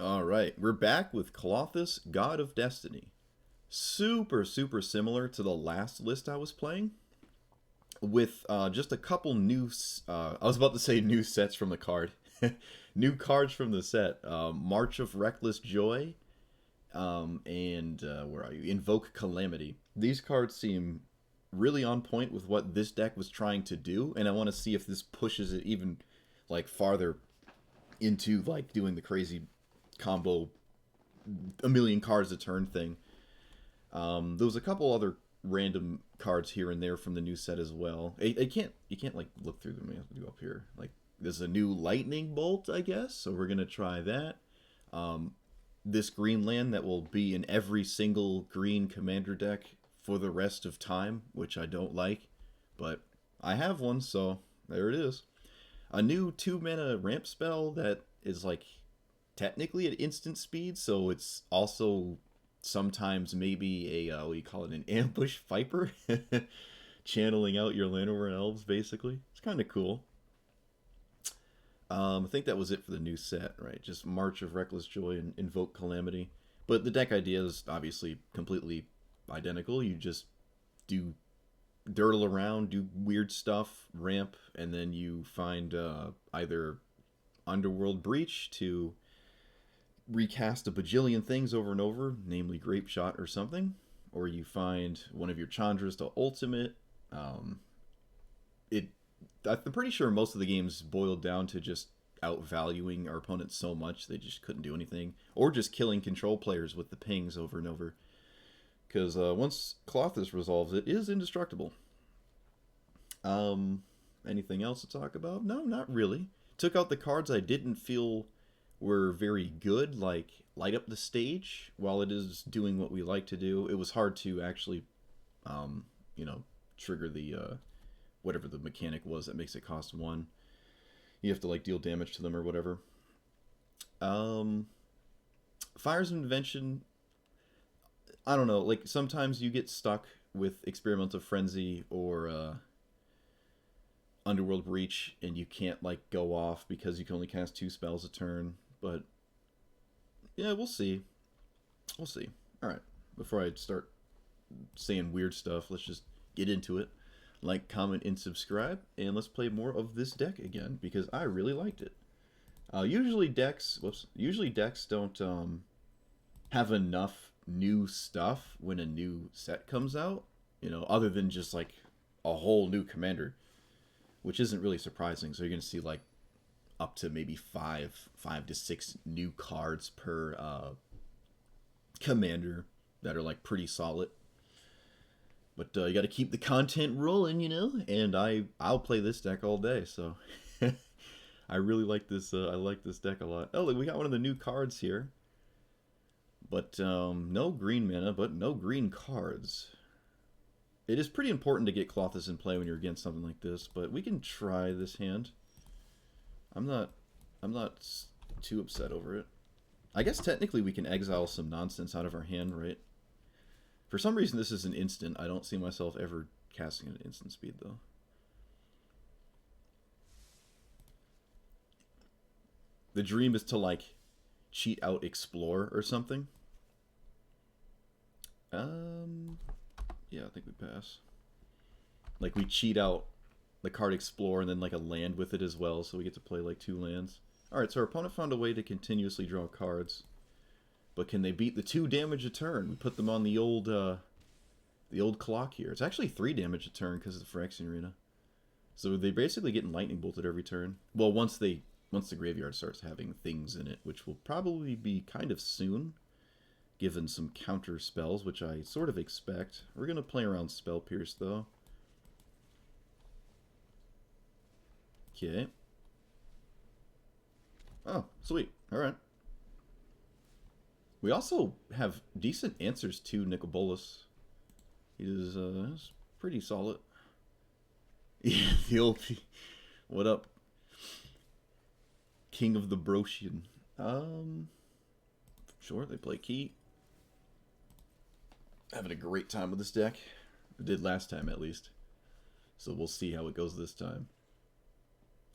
Alright, we're back with Klothys, God of Destiny. Super similar to the last list I was playing, with just a couple new, I was about to say new sets from the card. New cards from the set. March of Reckless Joy, and where are you? Invoke Calamity. These cards seem really on point with what this deck was trying to do, and I want to see if this pushes it even like farther into like doing the crazy combo a million cards a turn thing. There was a couple other random cards here and there from the new set as well. You can't like look through them. You have to do up here. Like there's a new lightning bolt, I guess. So we're gonna try that. This green land that will be in every single green commander deck for the rest of time, which I don't like, but I have one, so there it is. A new 2-mana ramp spell that is like technically at instant speed, so it's also sometimes maybe a what do you call it, an ambush viper, channeling out your Llanowar elves. Basically, it's kind of cool. I think that was it for the new set, right? Just March of Reckless Joy and Invoke Calamity. But the deck idea is obviously completely identical. You just do dirtle around, do weird stuff, ramp, and then you find either Underworld Breach to recast a bajillion things over and over, namely Grapeshot or something, or you find one of your Chandras to ultimate. It I'm pretty sure most of the games boiled down to just outvaluing our opponents so much they just couldn't do anything, or just killing control players with the pings over and over. Because once Klothys resolves it is indestructible. Anything else to talk about? No, not really. Took out the cards I didn't feel were very good, like Light Up the Stage. While it is doing what we like to do, it was hard to actually, trigger the whatever the mechanic was that makes it cost 1. You have to like deal damage to them or whatever. Fires of Invention, I don't know, like sometimes you get stuck with Experimental Frenzy or Underworld Breach and you can't like go off because you can only cast 2 spells a turn. But yeah, we'll see. We'll see. Alright, before I start saying weird stuff, let's just get into it. Like, comment, and subscribe, and let's play more of this deck again, because I really liked it. Usually decks don't have enough new stuff when a new set comes out, other than just like a whole new commander, which isn't really surprising. So you're gonna see like up to maybe 5 to 6 new cards per commander that are like pretty solid. But you got to keep the content rolling, and I'll play this deck all day. So I really like this. I like this deck a lot. Oh, look, we got one of the new cards here. But no green mana, but no green cards. It is pretty important to get Klothys in play when you're against something like this. But we can try this hand. I'm not too upset over it. I guess technically we can exile some nonsense out of our hand, right? For some reason, this is an instant. I don't see myself ever casting it at instant speed, though. The dream is to, like, cheat out Explore or something. Yeah, I think we pass. Like, we cheat out the card Explore and then, like, a land with it as well, so we get to play, like, 2 lands. Alright, so our opponent found a way to continuously draw cards. But can they beat the 2 damage a turn? We put them on the old clock here. It's actually 3 damage a turn because of the Phyrexian Arena. So they're basically getting lightning bolted every turn. Well, once the graveyard starts having things in it, which will probably be kind of soon, given some counter spells, which I sort of expect. We're gonna play around Spell Pierce though. Okay. Oh, sweet. All right. We also have decent answers to Nicobolus. He is pretty solid. Yeah, the old... What up? King of the Brocian. Sure, they play Key. Having a great time with this deck. I did last time, at least. So we'll see how it goes this time.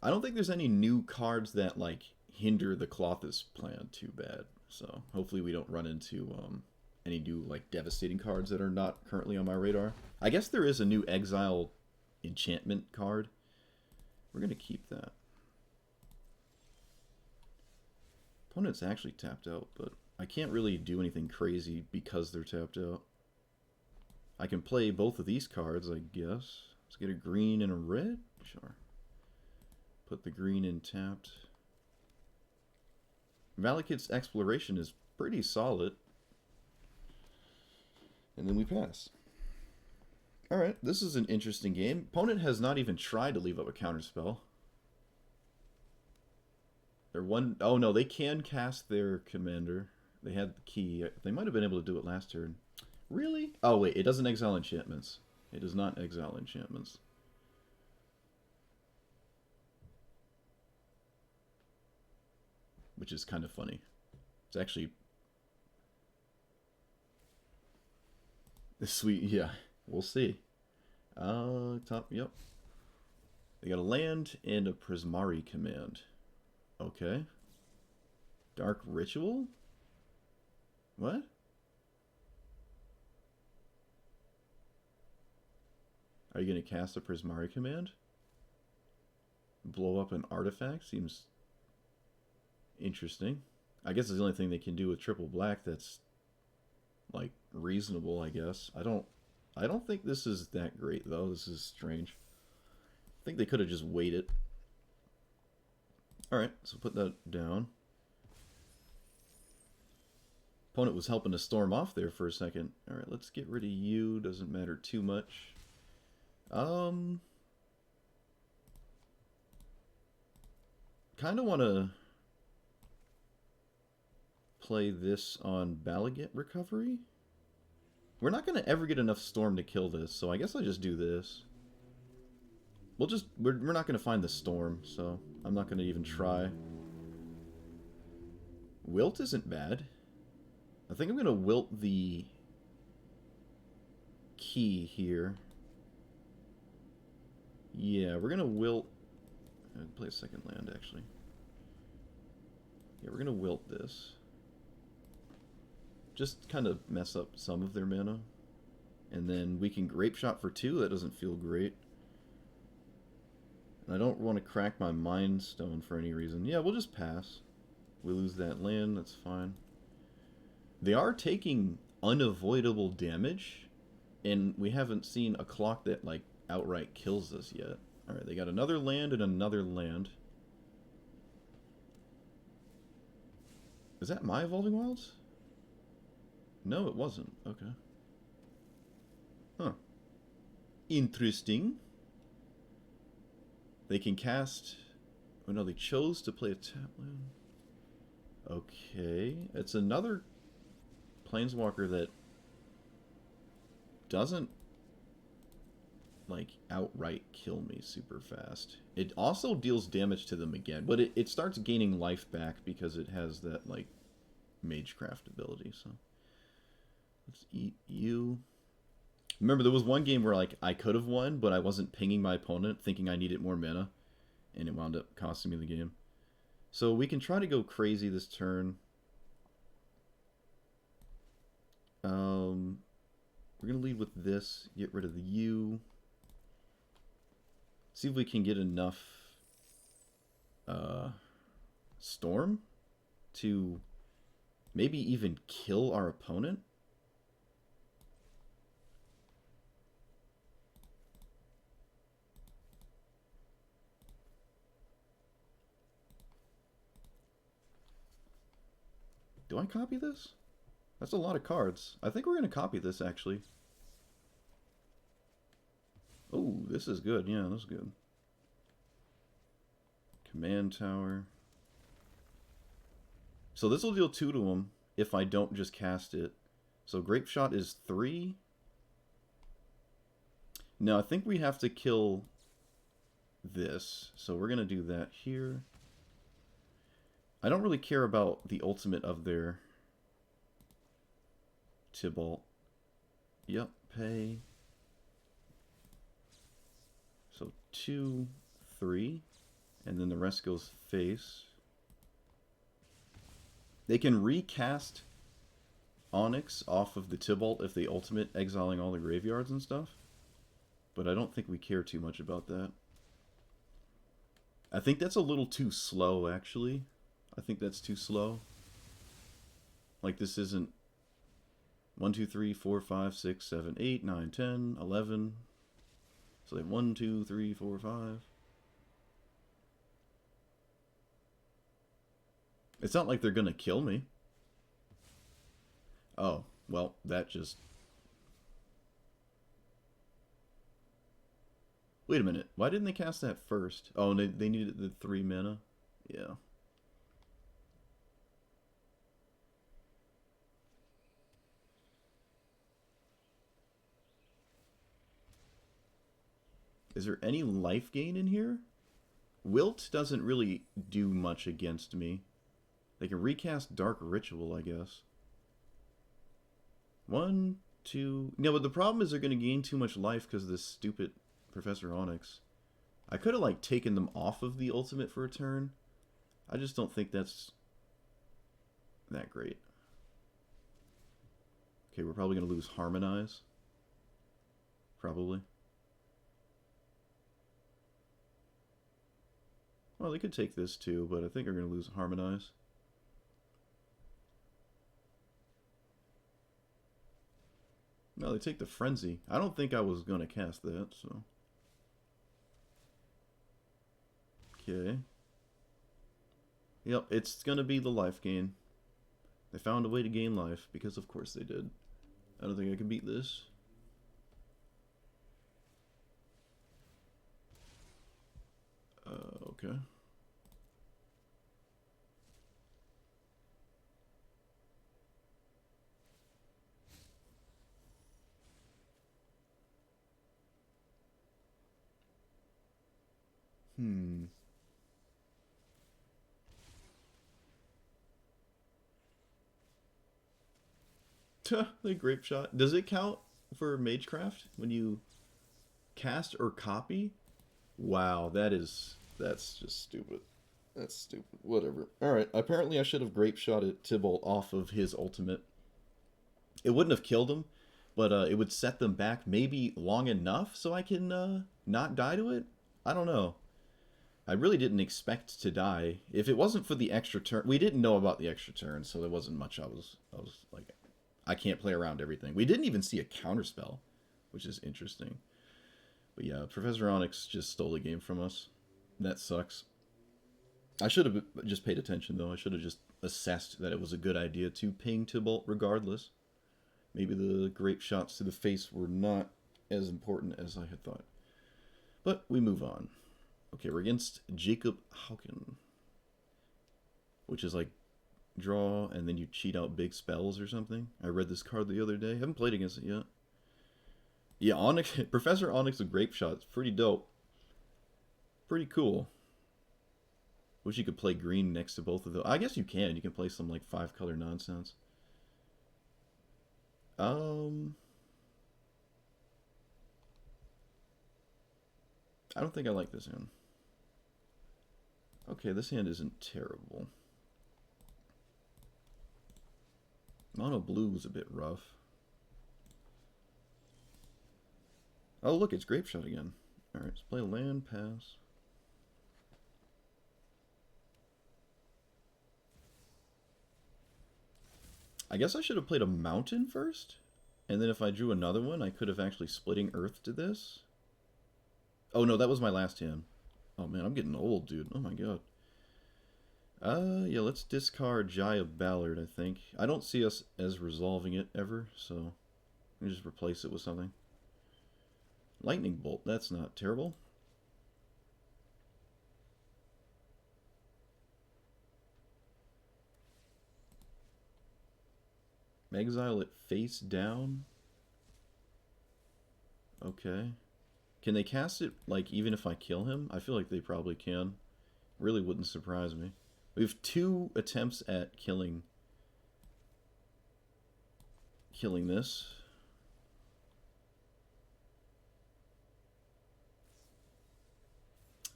I don't think there's any new cards that, like, hinder the Klothys plan too bad. So hopefully we don't run into any new like devastating cards that are not currently on my radar. I guess there is a new exile enchantment card. We're gonna keep that. Opponent's actually tapped out, but I can't really do anything crazy because they're tapped out. I can play both of these cards, I guess. Let's get a green and a red. Sure. Put the green in tapped. Valakut's Exploration is pretty solid. And then we pass. Alright, this is an interesting game. Opponent has not even tried to leave up a counterspell. Oh no, they can cast their commander. They had the key. They might have been able to do it last turn. Really? Oh wait, it doesn't exile enchantments. It does not exile enchantments. Which is kind of funny. It's actually sweet. Yeah, we'll see. Top. Yep. They got a land and a Prismari command. Okay. Dark Ritual? What? Are you going to cast a Prismari command? Blow up an artifact? Seems interesting. I guess it's the only thing they can do with triple black that's like reasonable, I guess. I don't think this is that great though. This is strange. I think they could have just waited. Alright, so put that down. Opponent was helping to storm off there for a second. Alright, let's get rid of you. Doesn't matter too much. Kind of want to play this on Balagate Recovery. We're not going to ever get enough storm to kill this, so I guess I just do this. We're not going to find the storm, so I'm not going to even try. Wilt isn't bad. I think I'm going to wilt the key here. Yeah, we're going to wilt... I'd play a second land, actually. Yeah, we're going to wilt this. Just kind of mess up some of their mana. And then we can Grapeshot for 2. That doesn't feel great. And I don't want to crack my Mind Stone for any reason. Yeah, we'll just pass. We lose that land, that's fine. They are taking unavoidable damage. And we haven't seen a clock that, like, outright kills us yet. Alright, they got another land and another land. Is that my Evolving Wilds? No, it wasn't. Okay. Huh. Interesting. They can cast... Oh no, they chose to play a tap land. Okay. It's another Planeswalker that doesn't like outright kill me super fast. It also deals damage to them again, but it starts gaining life back because it has that like Magecraft ability, so let's eat you. Remember, there was one game where like I could have won, but I wasn't pinging my opponent thinking I needed more mana, and it wound up costing me the game. So we can try to go crazy this turn. We're gonna lead with this, get rid of the U. See if we can get enough storm to maybe even kill our opponent. Do I copy this? That's a lot of cards. I think we're going to copy this, actually. Oh, this is good. Yeah, this is good. Command Tower. So this will deal 2 to him if I don't just cast it. So Grapeshot is 3. No, I think we have to kill this. So we're going to do that here. I don't really care about the ultimate of their Tybalt. Yep, pay. So 2, 3. And then the rest goes face. They can recast Onyx off of the Tibalt if they ultimate, exiling all the graveyards and stuff. But I don't think we care too much about that. I think that's a little too slow, actually. I think that's too slow. Like, this isn't 1, 2, 3, 4, 5, 6, 7, 8, 9, 10, 11. So they have 1, 2, 3, 4, 5. It's not like they're gonna kill me. Oh, well, that just... Wait a minute. Why didn't they cast that first? Oh, they needed the 3 mana? Yeah. Is there any life gain in here? Wilt doesn't really do much against me. They can recast Dark Ritual, I guess. 1, 2... No, but the problem is they're going to gain too much life because of this stupid Professor Onyx. I could have, like, taken them off of the ultimate for a turn. I just don't think that's that great. Okay, we're probably going to lose Harmonize. Probably. Well, they could take this too, but I think we're going to lose Harmonize. No, they take the Frenzy. I don't think I was going to cast that, so... Okay. Yep, it's going to be the life gain. They found a way to gain life, because of course they did. I don't think I can beat this. Okay. The Grapeshot. Does it count for Magecraft when you cast or copy? Wow, that's just stupid. That's stupid. Whatever. Alright, apparently I should have Grapeshotted Tibalt off of his ultimate. It wouldn't have killed him, but it would set them back maybe long enough so I can not die to it? I don't know. I really didn't expect to die. If it wasn't for the extra turn... We didn't know about the extra turn, so there wasn't much I was like... I can't play around everything. We didn't even see a counterspell, which is interesting. But yeah, Professor Onyx just stole the game from us. That sucks. I should have just paid attention, though. I should have just assessed that it was a good idea to ping Tibalt regardless. Maybe the grape shots to the face were not as important as I had thought. But we move on. Okay, we're against Jacob Hauken, which is like draw and then you cheat out big spells or something. I read this card the other day. I haven't played against it yet. Yeah, Onyx, Professor Onyx with Grapeshot. It's pretty dope. Pretty cool. Wish you could play green next to both of those. I guess you can. You can play some like 5-color nonsense. I don't think I like this hand. Okay, this hand isn't terrible. Mono blue was a bit rough. Oh, look, it's Grapeshot again. Alright, let's play land, pass. I guess I should have played a mountain first. And then if I drew another one, I could have actually splitting earth to this. Oh, no, that was my last hand. Oh, man, I'm getting old, dude. Oh, my God. Yeah, let's discard Jaya Ballard, I think. I don't see us as resolving it ever, so we just replace it with something. Lightning Bolt, that's not terrible. Exile it face down. Okay. Can they cast it, like, even if I kill him? I feel like they probably can. Really wouldn't surprise me. We have 2 attempts at killing this.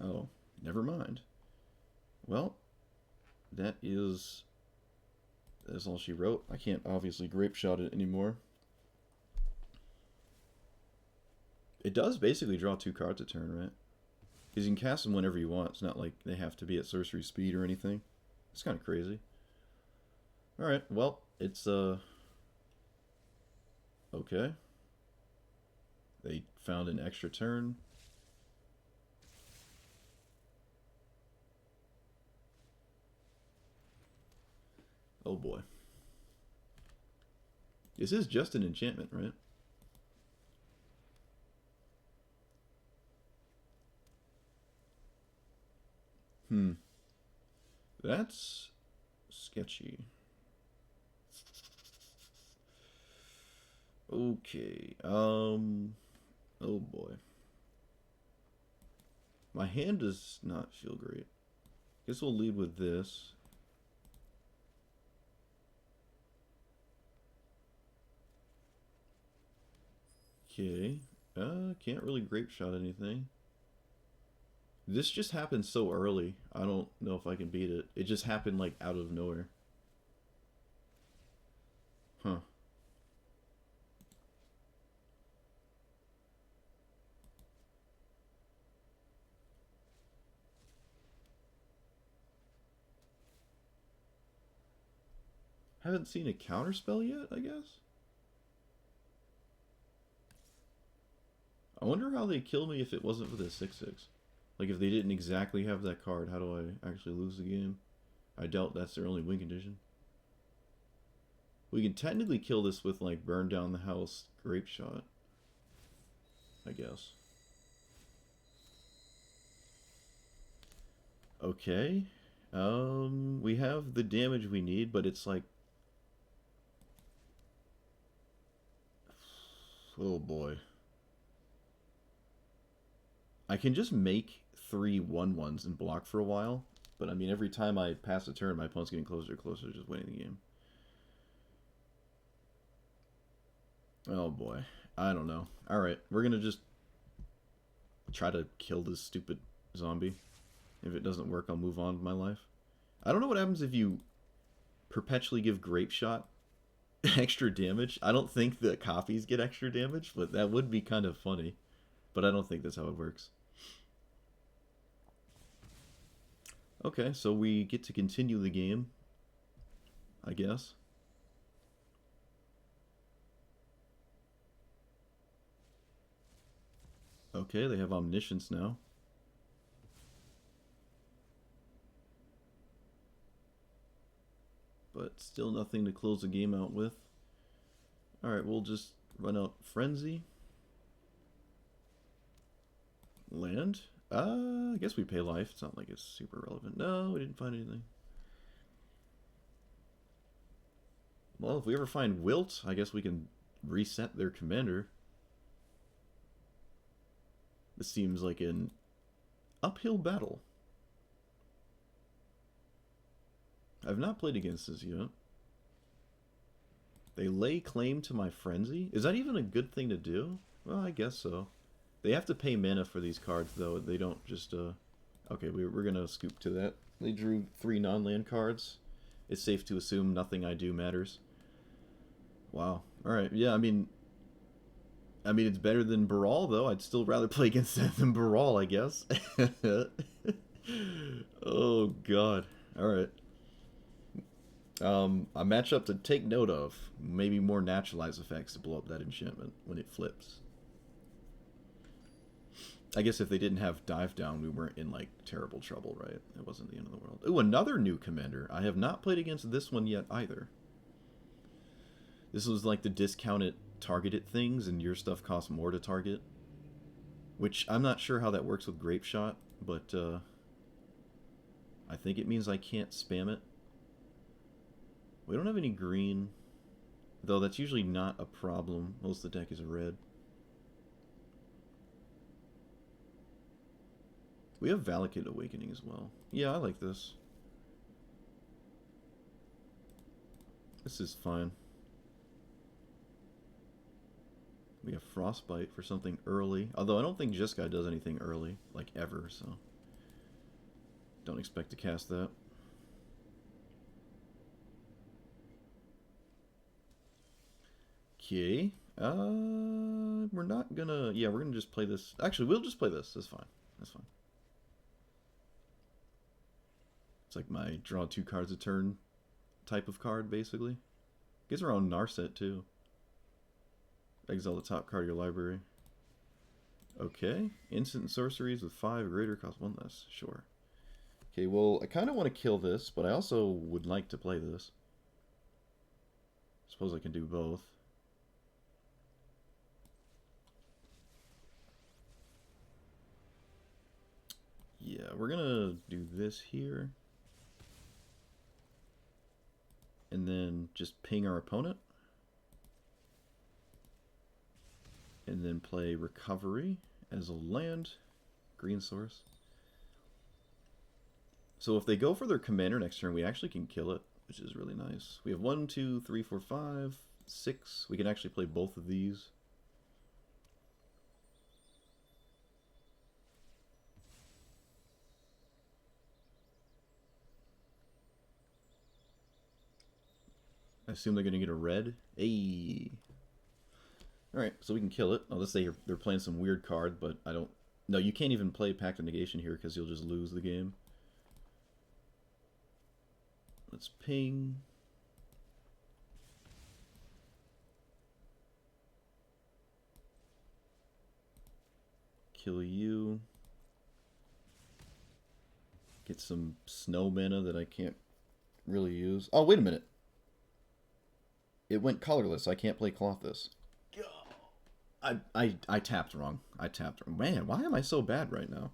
Oh, never mind. Well, that is That's all she wrote. I can't obviously Grapeshot it anymore. It does basically draw 2 cards a turn, right? Because you can cast them whenever you want. It's not like they have to be at sorcery speed or anything. It's kind of crazy. Alright, well, it's, okay. They found an extra turn. Oh boy. This is just an enchantment, right? That's sketchy. Okay, oh boy. My hand does not feel great. Guess we'll lead with this. Okay, can't really Grapeshot anything. This just happened so early, I don't know if I can beat it. It just happened like out of nowhere. Huh. Haven't seen a counterspell yet, I guess? I wonder how they kill me if it wasn't for the 6/6. Like, if they didn't exactly have that card, how do I actually lose the game? I doubt that's their only win condition. We can technically kill this with, like, burn down the house, Grapeshot. I guess. Okay. We have the damage we need, but it's like... Oh boy. I can just make 3 1/1s and block for a while, but I mean, every time I pass a turn, my opponent's getting closer and closer to just winning the game. Oh boy. I don't know. Alright, we're gonna just try to kill this stupid zombie. If it doesn't work, I'll move on with my life. I don't know what happens if you perpetually give Grapeshot extra damage. I don't think the copies get extra damage, but that would be kind of funny. But I don't think that's how it works. Okay, so we get to continue the game, I guess. Okay, they have Omniscience now. But still nothing to close the game out with. Alright, we'll just run out Frenzy. Land. I guess we pay life. It's not like it's super relevant. No, we didn't find anything. Well, if we ever find Wilt, I guess we can reset their commander. This seems like an uphill battle. I've not played against this yet. They lay claim to my Frenzy? Is that even a good thing to do? Well, I guess so. They have to pay mana for these cards, though. They don't just, Okay, we're gonna scoop to that. They drew 3 non-land cards. It's safe to assume nothing I do matters. Wow. Alright, yeah, I mean, it's better than Brawl, though. I'd still rather play against that than Brawl, I guess. Oh, God. Alright. A matchup to take note of. Maybe more naturalized effects to blow up that enchantment when it flips. I guess if they didn't have Dive Down, we weren't in, like, terrible trouble, right? It wasn't the end of the world. Ooh, another new commander. I have not played against this one yet, either. This was, like, the discounted targeted things, and your stuff costs more to target. Which, I'm not sure how that works with Grapeshot, but, I think it means I can't spam it. We don't have any green, though that's usually not a problem. Most of the deck is red. We have Valakut Awakening as well. Yeah, I like this. This is fine. We have Frostbite for something early. Although I don't think Jeskai does anything early, like ever, so... Don't expect to cast that. Okay. We're not gonna... Yeah, we're gonna just play this. Actually, we'll just play this. That's fine. That's fine. It's like my draw 2 cards a turn type of card, basically. Gets around Narset, too. Exile the top card of your library. Okay. Instant sorceries with 5 greater cost 1 less. Sure. Okay, well, I kind of want to kill this, but I also would like to play this. Suppose I can do both. Yeah, we're gonna do this here. And then just ping our opponent. And then play Recovery as a land. Green source. So if they go for their commander next turn, we actually can kill it, which is really nice. We have 1, 2, 3, 4, 5, 6. We can actually play both of these. I assume they're going to get a red. Hey. Alright, so we can kill it. Unless they're playing some weird card, but I don't... No, you can't even play Pact of Negation here because you'll just lose the game. Let's ping. Kill you. Get some snow mana that I can't really use. Oh, wait a minute. It went colorless. I can't play Klothys. I tapped wrong. I tapped wrong. Man, why am I so bad right now?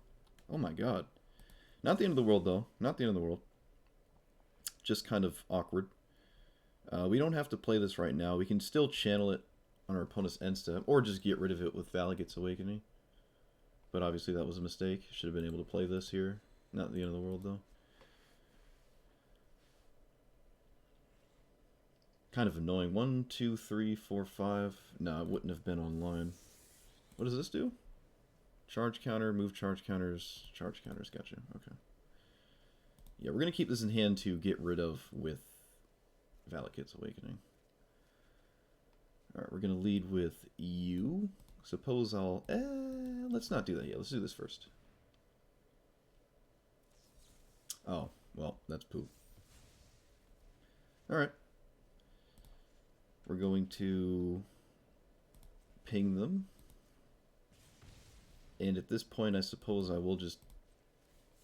Oh my god. Not the end of the world, though. Not the end of the world. Just kind of awkward. We don't have to play this right now. We can still channel it on our opponent's end step, or just get rid of it with Valakut's Awakening. But obviously that was a mistake. Should have been able to play this here. Not the end of the world, though. Kind of annoying. 1, 2, 3, 4, 5. No, it wouldn't have been online. What does this do? Charge counter, move charge counters, charge counters. Gotcha. Okay. Yeah, we're going to keep this in hand to get rid of with Valakut's Awakening. Alright, we're going to lead with you. Suppose I'll... let's not do that yet. Let's do this first. Oh, well, that's poop. Alright. We're going to ping them. And at this point, I suppose I will just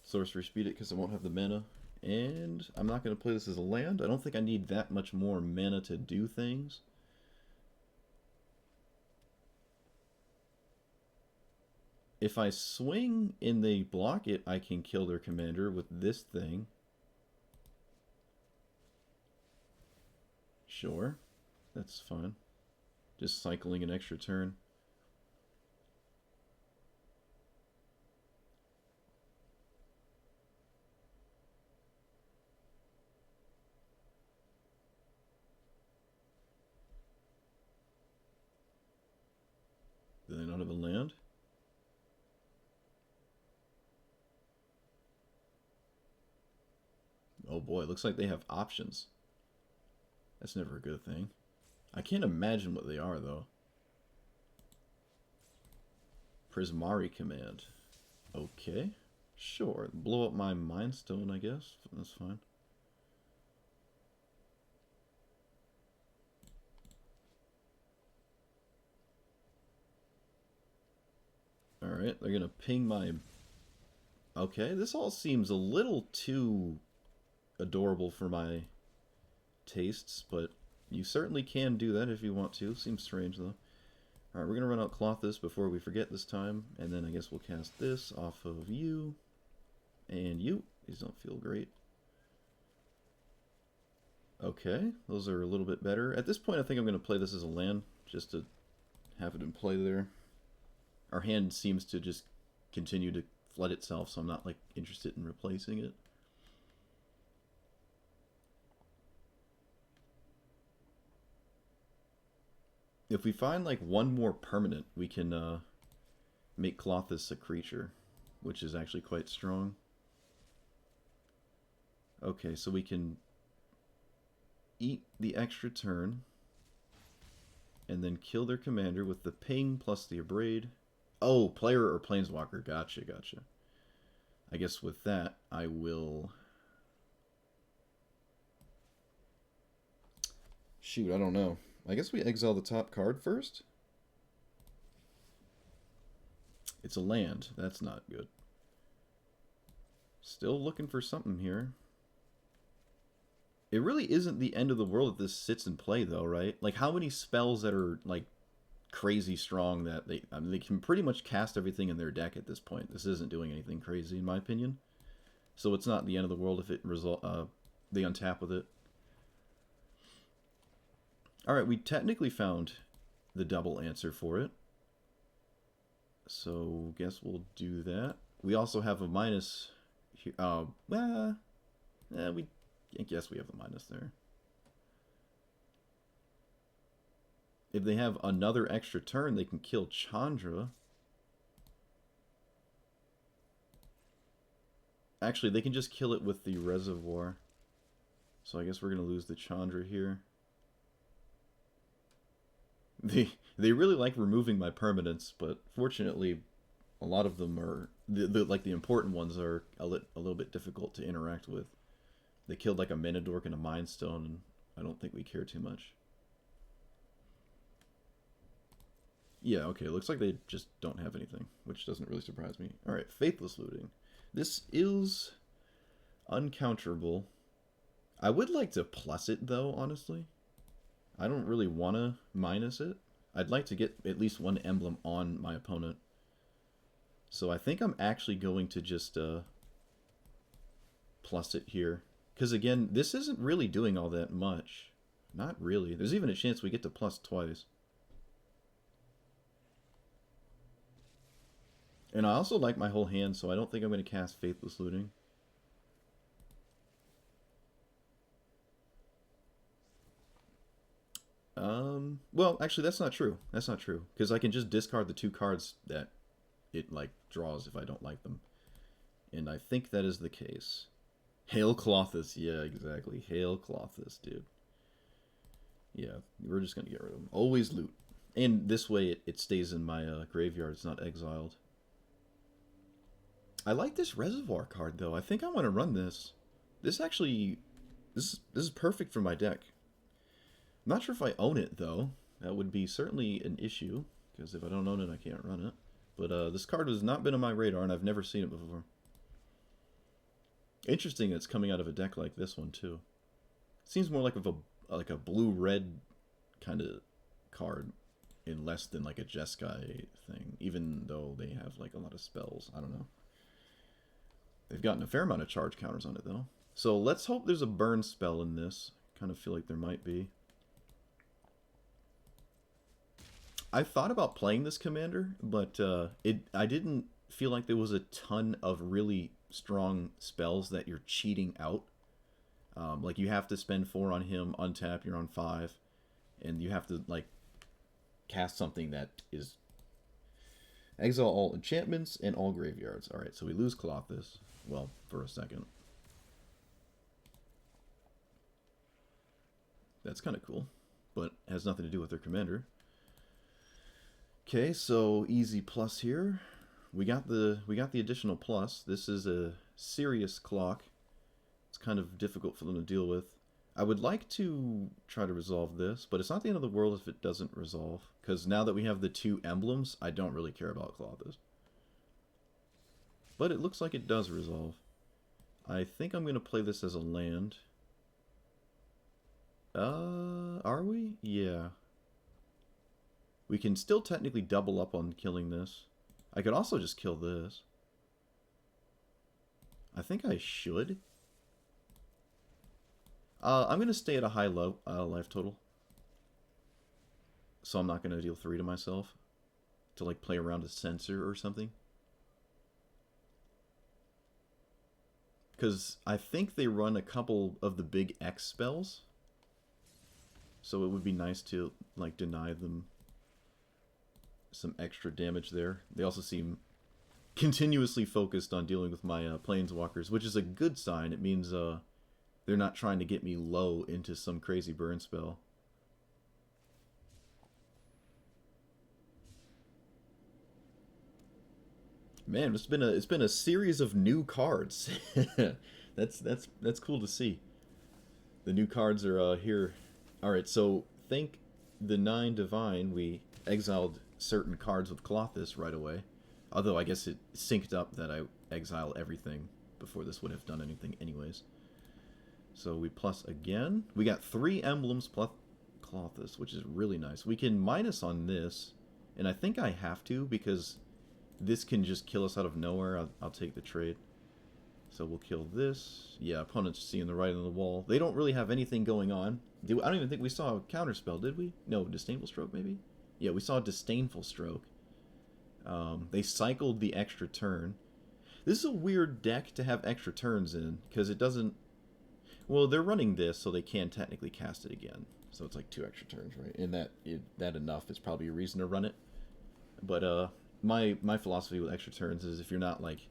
sorcery speed it because I won't have the mana. And I'm not going to play this as a land. I don't think I need that much more mana to do things. If I swing and they block it, I can kill their commander with this thing. Sure. That's fine. Just cycling an extra turn. Do they not have a land? Oh boy, it looks like they have options. That's never a good thing. I can't imagine what they are, though. Prismari command. Okay. Sure. Blow up my Mind Stone, I guess. That's fine. Alright, they're gonna ping my... Okay, this all seems a little too adorable for my tastes, but you certainly can do that if you want to. Seems strange, though. Alright, we're going to run out Klothys before we forget this time, and then I guess we'll cast this off of you, and you. These don't feel great. Okay, those are a little bit better. At this point, I think I'm going to play this as a land, just to have it in play there. Our hand seems to just continue to flood itself, so I'm not, like, interested in replacing it. If we find, like, one more permanent, we can make Klothys a creature, which is actually quite strong. Okay, so we can eat the extra turn, and then kill their commander with the ping plus the abrade. Oh, player or planeswalker. Gotcha, gotcha. I guess with that, I will... Shoot, I don't know. I guess we exile the top card first? It's a land. That's not good. Still looking for something here. It really isn't the end of the world if this sits in play, though, right? Like, how many spells that are, like, crazy strong that they can pretty much cast everything in their deck at this point. This isn't doing anything crazy, in my opinion. So it's not the end of the world if it they untap with it. Alright, we technically found the double answer for it. So, guess we'll do that. We also have a minus here. I guess we have a minus there. If they have another extra turn, they can kill Chandra. Actually, they can just kill it with the Reservoir. So I guess we're going to lose the Chandra here. They really like removing my permanents, but fortunately, a lot of them are... the important ones are a little bit difficult to interact with. They killed like a Mana Dork and a Mind Stone, and I don't think we care too much. Yeah, okay, looks like they just don't have anything, which doesn't really surprise me. Alright, Faithless Looting. This is uncounterable. I would like to plus it, though, honestly. I don't really want to minus it. I'd like to get at least one emblem on my opponent. So I think I'm actually going to just plus it here. Because again, this isn't really doing all that much. Not really. There's even a chance we get to plus twice. And I also like my whole hand, so I don't think I'm going to cast Faithless Looting. Well, actually, that's not true. That's not true. Because I can just discard the 2 cards that it, like, draws if I don't like them. And I think that is the case. Hail Klothys. Yeah, exactly. Hail Klothys, dude. Yeah, we're just going to get rid of them. Always loot. And this way it stays in my graveyard. It's not exiled. I like this Reservoir card, though. I think I want to run this. This actually... This is perfect for my deck. I'm not sure if I own it, though. That would be certainly an issue, because if I don't own it, I can't run it. But this card has not been on my radar, and I've never seen it before. Interesting it's coming out of a deck like this one, too. Seems more like a blue-red kind of card, in less than like a Jeskai thing, even though they have like a lot of spells. I don't know. They've gotten a fair amount of charge counters on it, though. So let's hope there's a burn spell in this. Kind of feel like there might be. I thought about playing this commander, but I didn't feel like there was a ton of really strong spells that you're cheating out. Like, you have to spend 4 on him, untap, you're on 5. And you have to, like, cast something that is... Exile all enchantments and all graveyards. Alright, so we lose Klothys. Well, for a second. That's kind of cool, but has nothing to do with their commander. Okay, so easy plus here. We got the additional plus. This is a serious clock. It's kind of difficult for them to deal with. I would like to try to resolve this, but it's not the end of the world if it doesn't resolve. Because now that we have the 2 emblems, I don't really care about Klothys. But it looks like it does resolve. I think I'm going to play this as a land. Are we? Yeah. We can still technically double up on killing this. I could also just kill this. I think I should. I'm going to stay at a high life total. So I'm not going to deal 3 to myself. To like play around a sensor or something. Because I think they run a couple of the big X spells. So it would be nice to like deny them some extra damage there. They also seem continuously focused on dealing with my planeswalkers, which is a good sign. It means they're not trying to get me low into some crazy burn spell. Man, it's been a series of new cards. That's cool to see. The new cards are here. All right, so think the 9 divine. We exiled certain cards with Klothys right away. Although I guess it synced up that I exile everything before this would have done anything anyways. So we plus again. We got 3 emblems plus Klothys, which is really nice. We can minus on this, and I think I have to because this can just kill us out of nowhere. I'll take the trade. So we'll kill this. Yeah, opponents seeing the writing on the wall. They don't really have anything going on. I don't even think we saw a counterspell, did we? No, Disdainful Stroke maybe? Yeah, we saw Disdainful Stroke. They cycled the extra turn. This is a weird deck to have extra turns in, because it doesn't... Well, they're running this, so they can technically cast it again. So it's like 2 extra turns, right? And that enough is probably a reason to run it. But my philosophy with extra turns is if you're not, like,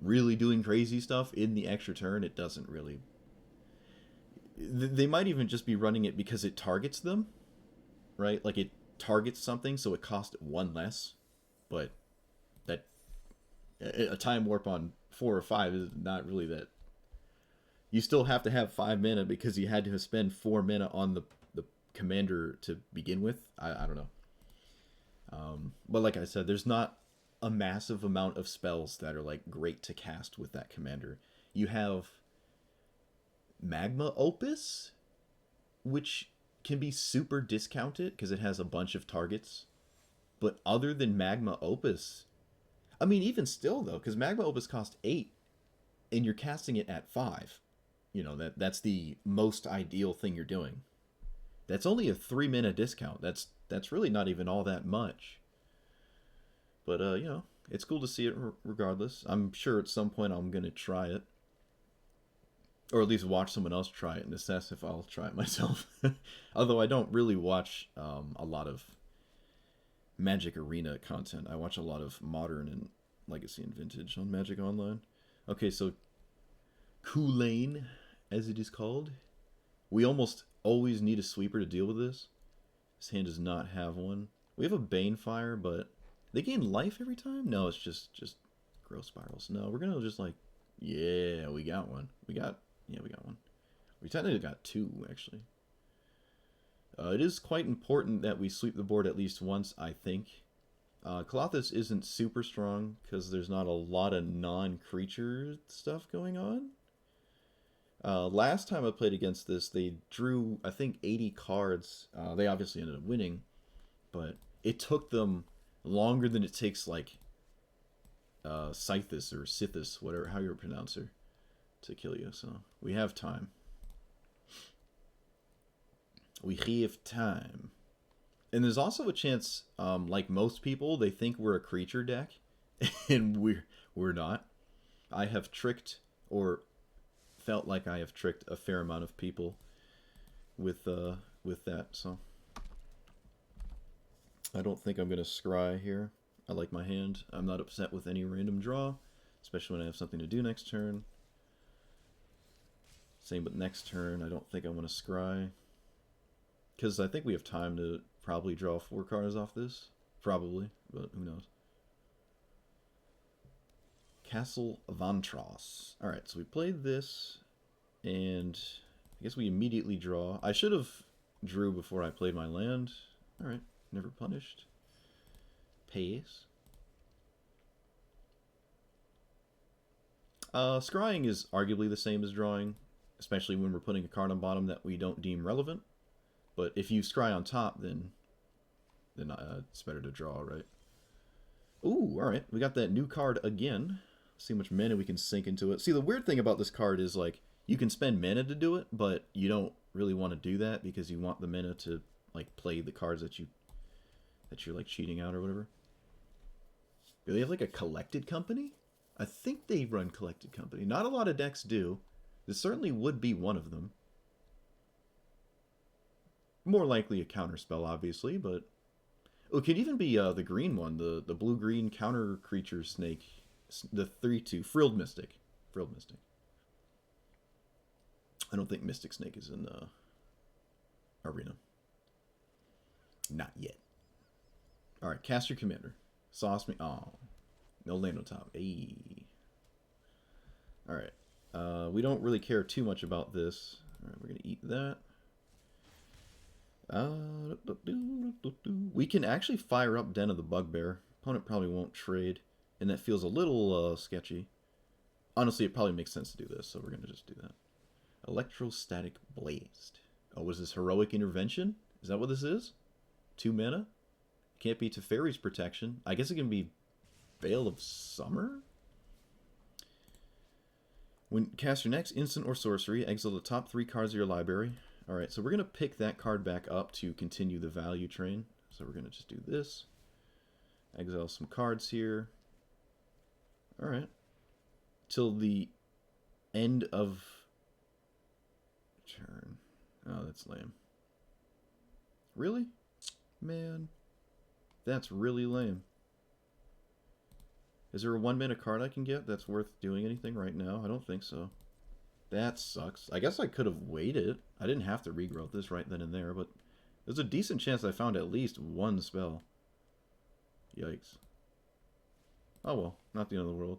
really doing crazy stuff in the extra turn, it doesn't really... They might even just be running it because it targets them, right? Like, it targets something, so it costs 1 less. But that... A time warp on 4 or 5 is not really that... You still have to have 5 mana because you had to spend 4 mana on the commander to begin with. I don't know. But like I said, there's not a massive amount of spells that are like great to cast with that commander. You have Magma Opus, which can be super discounted because it has a bunch of targets. But other than Magma Opus, I mean, even still though, because Magma Opus costs 8 and you're casting it at 5. You know, that's the most ideal thing you're doing. That's only a 3 mana discount. That's really not even all that much. But, you know, it's cool to see it regardless. I'm sure at some point I'm going to try it. Or at least watch someone else try it and assess if I'll try it myself. Although I don't really watch a lot of Magic Arena content. I watch a lot of Modern and Legacy and Vintage on Magic Online. Okay, so Kulane, as it is called. We almost always need a sweeper to deal with this. This hand does not have one. We have a Banefire, but they gain life every time? No, it's just growth spirals. No, we're gonna just like, yeah, we got one. We got one. We technically got 2, actually. It is quite important that we sweep the board at least once, I think. Klothys isn't super strong because there's not a lot of non-creature stuff going on. Last time I played against this, they drew, I think, 80 cards. They obviously ended up winning, but it took them longer than it takes, like, Scythus or Sithis, whatever, how you pronounce her, to kill you. So we have time. We have time. And there's also a chance, like most people, they think we're a creature deck, and we're not. I have tricked, or felt like I have tricked a fair amount of people with that, so I don't think I'm gonna scry here. I like my hand. I'm not upset with any random draw, especially when I have something to do next turn. Same with next turn. I don't think I want to scry because I think we have time to probably draw 4 cards off this, probably, but who knows. Castle Vantros. Alright, so we played this, and I guess we immediately draw. I should have drew before I played my land. Alright, never punished. Pace. Scrying is arguably the same as drawing, especially when we're putting a card on bottom that we don't deem relevant. But if you scry on top, then it's better to draw, right? Ooh, alright, we got that new card again. See how much mana we can sink into it. See, the weird thing about this card is, like, you can spend mana to do it, but you don't really want to do that because you want the mana to, like, play the cards that you're, like, cheating out or whatever. Do they have, like, a Collected Company? I think they run Collected Company. Not a lot of decks do. This certainly would be one of them. More likely a counterspell, obviously, but... Oh, it could even be the green one, the blue-green counter creature snake. The 3/2 Frilled Mystic. Frilled Mystic. I don't think Mystic Snake is in Arena. Not yet. Alright, cast your commander. Sauce me. Oh. No land on top. Ayy. Alright. We don't really care too much about this. Alright, we're going to eat that. We can actually fire up Den of the Bugbear. Opponent probably won't trade. And that feels a little sketchy. Honestly, it probably makes sense to do this, so we're going to just do that. Electrostatic Blast. Oh, was this Heroic Intervention? Is that what this is? 2 mana? Can't be Teferi's Protection. I guess it can be Veil of Summer? When cast your next instant or sorcery, exile the top 3 cards of your library. Alright, so we're going to pick that card back up to continue the value train. So we're going to just do this. Exile some cards here. Alright. Till the end of turn. Oh, that's lame. Really? Man. That's really lame. Is there a 1 mana card I can get that's worth doing anything right now? I don't think so. That sucks. I guess I could have waited. I didn't have to regrowth this right then and there, but there's a decent chance I found at least 1 spell. Yikes. Oh well, not the end of the world.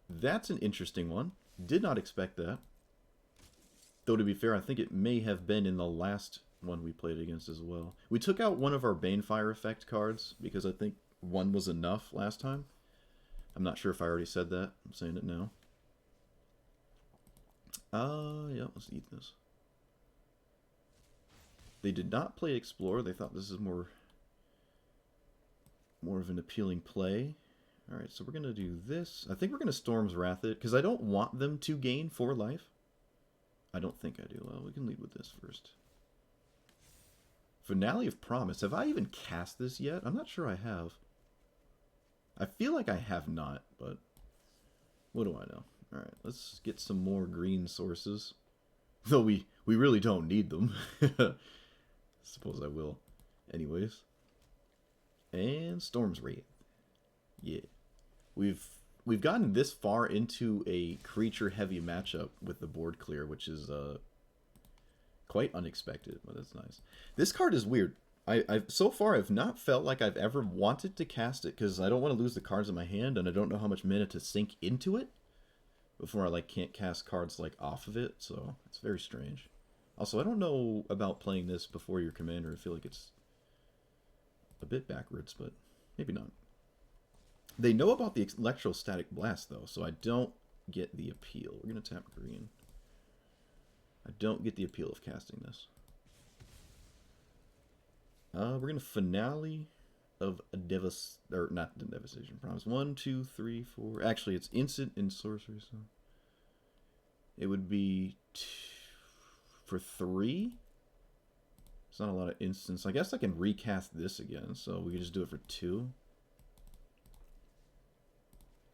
That's an interesting one. Did not expect that. Though to be fair, I think it may have been in the last one we played against as well. We took out one of our Banefire effect cards because I think 1 was enough last time. I'm not sure if I already said that. I'm saying it now. Yeah, let's eat this. They did not play Explore. They thought this is more of an appealing play. Alright, so we're going to do this. I think we're going to Storm's Wrath it, because I don't want them to gain 4 life. I don't think I do. Well, we can lead with this first. Finale of Promise. Have I even cast this yet? I'm not sure I have. I feel like I have not, but what do I know? Alright, let's get some more green sources. Though we really don't need them. Suppose I will. Anyways. And Storm's Wrath. Yeah. We've gotten this far into a creature-heavy matchup with the board clear, which is quite unexpected, but that's nice. This card is weird. So far, I've not felt like I've ever wanted to cast it, because I don't want to lose the cards in my hand, and I don't know how much mana to sink into it before I can't cast cards off of it, so it's very strange. Also, I don't know about playing this before your commander. I feel like it's a bit backwards, but maybe not. They know about the Electrostatic Blast, though, so I don't get the appeal. We're going to tap green. I don't get the appeal of casting this. We're going to Finale of a not the Devastation Promise. 1, 2, 3, 4. Actually, it's instant and sorcery, so it would be for 3. It's not a lot of instants. I guess I can recast this again, so we can just do it for 2.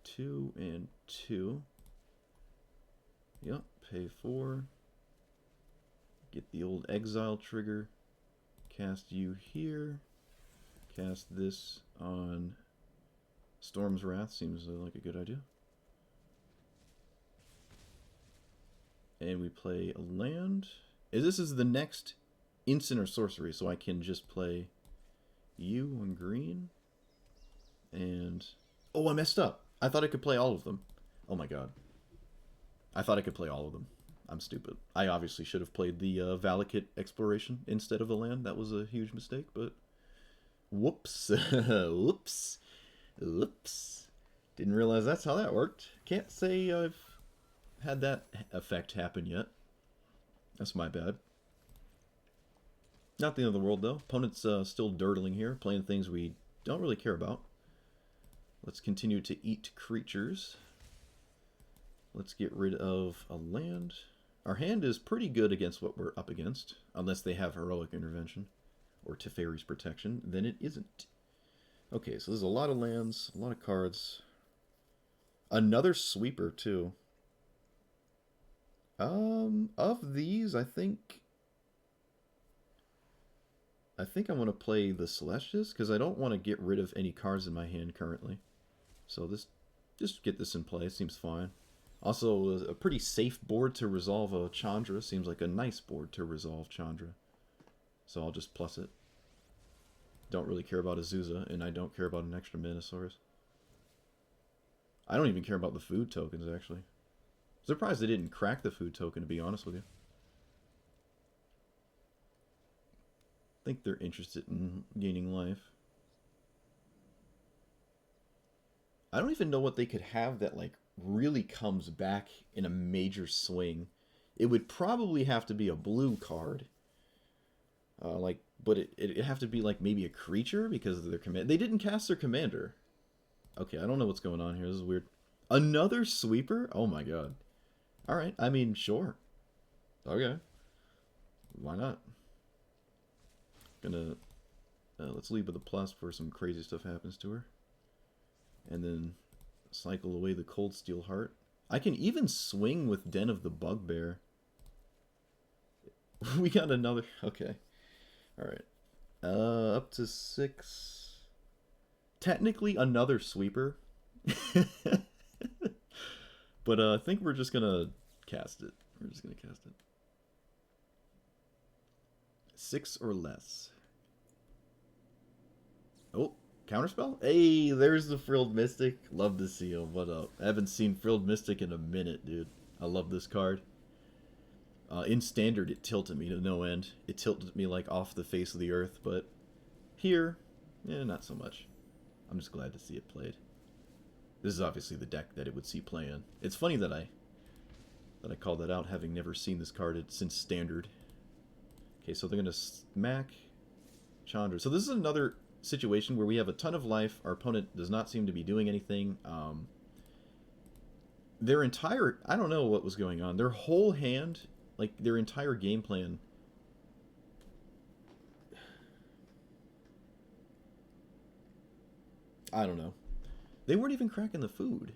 2 and 2. Yep, pay 4. Get the old exile trigger. Cast you here. Cast this on Storm's Wrath. Seems like a good idea. And we play a land. This is the next instant or sorcery, so I can just play you on green. And oh, I messed up. I thought I could play all of them. Oh my god. I thought I could play all of them. I'm stupid. I obviously should have played the Valakut Exploration instead of the land. That was a huge mistake, but whoops. Whoops. Whoops. Didn't realize that's how that worked. Can't say I've had that effect happen yet. That's my bad. Not the end of the world, though. Opponent's still dirtling here, playing things we don't really care about. Let's continue to eat creatures. Let's get rid of a land. Our hand is pretty good against what we're up against, unless they have Heroic Intervention or Teferi's Protection. Then it isn't. Okay, so there's a lot of lands, a lot of cards. Another sweeper, too. Of these, I think I want to play the Celestus, because I don't want to get rid of any cards in my hand currently. So just get this in play. It seems fine. Also, a pretty safe board to resolve a Chandra. Seems like a nice board to resolve Chandra. So I'll just plus it. Don't really care about Azusa, and I don't care about an extra Minosaurus. I don't even care about the food tokens, actually. Surprised they didn't crack the food token, to be honest with you. I think they're interested in gaining life. I don't even know what they could have that, like, really comes back in a major swing. It would probably have to be a blue card. But it'd have to be, like, maybe a creature because of their command. They didn't cast their commander. Okay, I don't know what's going on here. This is weird. Another sweeper? Oh my god. Alright, I mean, sure. Okay. Why not? Gonna... let's leave with a plus before some crazy stuff happens to her. And then cycle away the Cold Steel Heart. I can even swing with Den of the Bugbear. We got another... Okay. Alright. Up to 6. Technically another sweeper. But I think we're just gonna cast it. We're just gonna cast it. 6 or less. Oh, counterspell? Hey, there's the Frilled Mystic. Love to see him. What up? I haven't seen Frilled Mystic in a minute, dude. I love this card. In Standard, it tilted me to no end. It tilted me, like, off the face of the earth, but here, yeah, not so much. I'm just glad to see it played. This is obviously the deck that it would see play in. It's funny that I called that out, having never seen this card since Standard. Okay, so they're going to smack Chandra. So this is another situation where we have a ton of life. Our opponent does not seem to be doing anything. Their entire... I don't know what was going on. Their whole hand, like their entire game plan... I don't know. They weren't even cracking the food.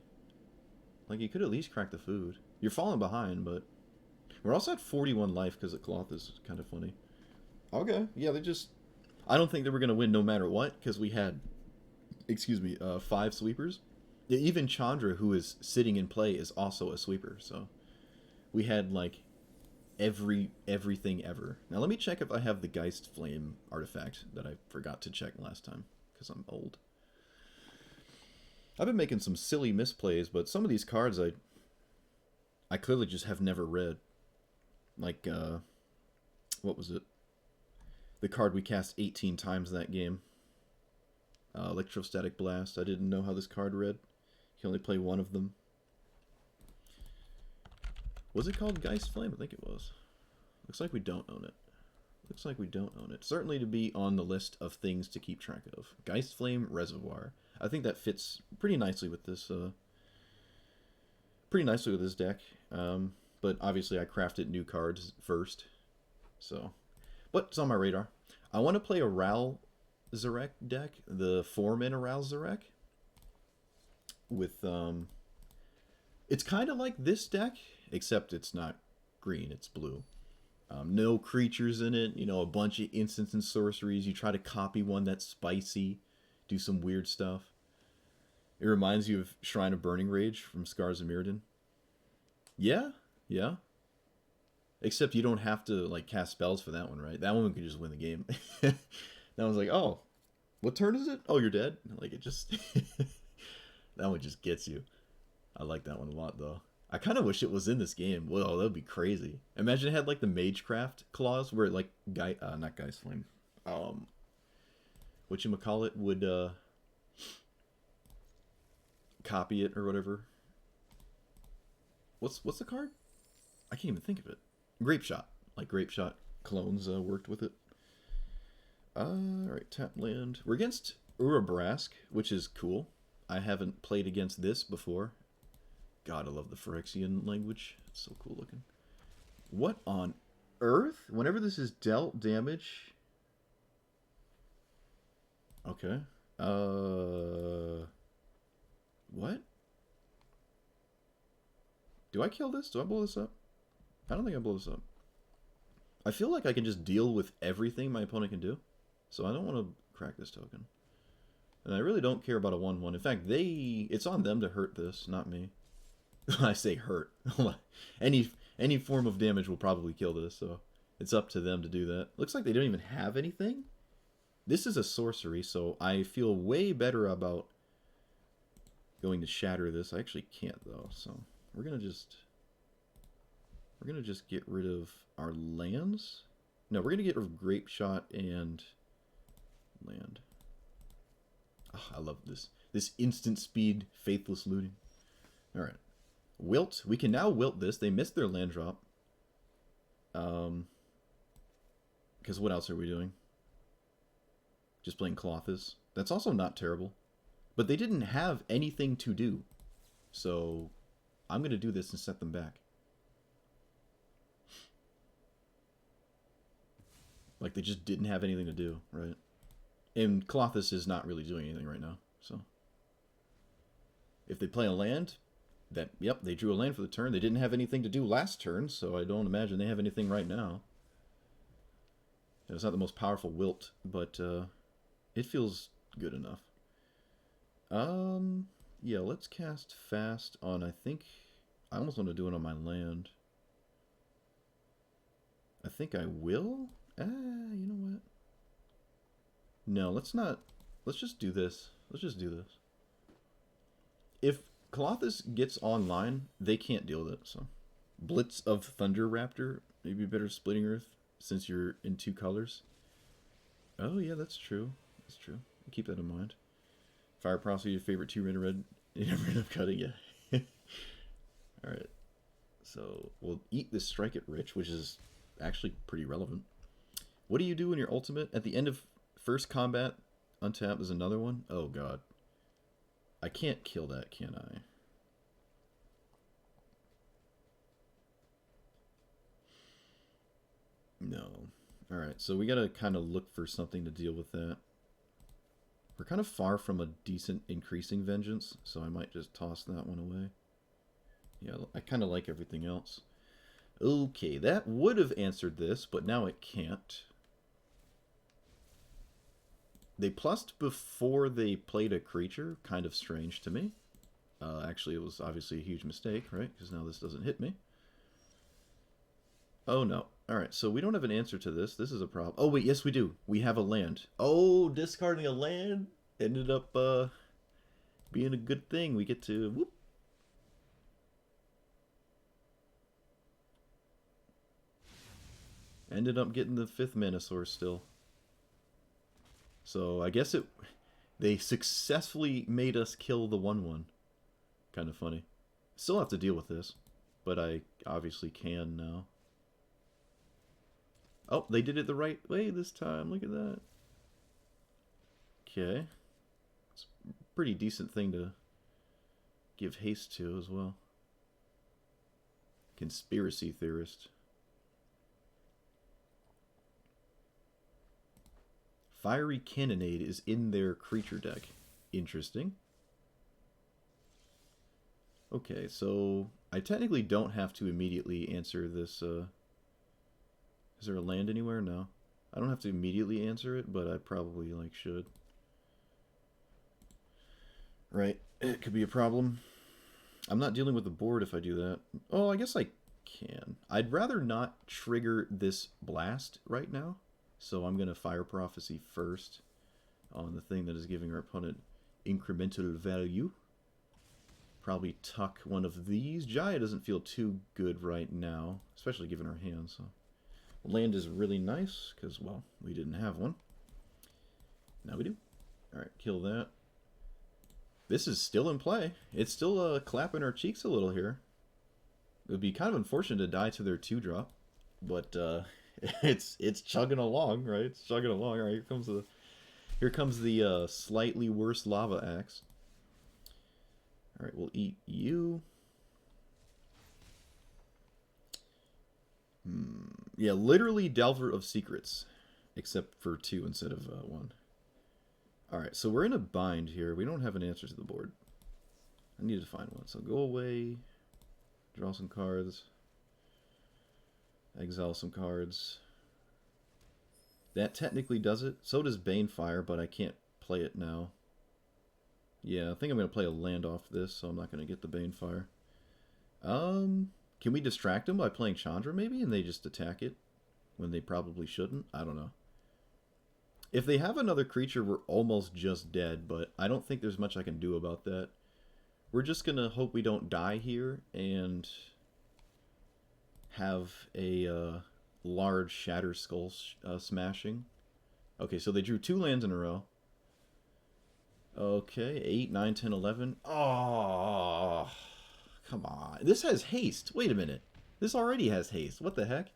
Like, you could at least crack the food. You're falling behind, but... We're also at 41 life because of Klothys. Is kind of funny. Okay, yeah, they just... I don't think they were going to win no matter what, because we had, 5 sweepers. Even Chandra, who is sitting in play, is also a sweeper, so... We had, like, everything ever. Now, let me check if I have the Geist Flame artifact that I forgot to check last time, because I'm old. I've been making some silly misplays, but some of these cards I clearly just have never read. Like, what was it? The card we cast 18 times that game. Electrostatic Blast. I didn't know how this card read. You can only play one of them. Was it called Geist Flame? I think it was. Looks like we don't own it. Looks like we don't own it. Certainly to be on the list of things to keep track of. Geist Flame Reservoir. I think that fits pretty nicely with this. Deck. But obviously I crafted new cards first. So, but it's on my radar. I want to play a Ral Zarek deck, the 4-mana Ral Zarek. With it's kind of like this deck, except it's not green, it's blue. No creatures in it, you know, a bunch of instants and sorceries. You try to copy one that's spicy, do some weird stuff. It reminds you of Shrine of Burning Rage from Scars of Mirrodin. Yeah, yeah. Except you don't have to, like, cast spells for that one, right? That one could just win the game. That one's like, oh, what turn is it? Oh, you're dead? Like, it just... That one just gets you. I like that one a lot, though. I kind of wish it was in this game. Well, that would be crazy. Imagine it had, like, the Magecraft clause where, like, not Geist Flame. Whatchamacallit would, copy it or whatever. What's the card? I can't even think of it. Grapeshot. Like Grapeshot clones worked with it. Alright, tap land. We're against Urabrask, which is cool. I haven't played against this before. God, I love the Phyrexian language. It's so cool looking. What on earth? Whenever this is dealt damage... Okay. What? Do I kill this? Do I blow this up? I don't think I blow this up. I feel like I can just deal with everything my opponent can do. So I don't want to crack this token. And I really don't care about a 1-1. In fact, it's on them to hurt this, not me. I say hurt. Any form of damage will probably kill this, so it's up to them to do that. Looks like they don't even have anything. This is a sorcery, so I feel way better about going to shatter this. I actually can't though, so we're gonna just get rid of our lands. No, we're gonna get rid of Grapeshot and land. Oh, I love this instant speed Faithless Looting. All right, wilt. We can now wilt this. They missed their land drop. Because what else are we doing? Just playing Klothys. That's also not terrible. But they didn't have anything to do. So I'm going to do this and set them back. Like they just didn't have anything to do, right? And Klothys is not really doing anything right now. So if they play a land, that, yep, they drew a land for the turn. They didn't have anything to do last turn, so I don't imagine they have anything right now. It's not the most powerful wilt, but it feels good enough. Yeah, let's cast fast on, I think, I almost want to do it on my land. I think I will? You know what? No, let's not. Let's just do this. Let's just do this. If Klothys gets online, they can't deal with it, so. Blitz of Thunder Raptor, maybe better Splitting Earth, since you're in 2 colors. Oh, yeah, that's true. That's true. Keep that in mind. Fire Prophecy, your favorite 2 red. You never end up cutting, yeah. Alright. So, we'll eat this Strike It Rich, which is actually pretty relevant. What do you do in your ultimate? At the end of first combat, untap is another one? Oh, God. I can't kill that, can I? No. Alright, so we gotta kind of look for something to deal with that. We're kind of far from a decent increasing vengeance, so I might just toss that one away. Yeah, I kind of like everything else. Okay, that would have answered this, but now it can't. They plussed before they played a creature. Kind of strange to me. Actually, it was obviously a huge mistake, right? Because now this doesn't hit me. Oh, no. Alright, so we don't have an answer to this. This is a problem. Oh, wait, yes, we do. We have a land. Oh, discarding a land ended up being a good thing. We get to... Whoop. Ended up getting the 5th mana source still. So I guess they successfully made us kill the 1/1. Kind of funny. Still have to deal with this, but I obviously can now. Oh, they did it the right way this time. Look at that. Okay. It's a pretty decent thing to give haste to as well. Conspiracy theorist. Fiery Cannonade is in their creature deck. Interesting. Okay, so I technically don't have to immediately answer this. Is there a land anywhere? No. I don't have to immediately answer it, but I probably should. Right. It could be a problem. I'm not dealing with the board if I do that. Oh, I guess I can. I'd rather not trigger this blast right now. So I'm going to Fire Prophecy first on the thing that is giving our opponent incremental value. Probably tuck one of these. Jaya doesn't feel too good right now, especially given our hand. So land is really nice because, well, we didn't have one. Now we do. Alright, kill that. This is still in play. It's still clapping our cheeks a little here. It would be kind of unfortunate to die to their 2-drop, but it's chugging along, right? It's chugging along. All right, here comes the slightly worse Lava Axe. All right, we'll eat you. Yeah, literally Delver of Secrets, except for 2 instead of 1. All right, so we're in a bind here. We don't have an answer to the board. I need to find one. So go away, draw some cards. Exile some cards. That technically does it. So does Banefire, but I can't play it now. Yeah, I think I'm going to play a land off this, so I'm not going to get the Banefire. Can we distract them by playing Chandra, maybe, and they just attack it when they probably shouldn't? I don't know. If they have another creature, we're almost just dead, but I don't think there's much I can do about that. We're just going to hope we don't die here and have a large Shatter Skull smashing. Okay, so they drew 2 lands in a row. Okay, 8, 9, 10, 11. Oh, come on. This has haste. Wait a minute. This already has haste. What the heck?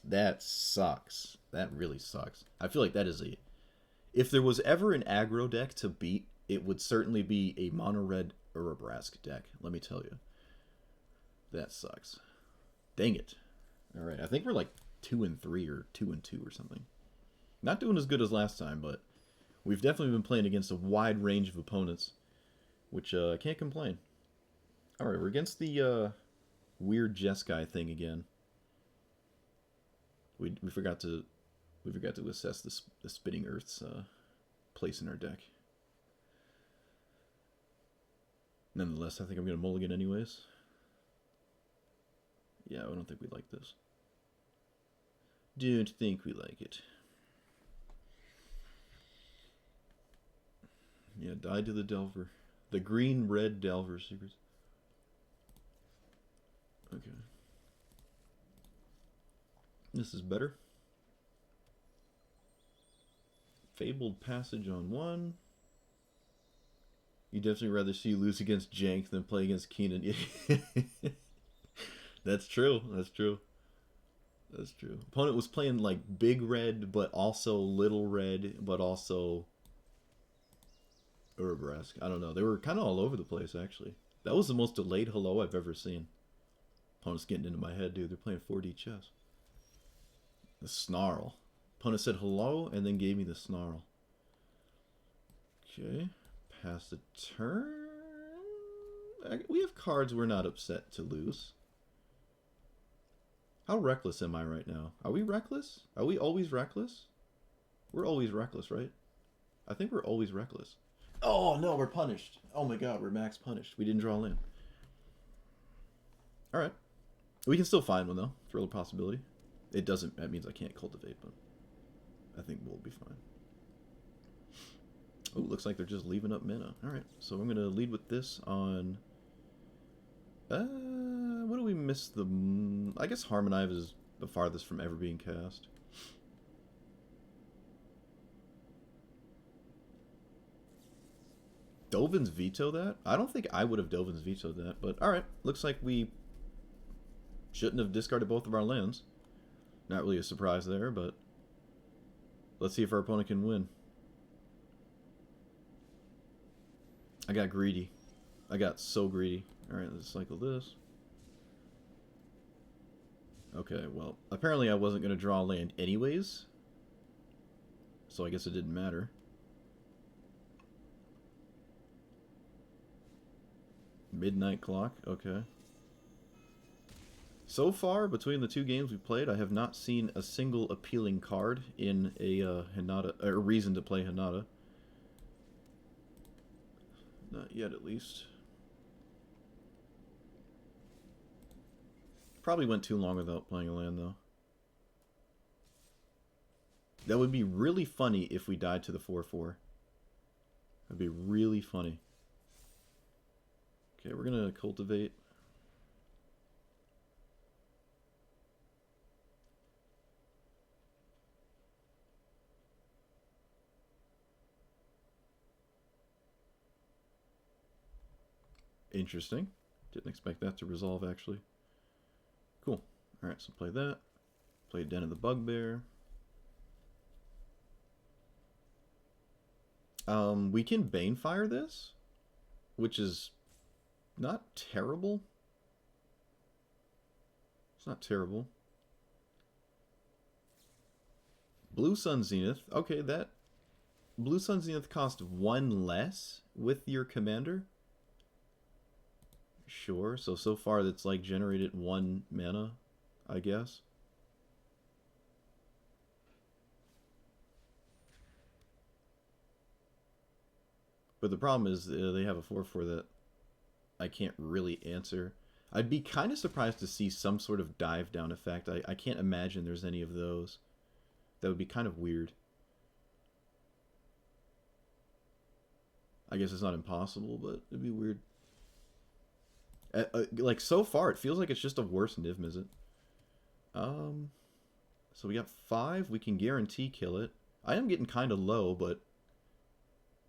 That sucks. That really sucks. I feel like that is a... If there was ever an aggro deck to beat, it would certainly be a mono-red Urabrask deck. Let me tell you. That sucks. Dang it. Alright, I think we're like 2-3 or 2-2 or something. Not doing as good as last time, but we've definitely been playing against a wide range of opponents, which I can't complain. Alright, we're against the weird Jeskai thing again. We forgot to assess the Spitting Earth's place in our deck. Nonetheless, I think I'm going to mulligan anyways. Yeah, I don't think we like this. Don't think we like it. Yeah, die to the Delver. The green-red Delver secrets. Okay. This is better. Fabled Passage on 1. You definitely rather see you lose against Jank than play against Keenan. That's true. That's true. That's true. Opponent was playing like big red, but also little red, but also Urabrask. I don't know. They were kind of all over the place, actually. That was the most delayed hello I've ever seen. Opponent's getting into my head, dude. They're playing 4D chess. The Snarl. Opponent said hello and then gave me the Snarl. Okay. Pass the turn. We have cards we're not upset to lose. How reckless am I right now? Are we reckless? Are we always reckless? We're always reckless, right? I think we're always reckless. Oh, no, we're punished. Oh my god, we're max punished. We didn't draw a land. Alright. We can still find one, though. It's a real possibility. It doesn't... That means I can't cultivate, but I think we'll be fine. Oh, looks like they're just leaving up mana. Alright, so I'm going to lead with this on... what do we miss the... I guess Harmonize is the farthest from ever being cast. Dovin's veto that? I don't think I would have Dovin's vetoed that, but alright. Looks like we shouldn't have discarded both of our lands. Not really a surprise there, but let's see if our opponent can win. I got greedy. I got so greedy. Alright, let's cycle this. Okay, well, apparently I wasn't going to draw a land anyways, so I guess it didn't matter. Midnight Clock, okay. So far, between the 2 games we played, I have not seen a single appealing card in a Hinata, or reason to play Hinata. Not yet, at least. Probably went too long without playing a land, though. That would be really funny if we died to the 4/4. That'd be really funny. Okay, we're gonna cultivate. Interesting. Didn't expect that to resolve, actually. Cool. Alright, so play that. Play Den of the Bugbear. We can Banefire this, which is not terrible. It's not terrible. Blue Sun Zenith. Okay, that... Blue Sun Zenith cost 1 less with your commander. Sure, so far that's like generated 1 mana, I guess. But the problem is they have a 4/4 that I can't really answer. I'd be kind of surprised to see some sort of dive down effect. I can't imagine there's any of those. That would be kind of weird. I guess it's not impossible, but it'd be weird. Like, so far, it feels like it's just a worse Niv Mizzet. So we got 5. We can guarantee kill it. I am getting kind of low, but...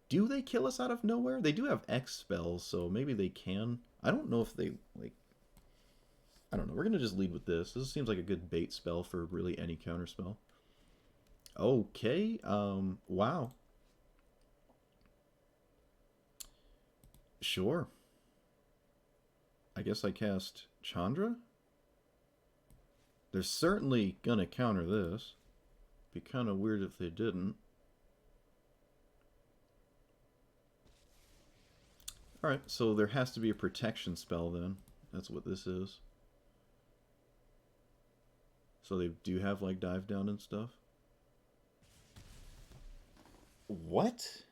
Do they kill us out of nowhere? They do have X spells, so maybe they can. I don't know if they, like... I don't know. We're going to just lead with this. This seems like a good bait spell for really any counter spell. Okay. Wow. Sure. I guess I cast Chandra? They're certainly going to counter this. Be kind of weird if they didn't. Alright, so there has to be a protection spell then. That's what this is. So they do have, like, dive down and stuff. What?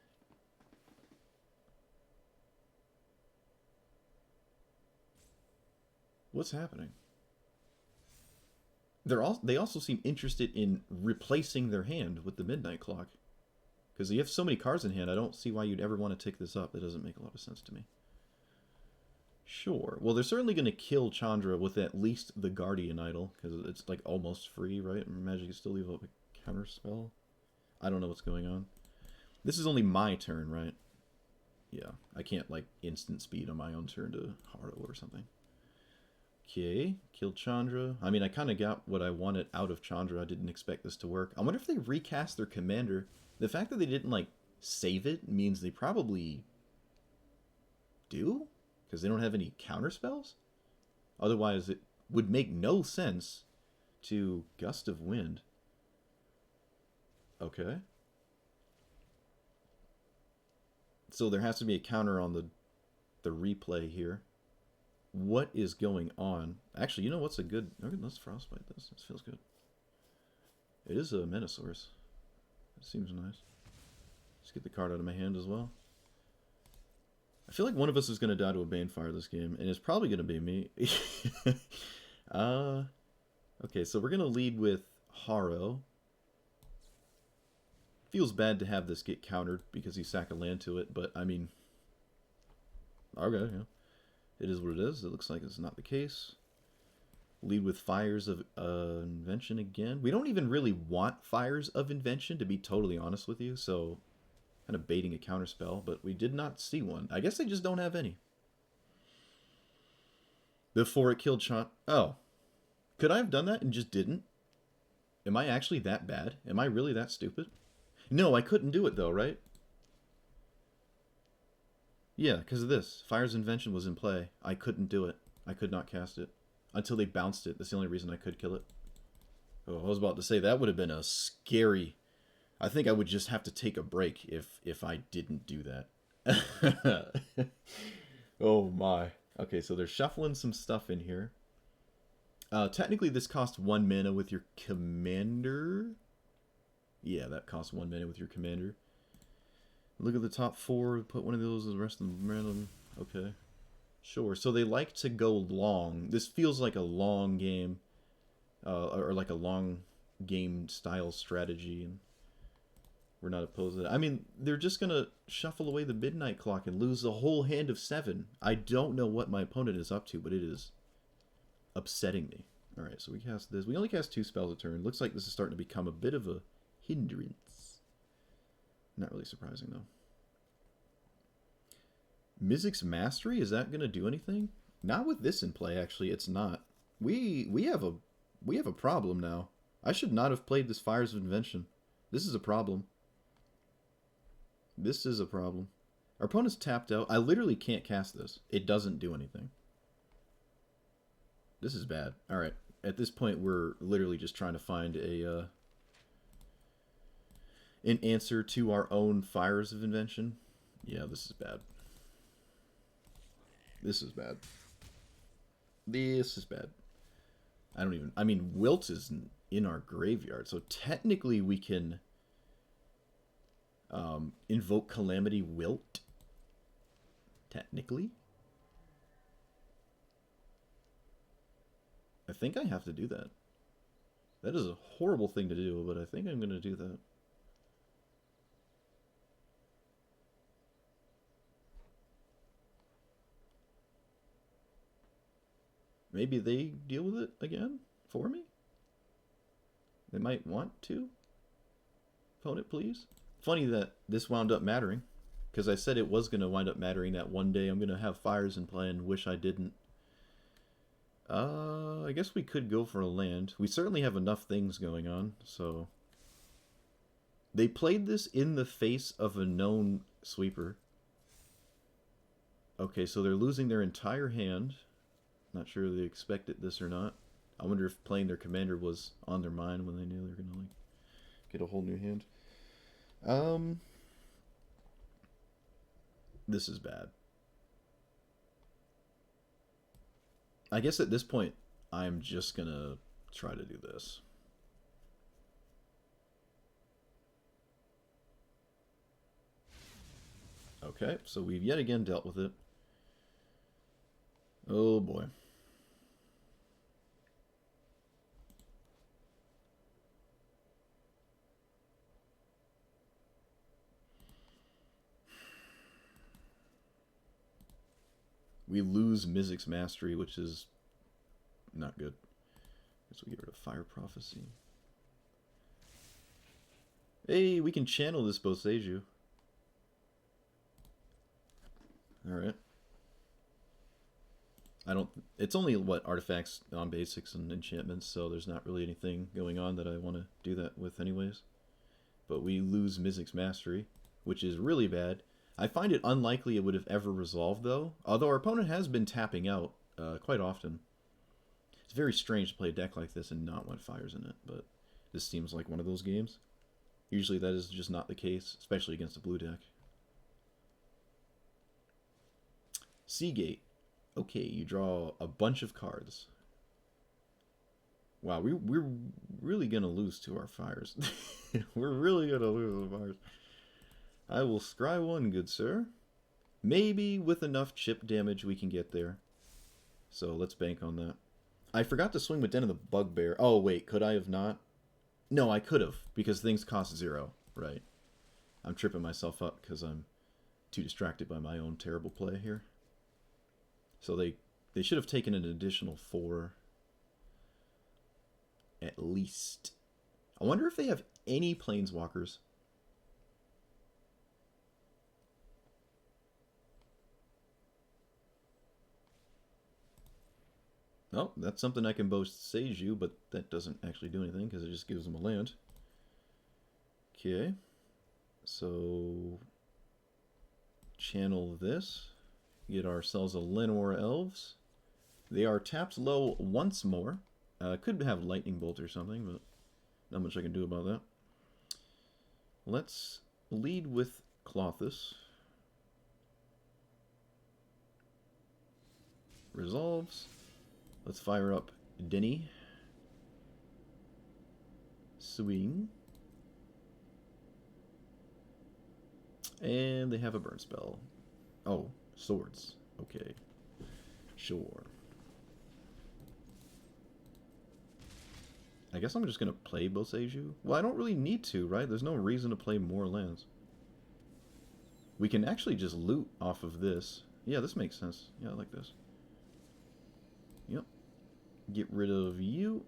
What's happening? They also seem interested in replacing their hand with the Midnight Clock. Because you have so many cards in hand, I don't see why you'd ever want to take this up. That doesn't make a lot of sense to me. Sure. Well, they're certainly going to kill Chandra with at least the Guardian Idol, because it's like almost free, right? Magic can still leave up a counter spell. I don't know what's going on. This is only my turn, right? Yeah, I can't like instant speed on my own turn to Haro or something. Okay, killed Chandra. I mean, I kind of got what I wanted out of Chandra. I didn't expect this to work. I wonder if they recast their commander. The fact that they didn't like save it means they probably do? Because they don't have any counter spells? Otherwise, it would make no sense to Gust of Wind. Okay. So there has to be a counter on the replay here. What is going on? Actually, you know what's a good... Okay, let's Frostbite this. This feels good. It is a Menosaurus. It seems nice. Let's get the card out of my hand as well. I feel like one of us is going to die to a Banefire this game, and it's probably going to be me. Okay, so we're going to lead with Haro. Feels bad to have this get countered because you sack a land to it, but I mean... Okay, yeah. It is what it is. It looks like it's not the case. Lead with Fires of Invention again. We don't even really want Fires of Invention, to be totally honest with you, so... Kind of baiting a counterspell, but we did not see one. I guess they just don't have any. Before it killed Chandra. Oh. Could I have done that and just didn't? Am I actually that bad? Am I really that stupid? No, I couldn't do it though, right? Yeah, because of this. Fire's Invention was in play. I couldn't do it. I could not cast it. Until they bounced it. That's the only reason I could kill it. Oh, I was about to say, that would have been a scary... I think I would just have to take a break if I didn't do that. Oh my. Okay, so they're shuffling some stuff in here. Technically this costs 1 mana with your commander. Yeah, that costs 1 mana with your commander. Look at the top 4, put one of those, the rest of them random. Okay. Sure, so they like to go long. This feels like a long game. Or like a long game style strategy. And we're not opposed to that. I mean, they're just going to shuffle away the Midnight Clock and lose the whole hand of 7. I don't know what my opponent is up to, but it is upsetting me. Alright, so we cast this. We only cast 2 spells a turn. Looks like this is starting to become a bit of a hindrance. Not really surprising, though. Mizzix's Mastery? Is that going to do anything? Not with this in play, actually. It's not. We have a problem now. I should not have played this Fires of Invention. This is a problem. This is a problem. Our opponent's tapped out. I literally can't cast this. It doesn't do anything. This is bad. Alright. At this point, we're literally just trying to find a an answer to our own Fires of Invention. Yeah, this is bad. This is bad. This is bad. I mean, Wilt is in our graveyard, so technically we can invoke Calamity Wilt. Technically. I think I have to do that. That is a horrible thing to do, but I think I'm going to do that. Maybe they deal with it again for me? They might want to? Opponent, please? Funny that this wound up mattering. Because I said it was going to wind up mattering that one day I'm going to have fires in play and wish I didn't. I guess we could go for a land. We certainly have enough things going on, so... They played this in the face of a known sweeper. Okay, so they're losing their entire hand. Not sure they expected this or not. I wonder if playing their commander was on their mind when they knew they were gonna get a whole new hand. This is bad. I guess at this point, I'm just gonna try to do this. Okay, so we've yet again dealt with it. Oh boy. We lose Mizzix's Mastery, which is not good. Guess we get rid of Fire Prophecy. Hey, we can channel this Boseiju. Alright. I don't... It's only, what, artifacts on basics and enchantments, so there's not really anything going on that I want to do that with anyways. But we lose Mizzix's Mastery, which is really bad. I find it unlikely it would have ever resolved, though. Although our opponent has been tapping out quite often. It's very strange to play a deck like this and not want fires in it, but this seems like one of those games. Usually that is just not the case, especially against a blue deck. Seagate. Okay, you draw a bunch of cards. Wow, we're really going to lose to our fires. We're really going to lose to fires. I will scry one, good sir. Maybe with enough chip damage we can get there. So let's bank on that. I forgot to swing with Den of the Bugbear. Oh, wait, could I have not? No, I could have, because things cost 0, right? I'm tripping myself up because I'm too distracted by my own terrible play here. So they should have taken an additional 4. At least. I wonder if they have any Planeswalkers. Oh, that's something I can boast Seiju, but that doesn't actually do anything because it just gives them a land. Okay. So channel this. Get ourselves a Llanowar Elves. They are tapped low once more. Could have Lightning Bolt or something, but not much I can do about that. Let's lead with Klothys. Resolves. Let's fire up Denny. Swing. And they have a burn spell. Oh, swords. Okay. Sure. I guess I'm just going to play Boseiju. Well, I don't really need to, right? There's no reason to play more lands. We can actually just loot off of this. Yeah, this makes sense. Yeah, I like this. Yep. Get rid of you.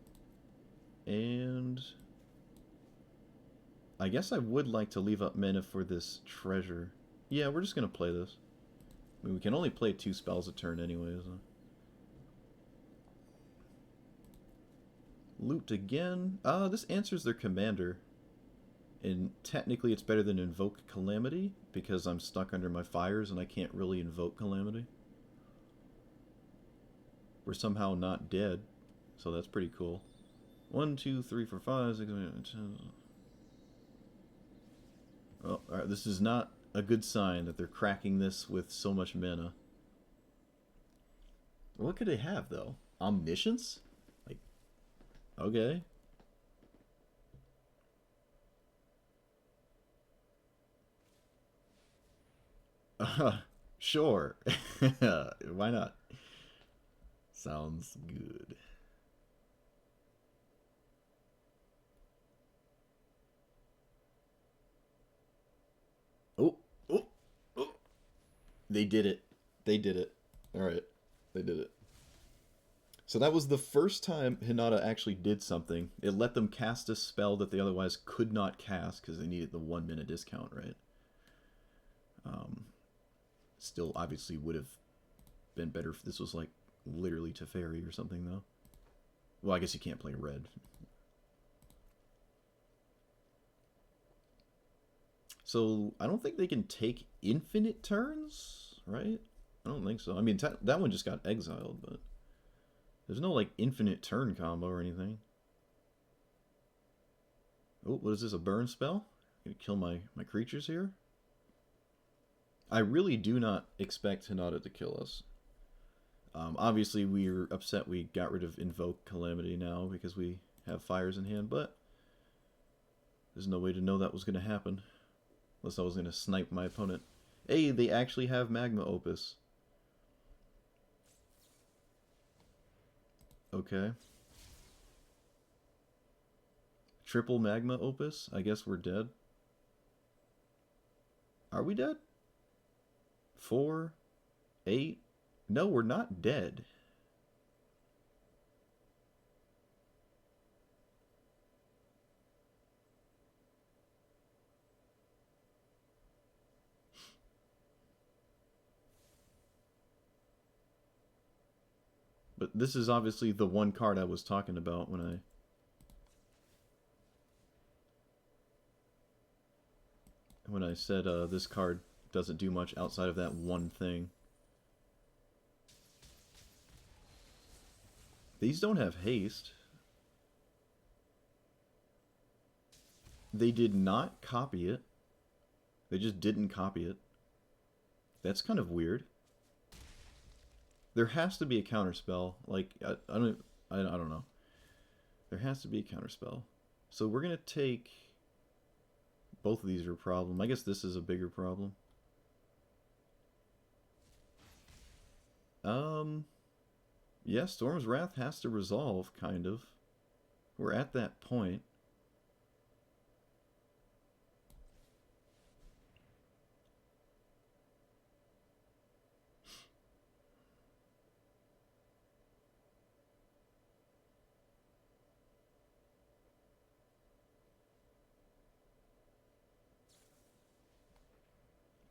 And I guess I would like to leave up mana for this treasure. Yeah, we're just going to play this. I mean, we can only play 2 spells a turn anyways. Loot again. This answers their commander. And technically it's better than Invoke Calamity, because I'm stuck under my fires and I can't really invoke Calamity. We're somehow not dead, so that's pretty cool. 1, 2, 3, 4, 5, 6, 7, 8, 10. Oh, alright, this is not a good sign that they're cracking this with so much mana. What could they have, though? Omniscience? Like, okay. Sure. Why not? Sounds good. Oh, oh, oh. They did it. They did it. Alright. They did it. So that was the first time Hinata actually did something. It let them cast a spell that they otherwise could not cast because they needed the 1 minute discount, right? Still, obviously, would have been better if this was like literally Teferi or something, though. Well, I guess you can't play red. So I don't think they can take infinite turns, right? I don't think so. I mean, that one just got exiled, but there's no like infinite turn combo or anything. Oh, what is this? A burn spell? Gonna kill my creatures here? I really do not expect Hinata to kill us. Obviously, we're upset we got rid of Invoke Calamity now because we have fires in hand, but there's no way to know that was going to happen. Unless I was going to snipe my opponent. Hey, they actually have Magma Opus. Okay. Triple Magma Opus? I guess we're dead. Are we dead? 4? 8? No, we're not dead. But this is obviously the one card I was talking about when I said this card doesn't do much outside of that one thing. These don't have haste. They did not copy it. They just didn't copy it. That's kind of weird. There has to be a counterspell. Like I don't know. There has to be a counterspell. So we're gonna take. Both of these are a problem. I guess this is a bigger problem. Yeah, Storm's Wrath has to resolve, kind of. We're at that point.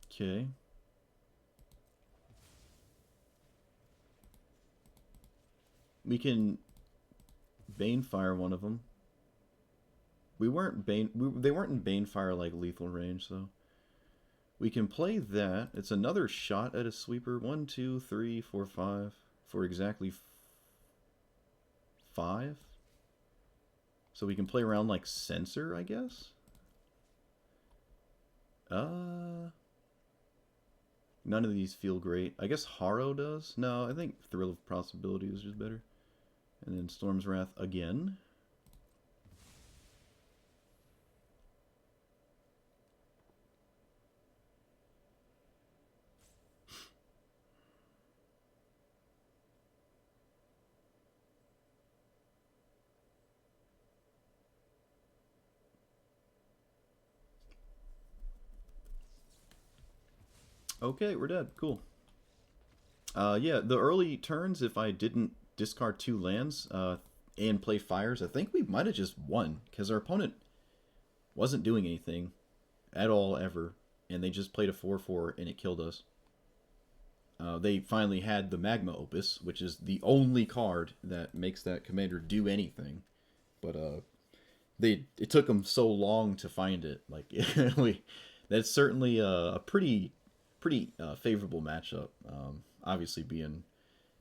Okay. We can Banefire one of them. We weren't they weren't in Banefire like lethal range, so we can play that. It's another shot at a sweeper. 1, 2, 3, 4, 5 for exactly 5. So we can play around like Censor, I guess. None of these feel great. I guess Harrow does. No, I think Thrill of Possibility is just better. And then Storm's Wrath again. Okay, we're dead. Cool. Yeah, the early turns, if I didn't discard 2 lands and play fires, I think we might have just won. Because our opponent wasn't doing anything at all, ever. And they just played a 4/4 and it killed us. They finally had the Magma Opus, which is the only card that makes that commander do anything. But it took them so long to find it. Like that's certainly a pretty favorable matchup. Obviously being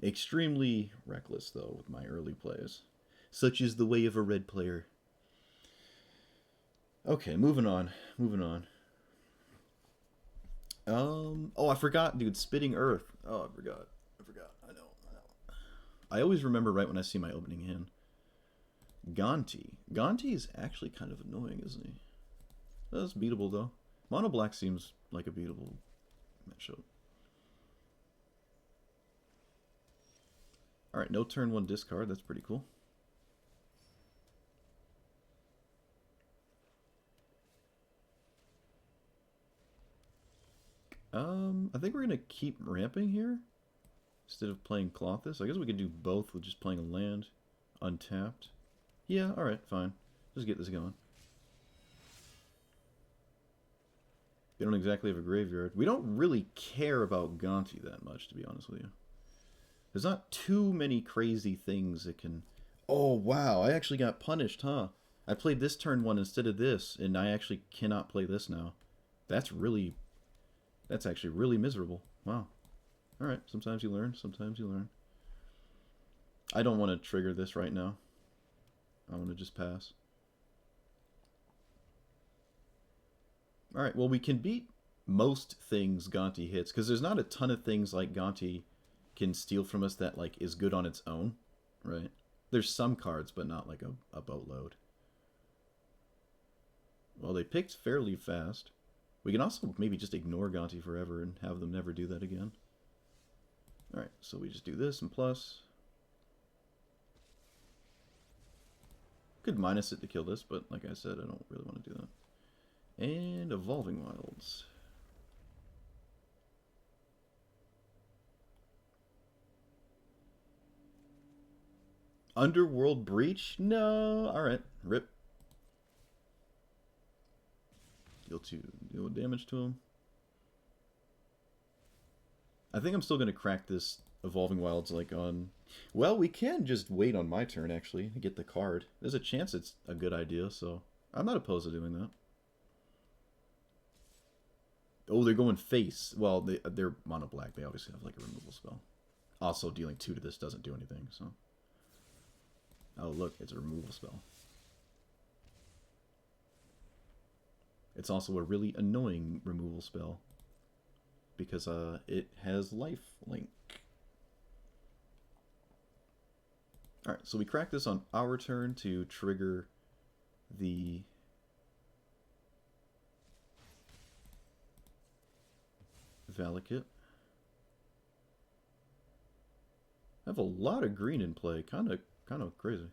extremely reckless though with my early plays. Such is the way of a red player. Okay, moving on. Oh, I forgot, dude. Spitting Earth. Oh, I forgot. I know. I always remember right when I see my opening hand. Gonti is actually kind of annoying, isn't he? That's beatable, though. Mono Black seems like a beatable matchup. Alright, no turn 1 discard. That's pretty cool. I think we're going to keep ramping here. instead of playing Klothys. I guess we could do both with just playing a land, untapped. Yeah, alright, fine. Just get this going. They don't exactly have a graveyard. We don't really care about Gonti that much, to be honest with you. There's not too many crazy things that can... Oh, wow, I actually got punished, huh? I played this turn one instead of this, and I actually cannot play this now. That's actually really miserable. Wow. Alright, sometimes you learn, sometimes you learn. I don't want to trigger this right now. I want to just pass. Alright, well, we can beat most things Gonti hits, because there's not a ton of things like Gonti can steal from us that, like, is good on its own, right? There's some cards, but not, like, a boatload. Well, they picked fairly fast. We can also maybe just ignore Gonti forever and have them never do that again. Alright, so we just do this and plus. Could minus it to kill this, but like I said, I don't really want to do that. And Evolving Wilds. Underworld Breach? No. Alright, rip. Deal damage to him. I think I'm still going to crack this Evolving Wilds like on... Well, we can just wait on my turn, actually, to get the card. There's a chance it's a good idea, so I'm not opposed to doing that. Oh, they're going face. Well, they're mono black. They obviously have like a removal spell. Also, dealing 2 to this doesn't do anything, so... Oh, look, it's a removal spell. It's also a really annoying removal spell. Because it has lifelink. Alright, so we crack this on our turn to trigger the... Valakut. I have a lot of green in play. Kind of crazy.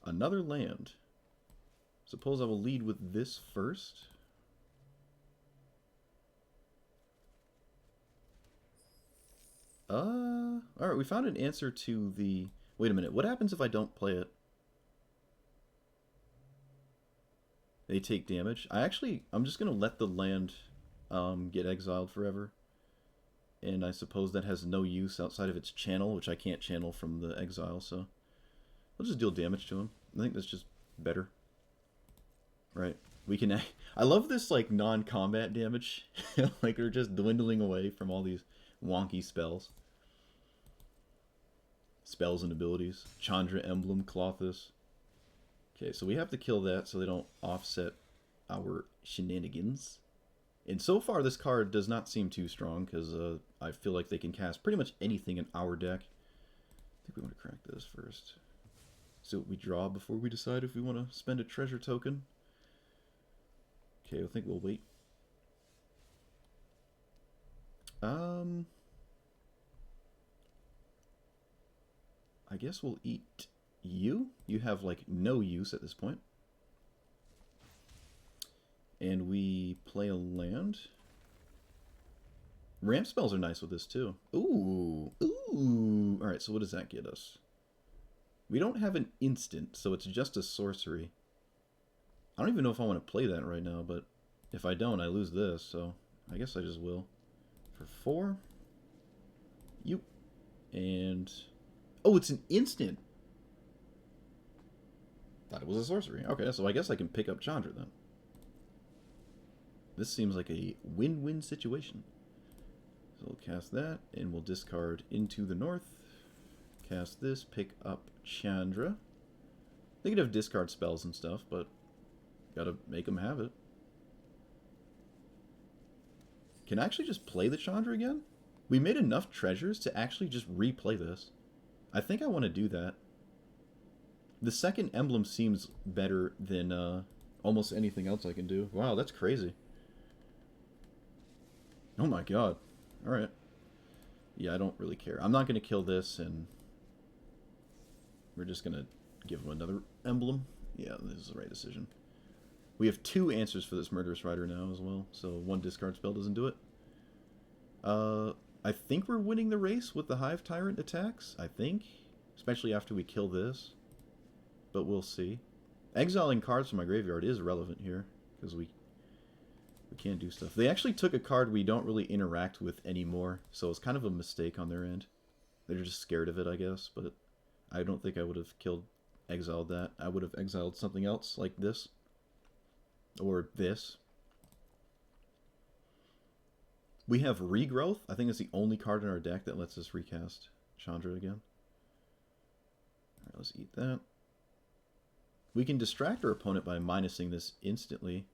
Another land. Suppose I will lead with this first. Alright, we found an answer to the... Wait a minute, what happens if I don't play it? They take damage. I'm just going to let the land get exiled forever. And I suppose that has no use outside of its channel, which I can't channel from the exile, so... I'll just deal damage to him. I think that's just better. Right. We can... I love this, like, non-combat damage. Like, they're just dwindling away from all these wonky spells. Spells and abilities. Chandra Emblem, Klothys. Okay, so we have to kill that so they don't offset our shenanigans. And so far, this card does not seem too strong, because I feel like they can cast pretty much anything in our deck. I think we want to crack this first. So we draw before we decide if we want to spend a treasure token. Okay, I think we'll wait. I guess we'll eat you. You have, like, no use at this point. And we play a land. Ramp spells are nice with this, too. Ooh. Ooh. Alright, so what does that get us? We don't have an instant, so it's just a sorcery. I don't even know if I want to play that right now, but if I don't, I lose this, so I guess I just will. For 4. You. And... Oh, it's an instant! Thought it was a sorcery. Okay, so I guess I can pick up Chandra then. This seems like a win-win situation. So we'll cast that, and we'll discard Into the North. Cast this, pick up Chandra. They could have discard spells and stuff, but gotta make them have it. Can I actually just play the Chandra again? We made enough treasures to actually just replay this. I think I want to do that. The second emblem seems better than almost anything else I can do. Wow, that's crazy. Oh my god. Alright. Yeah, I don't really care. I'm not going to kill this, and we're just going to give him another emblem. Yeah, this is the right decision. We have 2 answers for this Murderous Rider now as well, so 1 discard spell doesn't do it. I think we're winning the race with the Hive Tyrant attacks. I think. Especially after we kill this. But we'll see. Exiling cards from my graveyard is relevant here. Because we can't do stuff. They actually took a card we don't really interact with anymore. So it's kind of a mistake on their end. They're just scared of it, I guess. But I don't think I would have exiled that. I would have exiled something else like this. Or this. We have Regrowth. I think it's the only card in our deck that lets us recast Chandra again. Alright, let's eat that. We can distract our opponent by minusing this instantly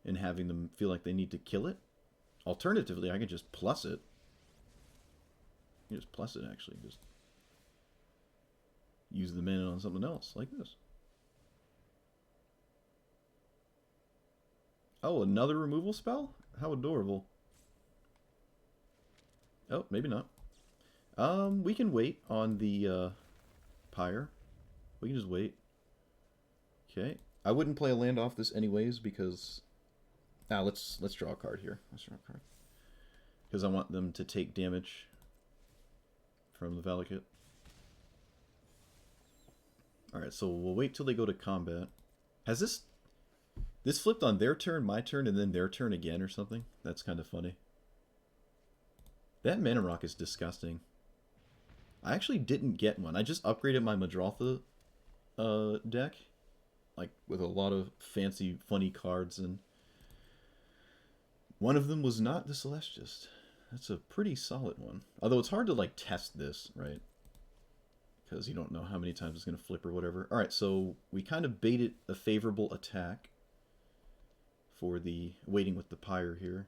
and having them feel like they need to kill it. Alternatively, I can just plus it. You just plus it, actually. Just use the mana on something else, like this. Oh, another removal spell? How adorable. Oh, maybe not. We can wait on the Pyre. We can just wait. Okay. I wouldn't play a land off this anyways because... let's draw a card here. Let's draw a card. Because I want them to take damage from the Valakut. Alright, so we'll wait till they go to combat. Has this flipped on their turn, my turn, and then their turn again or something? That's kind of funny. That Mana Rock is disgusting. I actually didn't get one. I just upgraded my Madrotha deck. Like, with a lot of fancy, funny cards, and one of them was not the Celestus. That's a pretty solid one. Although it's hard to, like, test this, right? Because you don't know how many times it's going to flip or whatever. Alright, so we kind of baited a favorable attack for the waiting with the Pyre here.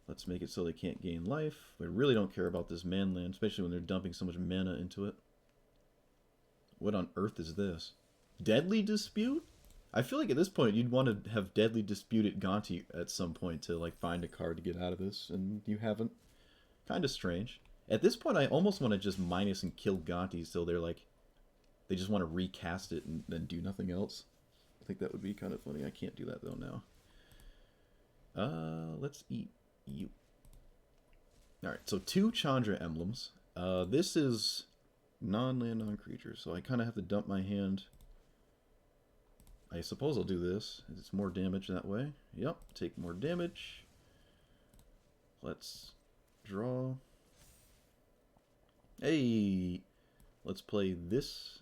Let's make it so they can't gain life. We really don't care about this manland, especially when they're dumping so much mana into it. What on earth is this? Deadly Dispute? I feel like at this point you'd want to have Deadly Dispute at Gonti at some point to like find a card to get out of this, and you haven't. Kind of strange. At this point I almost want to just minus and kill Gonti so they're like, they just want to recast it and then do nothing else. I think that would be kind of funny. I can't do that though now. Let's eat you. Alright, so 2 Chandra emblems. This is non-land, non-creature, so I kind of have to dump my hand. I suppose I'll do this. It's more damage that way. Yep, take more damage. Let's draw. Hey! Let's play this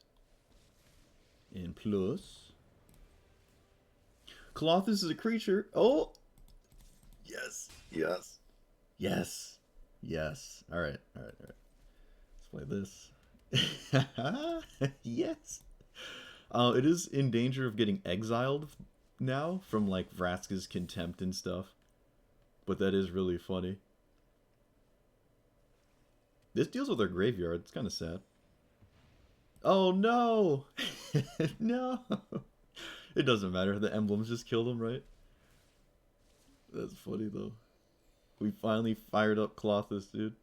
in plus. Klothys is a creature. Oh! Yes! Yes! Yes! Yes! Alright, alright, alright. Let's play this. Yes! It is in danger of getting exiled now from, like, Vraska's Contempt and stuff. But that is really funny. This deals with our graveyard. It's kind of sad. Oh, no! No! It doesn't matter. The emblems just killed him, right? That's funny, though. We finally fired up Klothys, dude.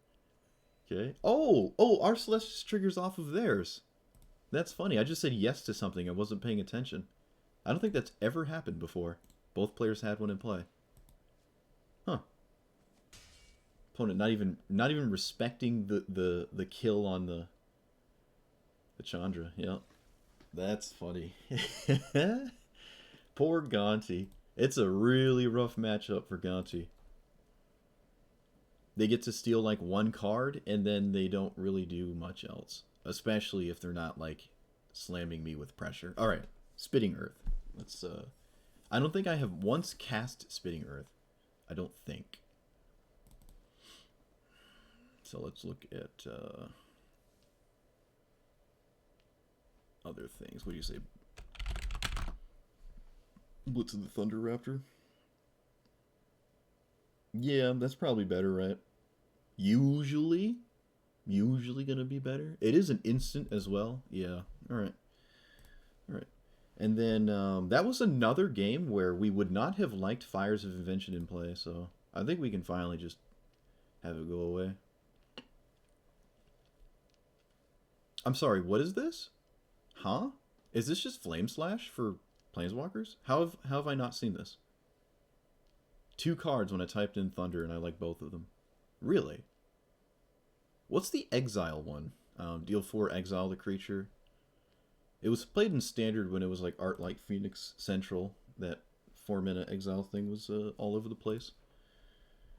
Okay. Oh! Oh, our Celestus triggers off of theirs. That's funny. I just said yes to something. I wasn't paying attention. I don't think that's ever happened before. Both players had one in play. Huh. Opponent not even respecting the kill on the Chandra. Yep. That's funny. Poor Gonti. It's a really rough matchup for Gonti. They get to steal like one card and then they don't really do much else. Especially if they're not, like, slamming me with pressure. Alright, Spitting Earth. Let's, I don't think I have once cast Spitting Earth. I don't think. So let's look at, other things. What do you say? Blitz of the Thunder Raptor? Yeah, that's probably better, right? Usually gonna be better. It is an instant as well. Yeah. Alright. Alright. And then that was another game where we would not have liked Fires of Invention in play, so I think we can finally just have it go away. I'm sorry, what is this? Huh? Is this just Flame Slash for Planeswalkers? How have I not seen this? 2 cards when I typed in Thunder, and I like both of them. Really? What's the Exile one? Deal 4, exile the creature. It was played in Standard when it was like Art Light Phoenix Central. That 4-mana exile thing was all over the place.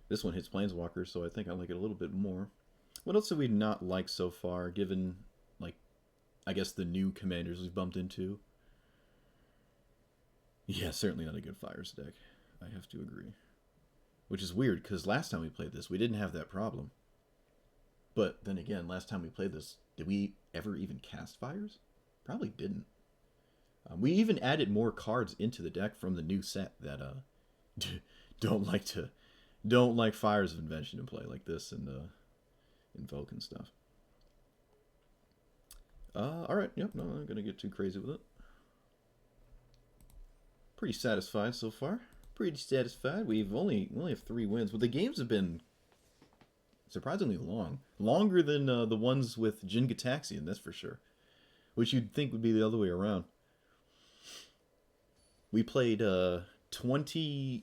This one hits Planeswalkers, so I think I like it a little bit more. What else have we not liked so far, given, like, I guess the new commanders we've bumped into? Yeah, certainly not a good Fires deck. I have to agree. Which is weird, because last time we played this, we didn't have that problem. But then again, last time we played this, did we ever even cast Fires? Probably didn't. We even added more cards into the deck from the new set that don't like Fires of Invention in play, like this and Invoke and stuff. Alright, yep, no, I'm not gonna get too crazy with it. Pretty satisfied so far. Pretty satisfied. We only have 3 wins, but the games have been surprisingly long. Longer than the ones with Jin Gataxian, that's for sure. Which you'd think would be the other way around. We played 22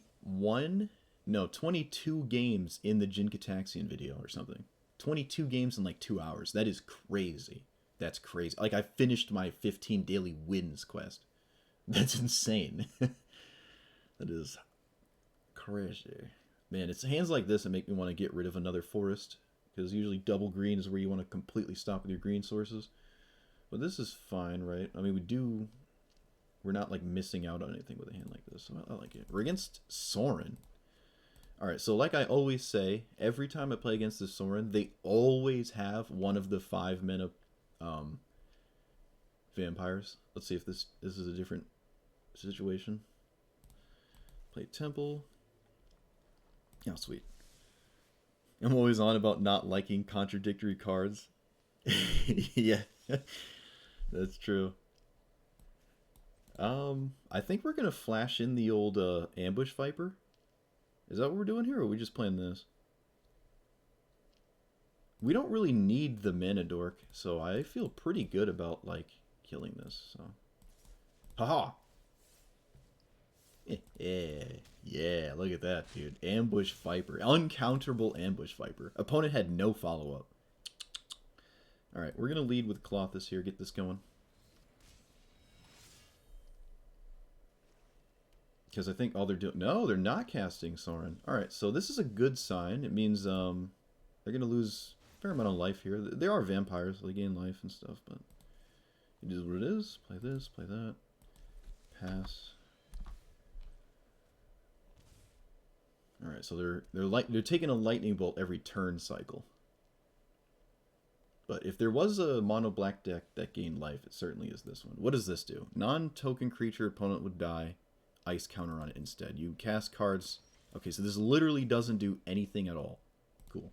games in the Jin Gataxian video or something. 22 games in like 2 hours. That is crazy. That's crazy. Like, I finished my 15 daily wins quest. That's insane. That is crazy. Man, it's hands like this that make me want to get rid of another forest. Because usually double green is where you want to completely stop with your green sources. But this is fine, right? I mean, we're not like missing out on anything with a hand like this. So I like it. We're against Sorin. Alright, so like I always say, every time I play against the Sorin, they always have one of the 5-mana vampires. Let's see if this is a different situation. Play Temple. Oh, sweet. I'm always on about not liking contradictory cards. Yeah, that's true. I think we're going to flash in the old Ambush Viper. Is that what we're doing here, or are we just playing this? We don't really need the mana dork, so I feel pretty good about, like, killing this, so. Haha! Yeah, look at that, dude. Ambush Viper. Uncounterable Ambush Viper. Opponent had no follow-up. Alright, we're going to lead with Klothys here, get this going. Because I think all they're doing... No, they're not casting Sorin. Alright, so this is a good sign. It means they're going to lose a fair amount of life here. There are vampires, so they gain life and stuff, but it is what it is. Play this, play that. Pass. Alright, so they're taking a lightning bolt every turn cycle. But if there was a mono black deck that gained life, it certainly is this one. What does this do? Non-token creature opponent would die. Ice counter on it instead. You cast cards. Okay, so this literally doesn't do anything at all. Cool.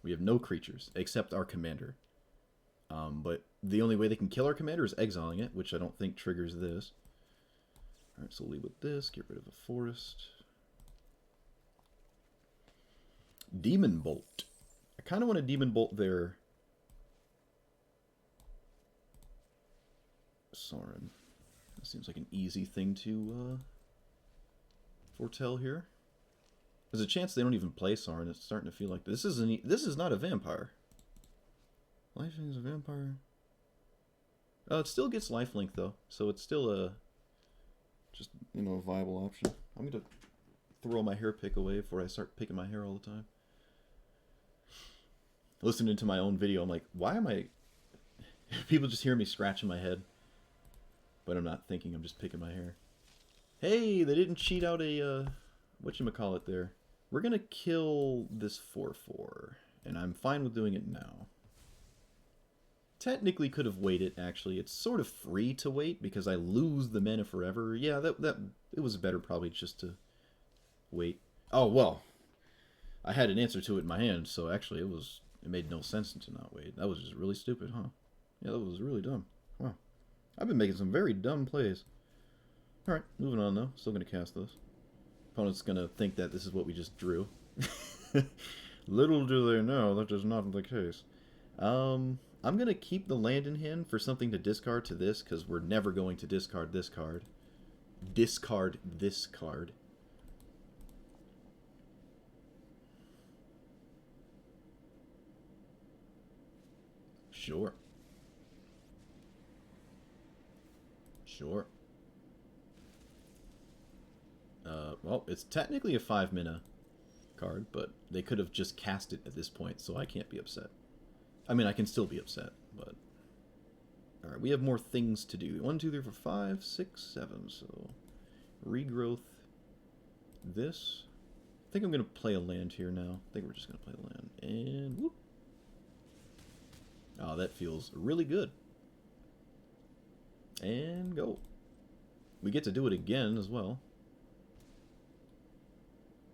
We have no creatures except our commander. But the only way they can kill our commander is exiling it, which I don't think triggers this. Alright, so leave with this. Get rid of a forest. Demon Bolt. I kind of want to Demon Bolt their Sorin. That seems like an easy thing to foretell here. There's a chance they don't even play Sorin. It's starting to feel like this is not a vampire. Life is a vampire. It still gets lifelink though, so it's still a a viable option. I'm gonna throw my hair pick away before I start picking my hair all the time. Listening to my own video, I'm like, why am I... People just hear me scratching my head. But I'm not thinking, I'm just picking my hair. Hey, they didn't cheat out a, whatchamacallit there. We're gonna kill this 4/4. And I'm fine with doing it now. Technically could have waited, actually. It's sort of free to wait, because I lose the mana forever. Yeah, it was better probably just to wait. Oh, well. I had an answer to it in my hand, so actually it made no sense to not wait. That was just really stupid, huh? Yeah, that was really dumb. Wow. I've been making some very dumb plays. Alright, moving on though. Still going to cast this. Opponent's going to think that this is what we just drew. Little do they know, that is not the case. I'm going to keep the land in hand for something to discard to this, because we're never going to discard this card. Discard this card. Sure. Sure. Well, it's technically a 5-mana card, but they could have just cast it at this point, so I can't be upset. I mean, I can still be upset, but... Alright, we have more things to do. 1, 2, 3, 4, 5, 6, 7, so... Regrowth. This. I think I'm going to play a land here now. I think we're just going to play a land. And whoop. Oh, that feels really good. And go. We get to do it again as well.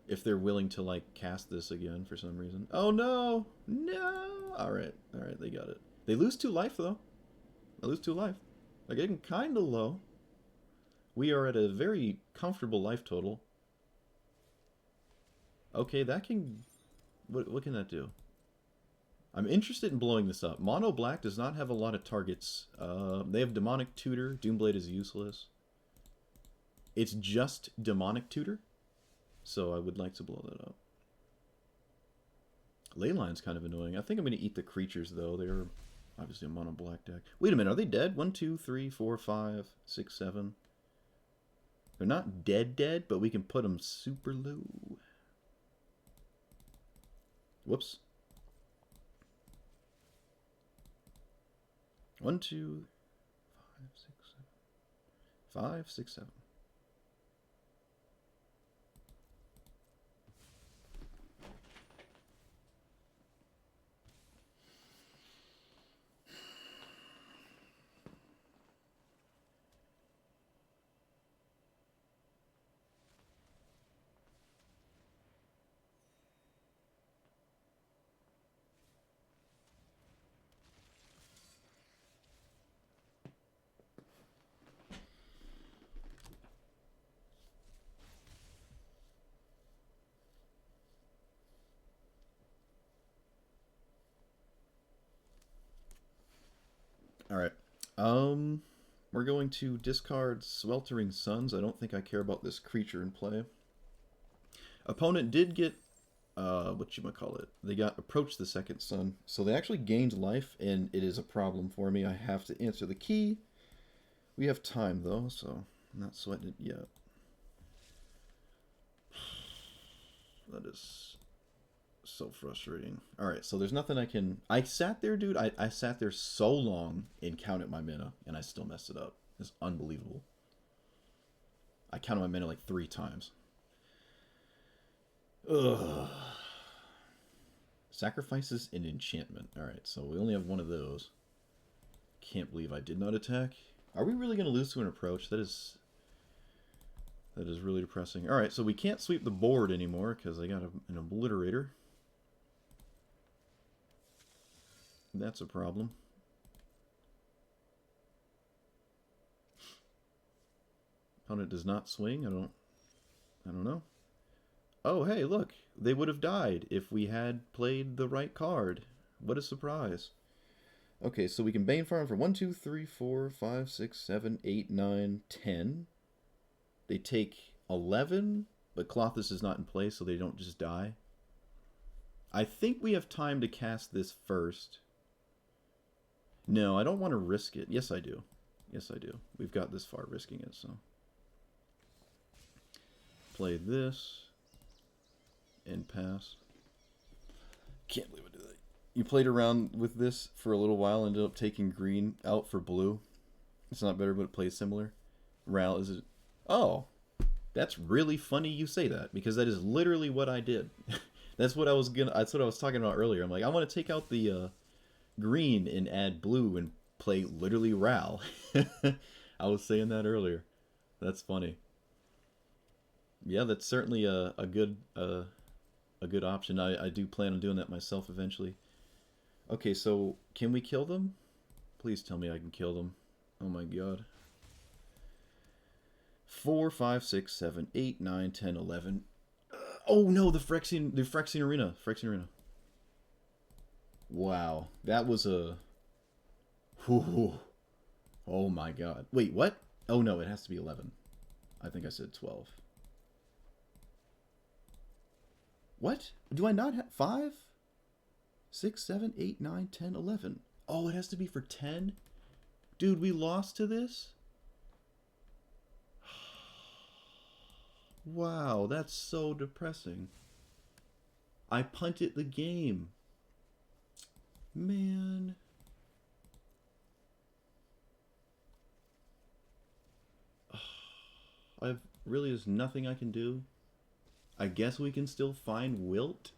If they're willing to, like, cast this again for some reason. Oh, no! No! Alright, alright, they got it. They lose 2 life, though. They lose 2 life. They're getting kind of low. We are at a very comfortable life total. Okay, that can... What can that do? I'm interested in blowing this up. Mono Black does not have a lot of targets. They have Demonic Tutor. Doomblade is useless. It's just Demonic Tutor. So I would like to blow that up. Leyline's kind of annoying. I think I'm going to eat the creatures, though. They're obviously a mono black deck. Wait a minute, are they dead? 1, 2, 3, 4, 5, 6, 7. They're not dead, but we can put them super low. Whoops. 1, 2, 5, 6, 7. 5, 6, 7. Alright. We're going to discard Sweltering Suns. I don't think I care about this creature in play. Opponent did get, whatchamacallit. They got Approach the Second Sun. So they actually gained life, and it is a problem for me. I have to answer the key. We have time, though, so I'm not sweating it yet. That is so frustrating. Alright, so there's nothing I can... I sat there, dude. I sat there so long and counted my mana, and I still messed it up. It's unbelievable. I counted my mana like 3 times. Ugh. Sacrifices an enchantment. Alright, so we only have one of those. Can't believe I did not attack. Are we really going to lose to an approach? That is really depressing. Alright, so we can't sweep the board anymore because I got an obliterator. That's a problem. Opponent does not swing. I don't know. Oh, hey, look. They would have died if we had played the right card. What a surprise. Okay, so we can Bane Farm for 1, 2, 3, 4, 5, 6, 7, 8, 9, 10. They take 11, but Klothys is not in play, so they don't just die. I think we have time to cast this first. No, I don't want to risk it. Yes, I do. Yes, I do. We've got this far risking it, so. Play this. And pass. Can't believe I did that. You played around with this for a little while, ended up taking green out for blue. It's not better, but it plays similar. Ral, is it? Oh, that's really funny you say that, because that is literally what I did. That's what I was talking about earlier. I'm like, I want to take out the green and add blue and play literally Ral. I was saying that earlier. That's funny. Yeah, that's certainly a good option. I do plan on doing that myself eventually. Okay, so can we kill them? Please tell me I can kill them. Oh my god. 4, 5, 6, 7, 8, 9, 10, 11. Oh no, the Phyrexian Arena. Wow, that was a... Whew. Oh my god. Wait, what? Oh no, it has to be 11. I think I said 12. What? Do I not have 5, 6, 7, 8, 9, 10, 11? Oh, it has to be for 10? Dude, we lost to this? Wow, that's so depressing. I punted the game. Man. I've really, there's nothing I can do. I guess we can still find Wilt.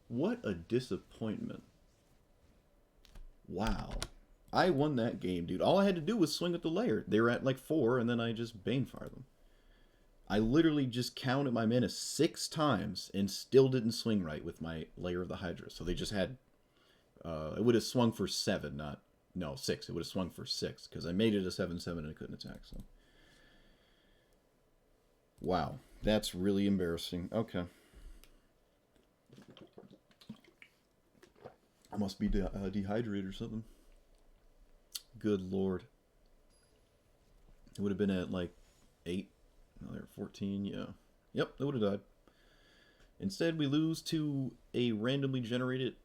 What a disappointment. Wow. I won that game, dude. All I had to do was swing with the layer. They were at like 4, and then I just Banefire them. I literally just counted my mana 6 times and still didn't swing right with my Layer of the Hydra. So they just had... it would have swung for 7, not... No, 6. It would have swung for 6, because I made it a 7-7 and I couldn't attack, so... Wow. That's really embarrassing. Okay. I must be dehydrated or something. Good lord. It would have been at like 8. No, they were 14, yeah. Yep, they would have died. Instead, we lose to a randomly generated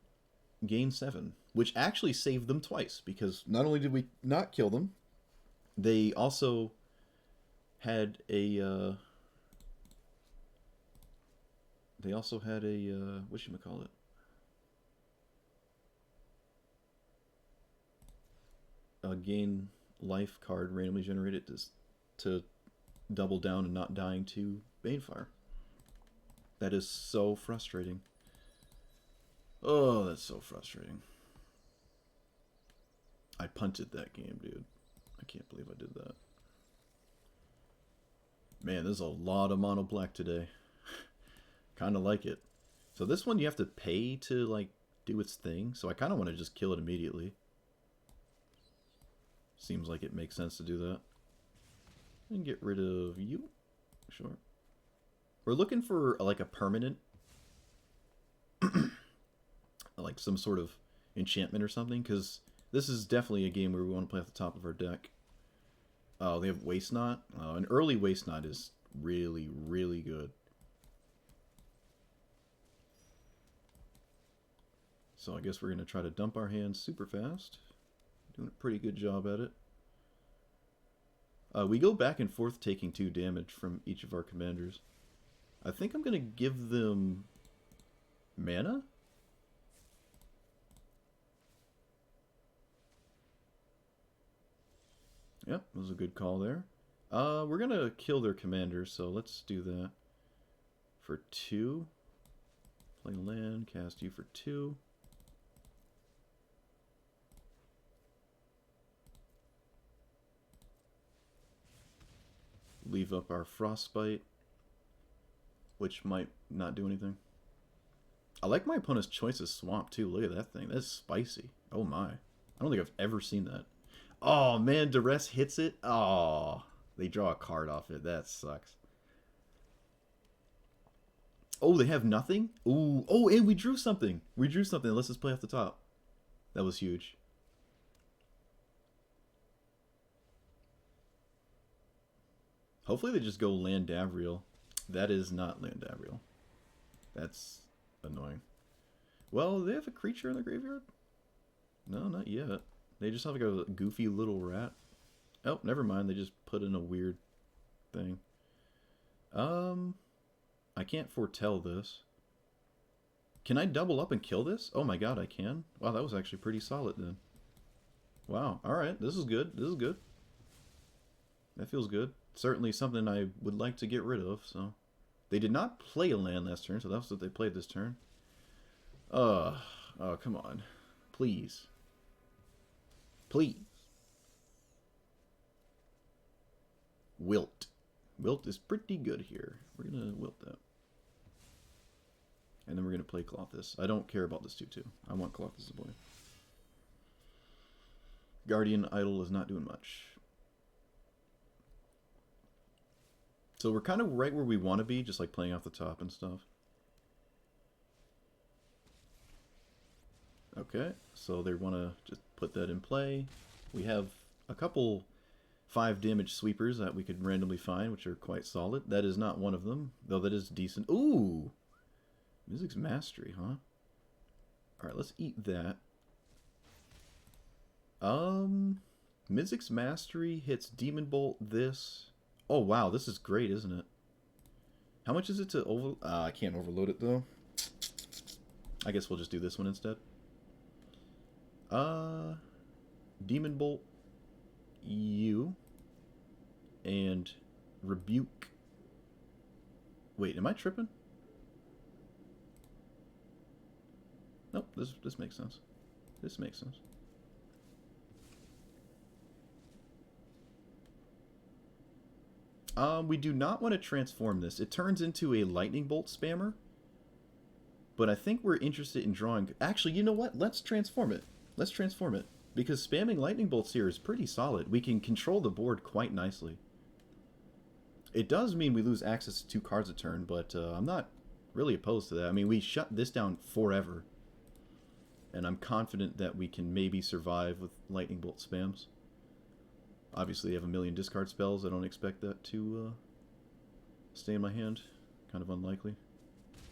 gain 7, which actually saved them twice, because not only did we not kill them, they also had a whatchamacallit? A gain life card randomly generated to double down and not dying to Banefire. That is so frustrating. Oh, that's so frustrating. I punted that game, dude. I can't believe I did that. Man, there's a lot of mono black today. Kind of like it. So this one you have to pay to like do its thing. So I kind of want to just kill it immediately. Seems like it makes sense to do that. And get rid of you. Sure. We're looking for like a permanent, like some sort of enchantment or something, because this is definitely a game where we want to play at the top of our deck. Oh, they have Waste Knot. Oh, an early Waste Knot is really, really good. So I guess we're going to try to dump our hands super fast. Doing a pretty good job at it. We go back and forth taking 2 damage from each of our commanders. I think I'm going to give them mana? Yep, that was a good call there. We're going to kill their commander, so let's do that. For 2. Play land, cast you for 2. Leave up our Frostbite, which might not do anything. I like my opponent's choice of Swamp, too. Look at that thing. That's spicy. Oh, my. I don't think I've ever seen that. Oh, man. Duress hits it. Oh, they draw a card off it. That sucks. Oh, they have nothing? Ooh. Oh, and we drew something. We drew something. Let's just play off the top. That was huge. Hopefully they just go Land Davriel. That is not Land Davriel. That's annoying. Well, they have a creature in the graveyard? No, not yet. They just have like a goofy little rat. Oh, never mind. They just put in a weird thing. I can't foretell this. Can I double up and kill this? Oh my god, I can. Wow, that was actually pretty solid then. Wow, alright. This is good. This is good. That feels good. Certainly something I would like to get rid of, so... They did not play a land last turn, so that's what they played this turn. Oh, come on. Please. Please. Wilt. Wilt is pretty good here. We're going to wilt that. And then we're going to play Klothys. I don't care about this 2-2. I want Klothys to play. Guardian Idol is not doing much. So we're kind of right where we want to be, just like playing off the top and stuff. Okay, so they want to just put that in play. We have a couple 5 damage sweepers that we could randomly find, which are quite solid. That is not one of them, though that is decent. Ooh! Music's Mastery, huh? Alright, let's eat that. Mizzix's Mastery hits Demon Bolt this. Oh wow, this is great, isn't it? How much is it to over... I can't overload it though. I guess we'll just do this one instead. Demon Bolt you and Rebuke. Wait, am I tripping? Nope, this makes sense. This makes sense. We do not want to transform this. It turns into a lightning bolt spammer. But I think we're interested in drawing... Actually, you know what? Let's transform it. Let's transform it. Because spamming lightning bolts here is pretty solid. We can control the board quite nicely. It does mean we lose access to 2 cards a turn, but I'm not really opposed to that. I mean, we shut this down forever. And I'm confident that we can maybe survive with lightning bolt spams. Obviously, I have a million discard spells. I don't expect that to stay in my hand. Kind of unlikely.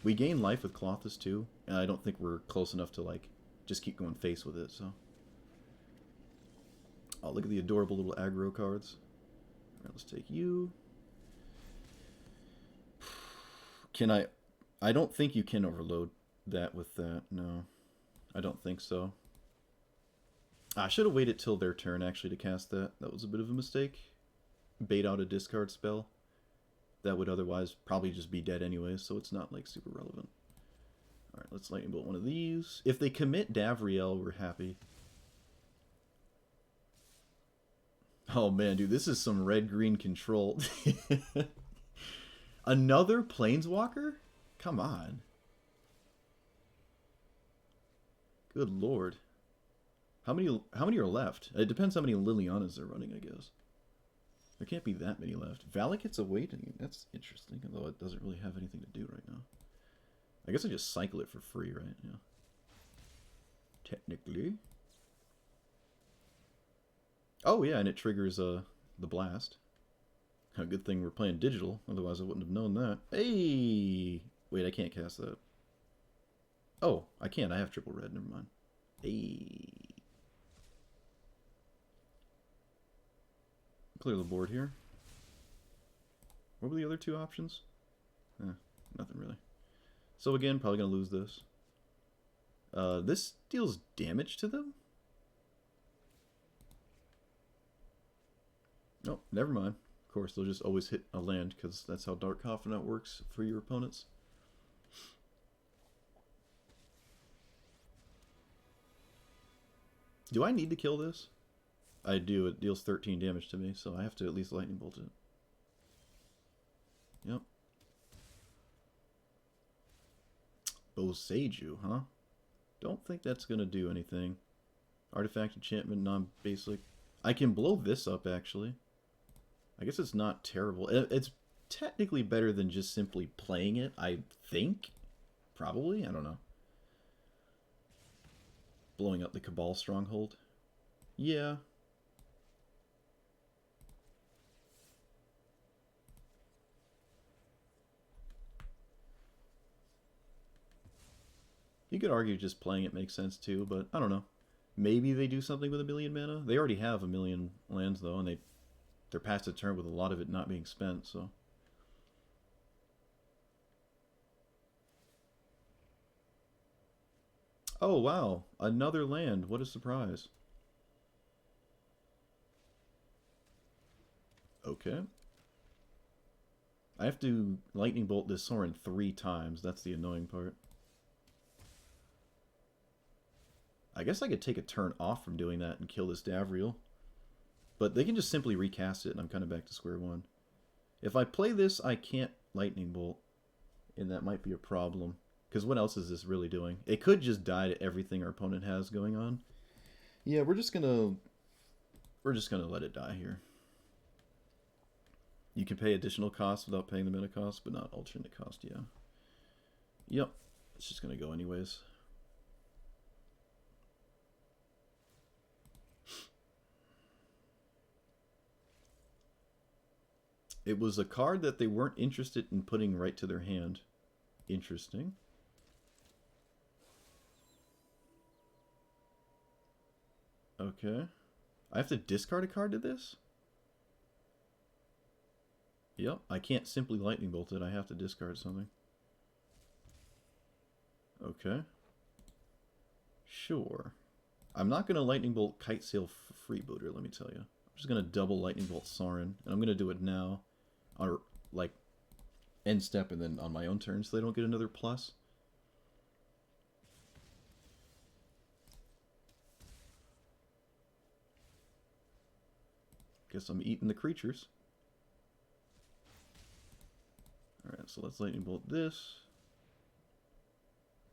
We gain life with Klothys too, and I don't think we're close enough to like just keep going face with it. So, oh, look at the adorable little aggro cards. All right, let's take you. Can I? I don't think you can overload that with that. No, I don't think so. I should have waited till their turn actually to cast that. That was a bit of a mistake. Bait out a discard spell. That would otherwise probably just be dead anyway, so it's not like super relevant. Alright, let's lightning bolt one of these. If they commit Davriel, we're happy. Oh man, dude, this is some red-green control. Another Planeswalker? Come on. Good lord. How many are left? It depends how many Lilianas they're running, I guess. There can't be that many left. Valakut's awaiting. That's interesting, although it doesn't really have anything to do right now. I guess I just cycle it for free, right? Yeah. Technically. Oh yeah, and it triggers the blast. A good thing we're playing digital, otherwise I wouldn't have known that. Hey! Wait, I can't cast that. Oh, I can. I have triple red. Never mind. Hey. Clear the board here. What were the other 2 options? Nothing really. So again, probably going to lose this. This deals damage to them? Oh, never mind. Of course, they'll just always hit a land, because that's how Dark Confidant works for your opponents. Do I need to kill this? I do. It deals 13 damage to me, so I have to at least lightning bolt it. Yep. Boseiju, huh? Don't think that's going to do anything. Artifact enchantment, non-basic. I can blow this up, actually. I guess it's not terrible. It's technically better than just simply playing it, I think. Probably? I don't know. Blowing up the Cabal Stronghold. Yeah. You could argue just playing it makes sense too, but I don't know. Maybe they do something with a million mana. They already have a million lands though, and they're past a turn with a lot of it not being spent, so. Oh wow, another land. What a surprise. Okay. I have to lightning bolt this Sorin 3 times. That's the annoying part. I guess I could take a turn off from doing that and kill this Davriel. But they can just simply recast it and I'm kind of back to square one. If I play this, I can't lightning bolt. And that might be a problem. Because what else is this really doing? It could just die to everything our opponent has going on. Yeah, we're just gonna let it die here. You can pay additional costs without paying the mana cost, but not alternate cost, yeah. Yep. It's just gonna go anyways. It was a card that they weren't interested in putting right to their hand. Interesting. Okay. I have to discard a card to this? Yep, I can't simply lightning bolt it. I have to discard something. Okay. Sure. I'm not going to lightning bolt Kite Sail Freebooter, let me tell you. I'm just going to double lightning bolt Sauron, and I'm going to do it now on like end step and then on my own turn so they don't get another plus. Guess I'm eating the creatures. Alright, so let's lightning bolt this.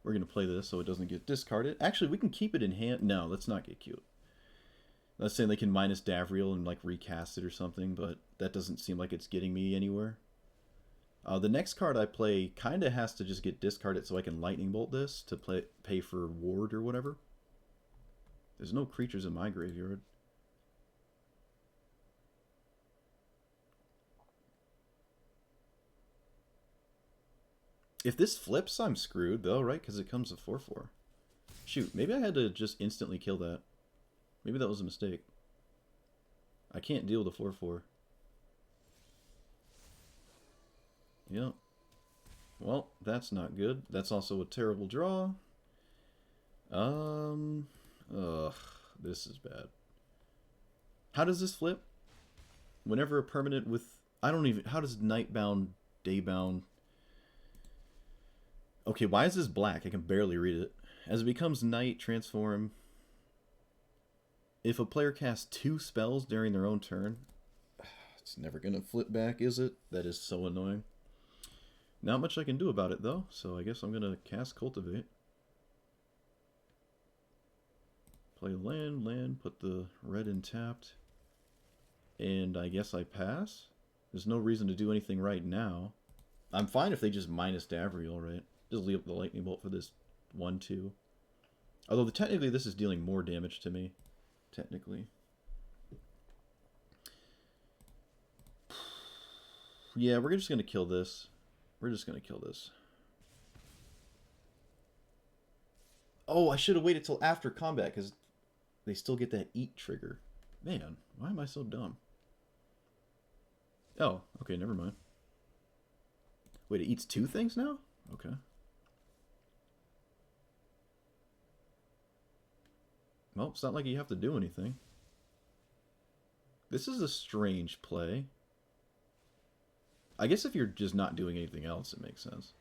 We're going to play this so it doesn't get discarded. Actually, we can keep it in hand. No, let's not get cute. Let's say they can minus Davriel and like recast it or something, but that doesn't seem like it's getting me anywhere. The next card I play kind of has to just get discarded so I can lightning bolt this to pay for ward or whatever. There's no creatures in my graveyard. If this flips, I'm screwed, though, right? Because it comes to 4/4. Shoot, maybe I had to just instantly kill that. Maybe that was a mistake. I can't deal with a 4/4. Yep. Well, that's not good. That's also a terrible draw. Ugh, this is bad. How does this flip? Whenever a permanent with... I don't even... How does Nightbound, Daybound... Okay, why is this black? I can barely read it. As it becomes night, transform. If a player casts 2 spells during their own turn, it's never going to flip back, is it? That is so annoying. Not much I can do about it, though, so I guess I'm going to cast Cultivate. Play land, put the red in tapped. And I guess I pass? There's no reason to do anything right now. I'm fine if they just minus Davriel, right? Just leave up the lightning bolt for this 1/2. Although technically this is dealing more damage to me. Technically. Yeah, we're just going to kill this. We're just going to kill this. Oh, I should have waited till after combat because they still get that eat trigger. Man, why am I so dumb? Oh, okay, never mind. Wait, it eats 2 things now? Okay. Well, it's not like you have to do anything. This is a strange play. I guess if you're just not doing anything else, it makes sense.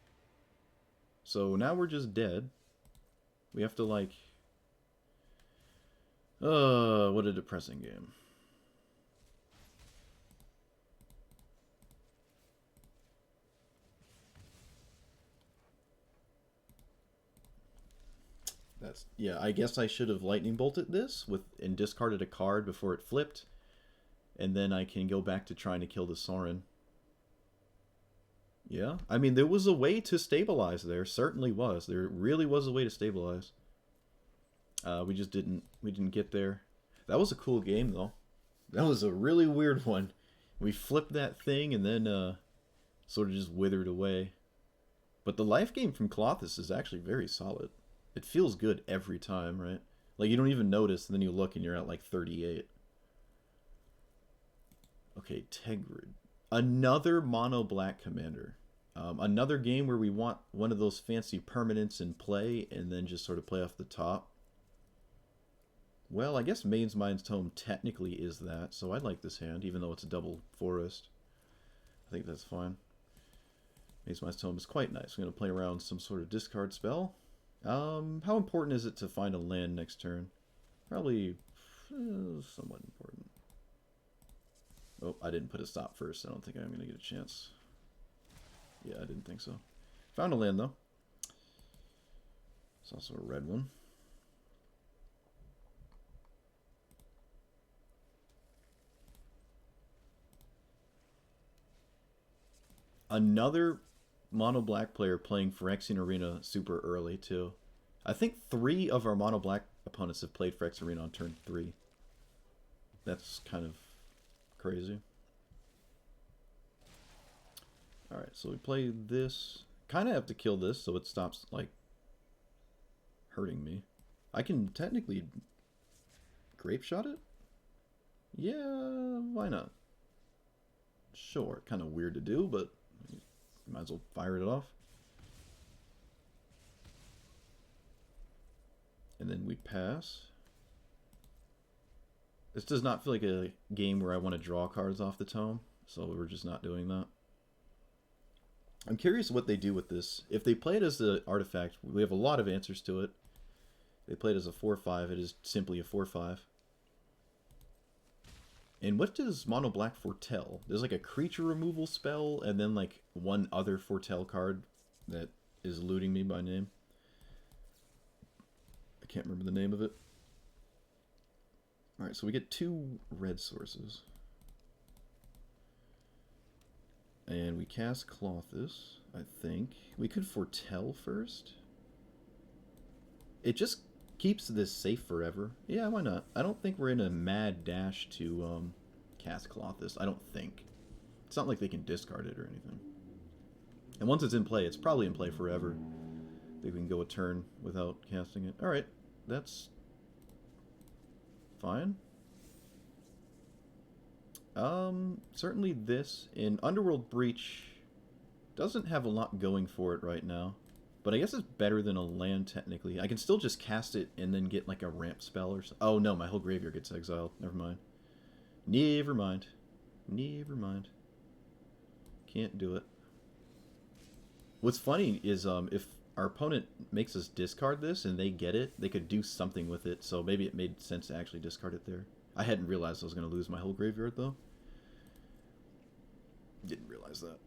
So now we're just dead. We have to, like... what a depressing game. Yeah, I guess I should have lightning bolted this and discarded a card before it flipped. And then I can go back to trying to kill the Sauron. Yeah, I mean, there was a way to stabilize there. Certainly was. There really was a way to stabilize. We just didn't get there. That was a cool game, though. That was a really weird one. We flipped that thing and then sort of just withered away. But the life game from Klothys is actually very solid. It feels good every time, right? Like, you don't even notice, and then you look and you're at, like, 38. Okay, Tegrid. Another mono-black commander. Another game where we want one of those fancy permanents in play, and then just sort of play off the top. Well, I guess Mazemind Tome technically is that, so I like this hand, even though it's a double forest. I think that's fine. Mazemind Tome is quite nice. I'm going to play around some sort of discard spell. How important is it to find a land next turn? Probably somewhat important. Oh, I didn't put a stop first. I don't think I'm going to get a chance. Yeah, I didn't think so. Found a land, though. It's also a red one. Another mono-black player playing Phyrexian Arena super early, too. I think 3 of our mono-black opponents have played Phyrexian Arena on turn 3. That's kind of crazy. Alright, so we play this. Kind of have to kill this so it stops, like, hurting me. I can technically Grapeshot it? Yeah, why not? Sure, kind of weird to do, but might as well fire it off. And then we pass. This does not feel like a game where I want to draw cards off the tome, so we're just not doing that. I'm curious what they do with this. If they play it as the artifact, we have a lot of answers to it. They play it as a 4/5, it is simply a 4/5. And what does Mono Black foretell? There's like a creature removal spell, and then like one other foretell card that is eluding me by name. I can't remember the name of it. Alright, so we get 2 red sources. And we cast Klothys, I think. We could foretell first. It just keeps this safe forever. Yeah, why not? I don't think we're in a mad dash to cast Klothys. I don't think. It's not like they can discard it or anything. And once it's in play, it's probably in play forever. I think we can go a turn without casting it. Alright, that's fine. Certainly this. In Underworld Breach, doesn't have a lot going for it right now. But I guess it's better than a land, technically. I can still just cast it and then get like a ramp spell or something. Oh no, my whole graveyard gets exiled. Never mind. Never mind. Never mind. Can't do it. What's funny is if our opponent makes us discard this and they get it, they could do something with it. So maybe it made sense to actually discard it there. I hadn't realized I was going to lose my whole graveyard though. Didn't realize that.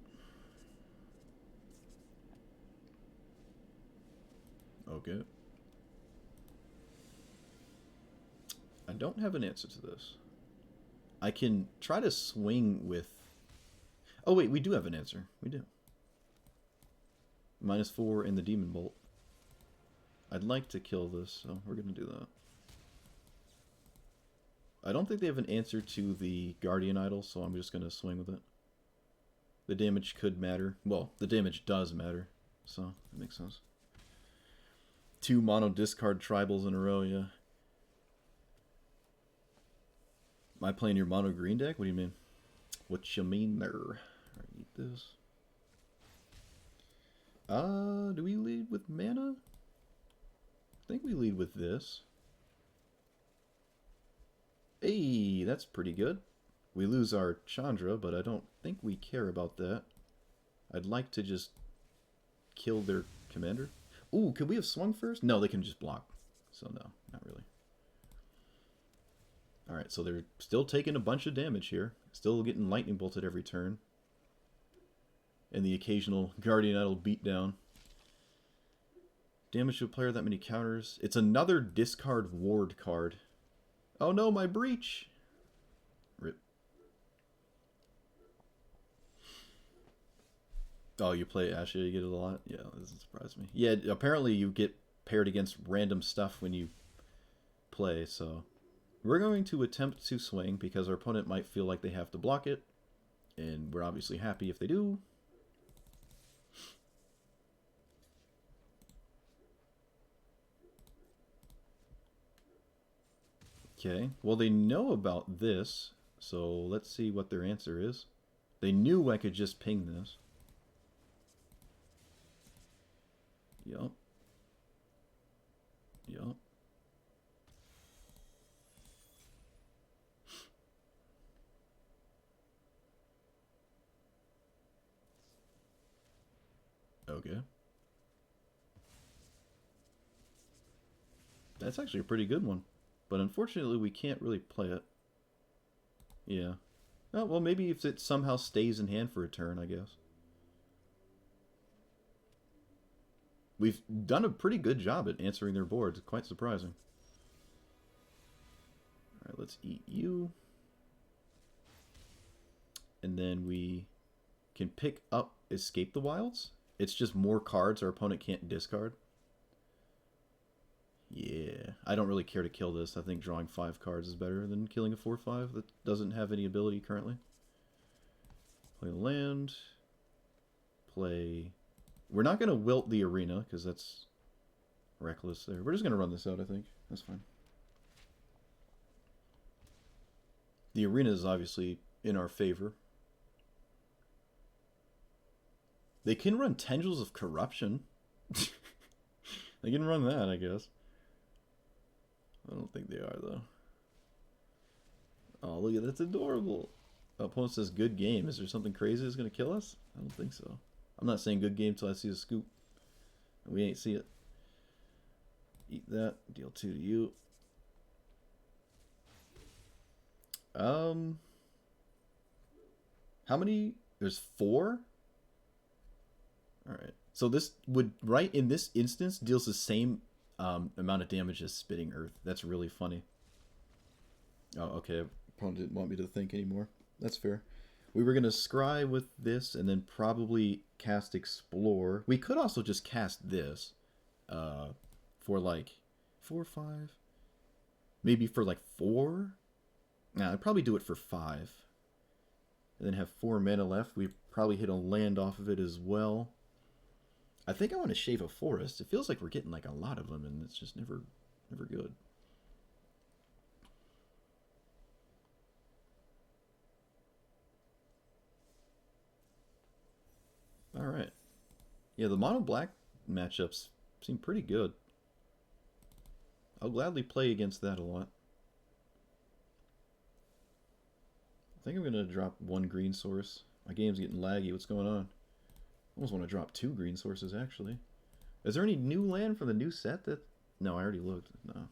Okay. I don't have an answer to this. I can try to swing with... Oh wait, we do have an answer. We do. -4 in the Demon Bolt. I'd like to kill this, so we're going to do that. I don't think they have an answer to the Guardian Idol, so I'm just going to swing with it. The damage could matter. Well, the damage does matter, so that makes sense. 2 mono discard tribals in a row, yeah. Am I playing your mono green deck? What do you mean? What you mean there? Alright, eat this. Do we lead with mana? I think we lead with this. Hey, that's pretty good. We lose our Chandra, but I don't think we care about that. I'd like to just kill their commander. Ooh, could we have swung first? No, they can just block. So no, not really. Alright, so they're still taking a bunch of damage here. Still getting lightning bolted every turn. And the occasional Guardian Idol beatdown. Damage to a player, that many counters. It's another discard ward card. Oh no, my Breach! Rip. Oh, you play Asha, you get it a lot? Yeah, that doesn't surprise me. Yeah, apparently you get paired against random stuff when you play, so... We're going to attempt to swing, because our opponent might feel like they have to block it. And we're obviously happy if they do. Okay, well they know about this, so let's see what their answer is. They knew I could just ping this. Yup. Yup. Okay. That's actually a pretty good one. But unfortunately, we can't really play it. Yeah. Oh, well, maybe if it somehow stays in hand for a turn, I guess. We've done a pretty good job at answering their boards. Quite surprising. Alright, let's eat you. And then we can pick up Escape the Wilds. It's just more cards our opponent can't discard. Yeah, I don't really care to kill this. I think drawing 5 cards is better than killing a 4/5 that doesn't have any ability currently. Play land. Play... We're not going to wilt the arena, because that's reckless there. We're just going to run this out, I think. That's fine. The arena is obviously in our favor. They can run Tendrils of Corruption. They can run that, I guess. I don't think they are, though. Oh, look at that. That's adorable. Opponent says good game. Is there something crazy that's going to kill us? I don't think so. I'm not saying good game till I see a scoop. We ain't see it. Eat that. Deal 2 to you. How many? There's 4? Alright. So this would, right in this instance, deals the same amount of damage as Spitting Earth. That's really funny. Oh, okay. Opponent didn't want me to think anymore. That's fair. We were going to scry with this and then probably cast Explore. We could also just cast this for like 4 or 5. Maybe for like 4? Nah, I'd probably do it for 5. And then have 4 mana left. We probably hit a land off of it as well. I think I want to shave a forest. It feels like we're getting like a lot of them, and it's just never good. All right. Yeah, the mono black matchups seem pretty good. I'll gladly play against that a lot. I think I'm going to drop 1 green source. My game's getting laggy. What's going on? I almost want to drop 2 green sources, actually. Is there any new land from the new set that... No, I already looked. No.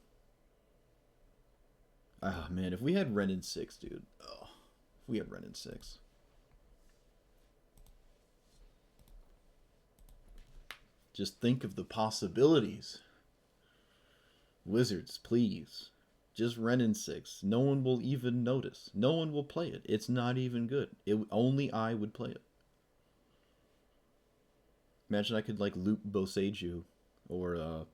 Ah, man, if we had Ren in 6, dude. Oh, if we had Ren in 6. Just think of the possibilities. Wizards, please. Just Ren in 6. No one will even notice. No one will play it. It's not even good. Only I would play it. Imagine I could like loop Boseiju or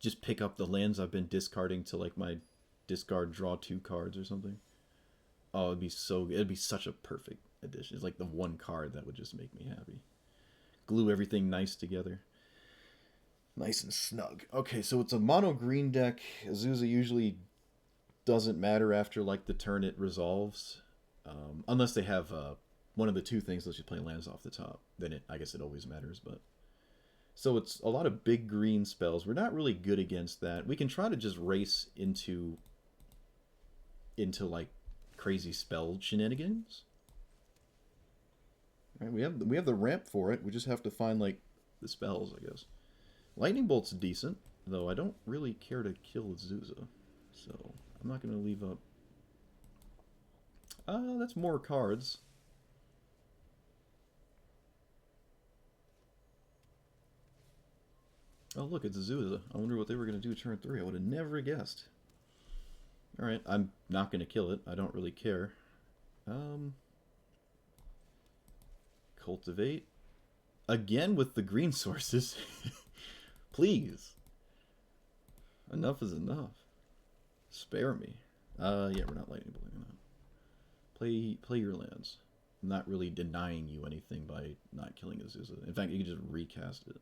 just pick up the lands I've been discarding to like my discard draw 2 cards or something. Oh, it'd be so good. It'd be such a perfect addition. It's like the one card that would just make me happy. Glue everything nice together. Nice and snug. Okay, so it's a mono green deck. Azusa usually doesn't matter after like the turn it resolves. Unless they have one of the 2 things lets you play lands off the top. Then I guess it always matters, but... So it's a lot of big green spells. We're not really good against that. We can try to just race into like crazy spell shenanigans. Right, we have the ramp for it. We just have to find like the spells, I guess. Lightning Bolt's decent, though I don't really care to kill Azusa. So I'm not going to leave up. That's more cards. Oh, look, it's Azusa. I wonder what they were going to do turn 3. I would have never guessed. Alright, I'm not going to kill it. I don't really care. Cultivate. Again with the green sources. Please. Enough is enough. Spare me. Yeah, we're not lightning bolting that. Play your lands. I'm not really denying you anything by not killing Azusa. In fact, you can just recast it.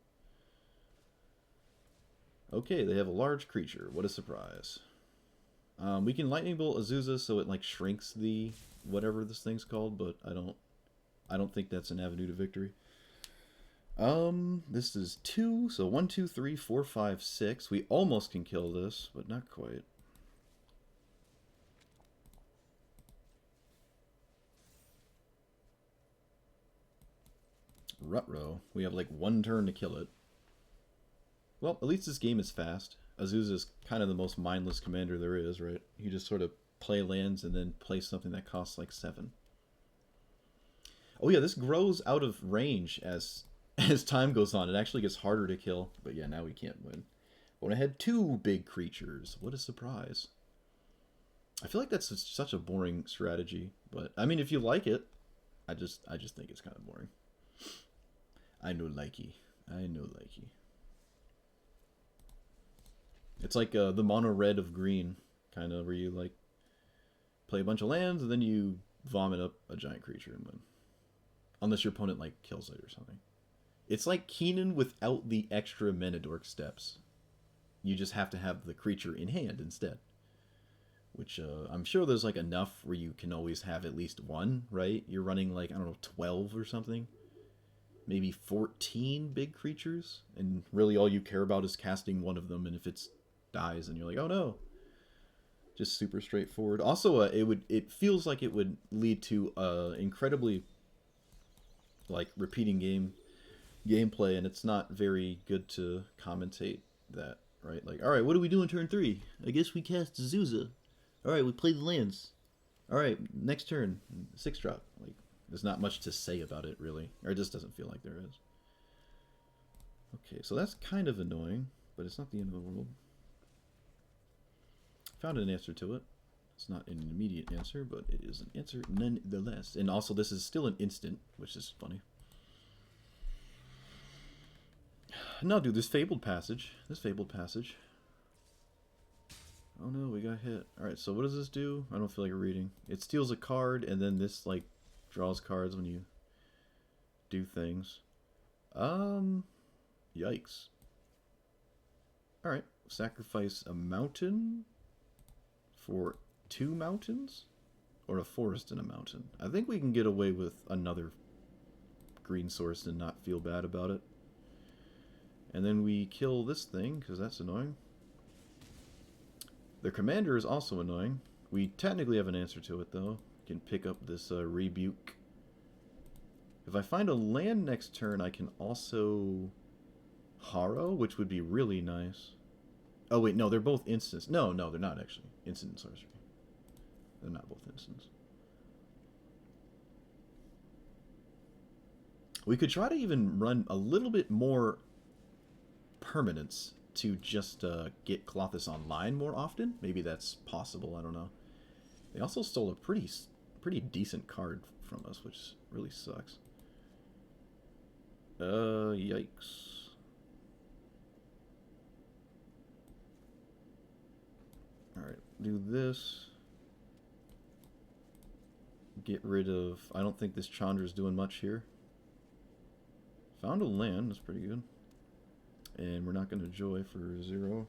Okay, they have a large creature. What a surprise. We can lightning bolt Azusa so it like shrinks the whatever this thing's called, but I don't think that's an avenue to victory. This is 2, so 1, 2, 3, 4, 5, 6. We almost can kill this, but not quite. Rutrow. We have like 1 turn to kill it. Well, at least this game is fast. Azusa is kind of the most mindless commander there is, right? You just sort of play lands and then play something that costs like 7. Oh yeah, this grows out of range as time goes on. It actually gets harder to kill. But yeah, now we can't win. When I had 2 big creatures. What a surprise. I feel like that's such a boring strategy. But, I mean, if you like it, I just think it's kind of boring. I know likey. I know likey. It's like the mono red of green, kind of, where you like play a bunch of lands and then you vomit up a giant creature and win. Unless your opponent like kills it or something. It's like Keenan without the extra mana dork steps. You just have to have the creature in hand instead. which I'm sure there's like enough where you can always have at least one, right? You're running like, I don't know, 12 or something. Maybe 14 big creatures, and really all you care about is casting one of them, and if it dies, and you're like, oh no. Just super straightforward. Also, it feels like it would lead to incredibly like repeating gameplay, and it's not very good to commentate that, right? Like, all right, what do we do in turn 3? I guess we cast Zuza. All right, we play the lands. All right, next turn, 6-drop. Like, there's not much to say about it, really. Or it just doesn't feel like there is. Okay, so that's kind of annoying, but it's not the end of the world. Found an answer to it. It's not an immediate answer, but it is an answer nonetheless. And also, this is still an instant, which is funny. No, dude, this Fabled Passage. Oh no, we got hit. Alright, so what does this do? I don't feel like reading. It steals a card, and then this, like, draws cards when you do things. Yikes. Alright, sacrifice a mountain for 2 mountains? Or a forest and a mountain. I think we can get away with another green source and not feel bad about it. And then we kill this thing, because that's annoying. Their commander is also annoying. We technically have an answer to it, though. We can pick up this Rebuke. If I find a land next turn, I can also Harrow, which would be really nice. Oh, wait, no, they're both instants. No, they're not, actually. Instant and sorcery. They're not both instants. We could try to even run a little bit more permanence to just get Klothys online more often. Maybe that's possible, I don't know. They also stole a pretty decent card from us, which really sucks. Yikes. Alright, do this. Get rid of... I don't think this Chandra's doing much here. Found a land, that's pretty good. And we're not going to joy for 0.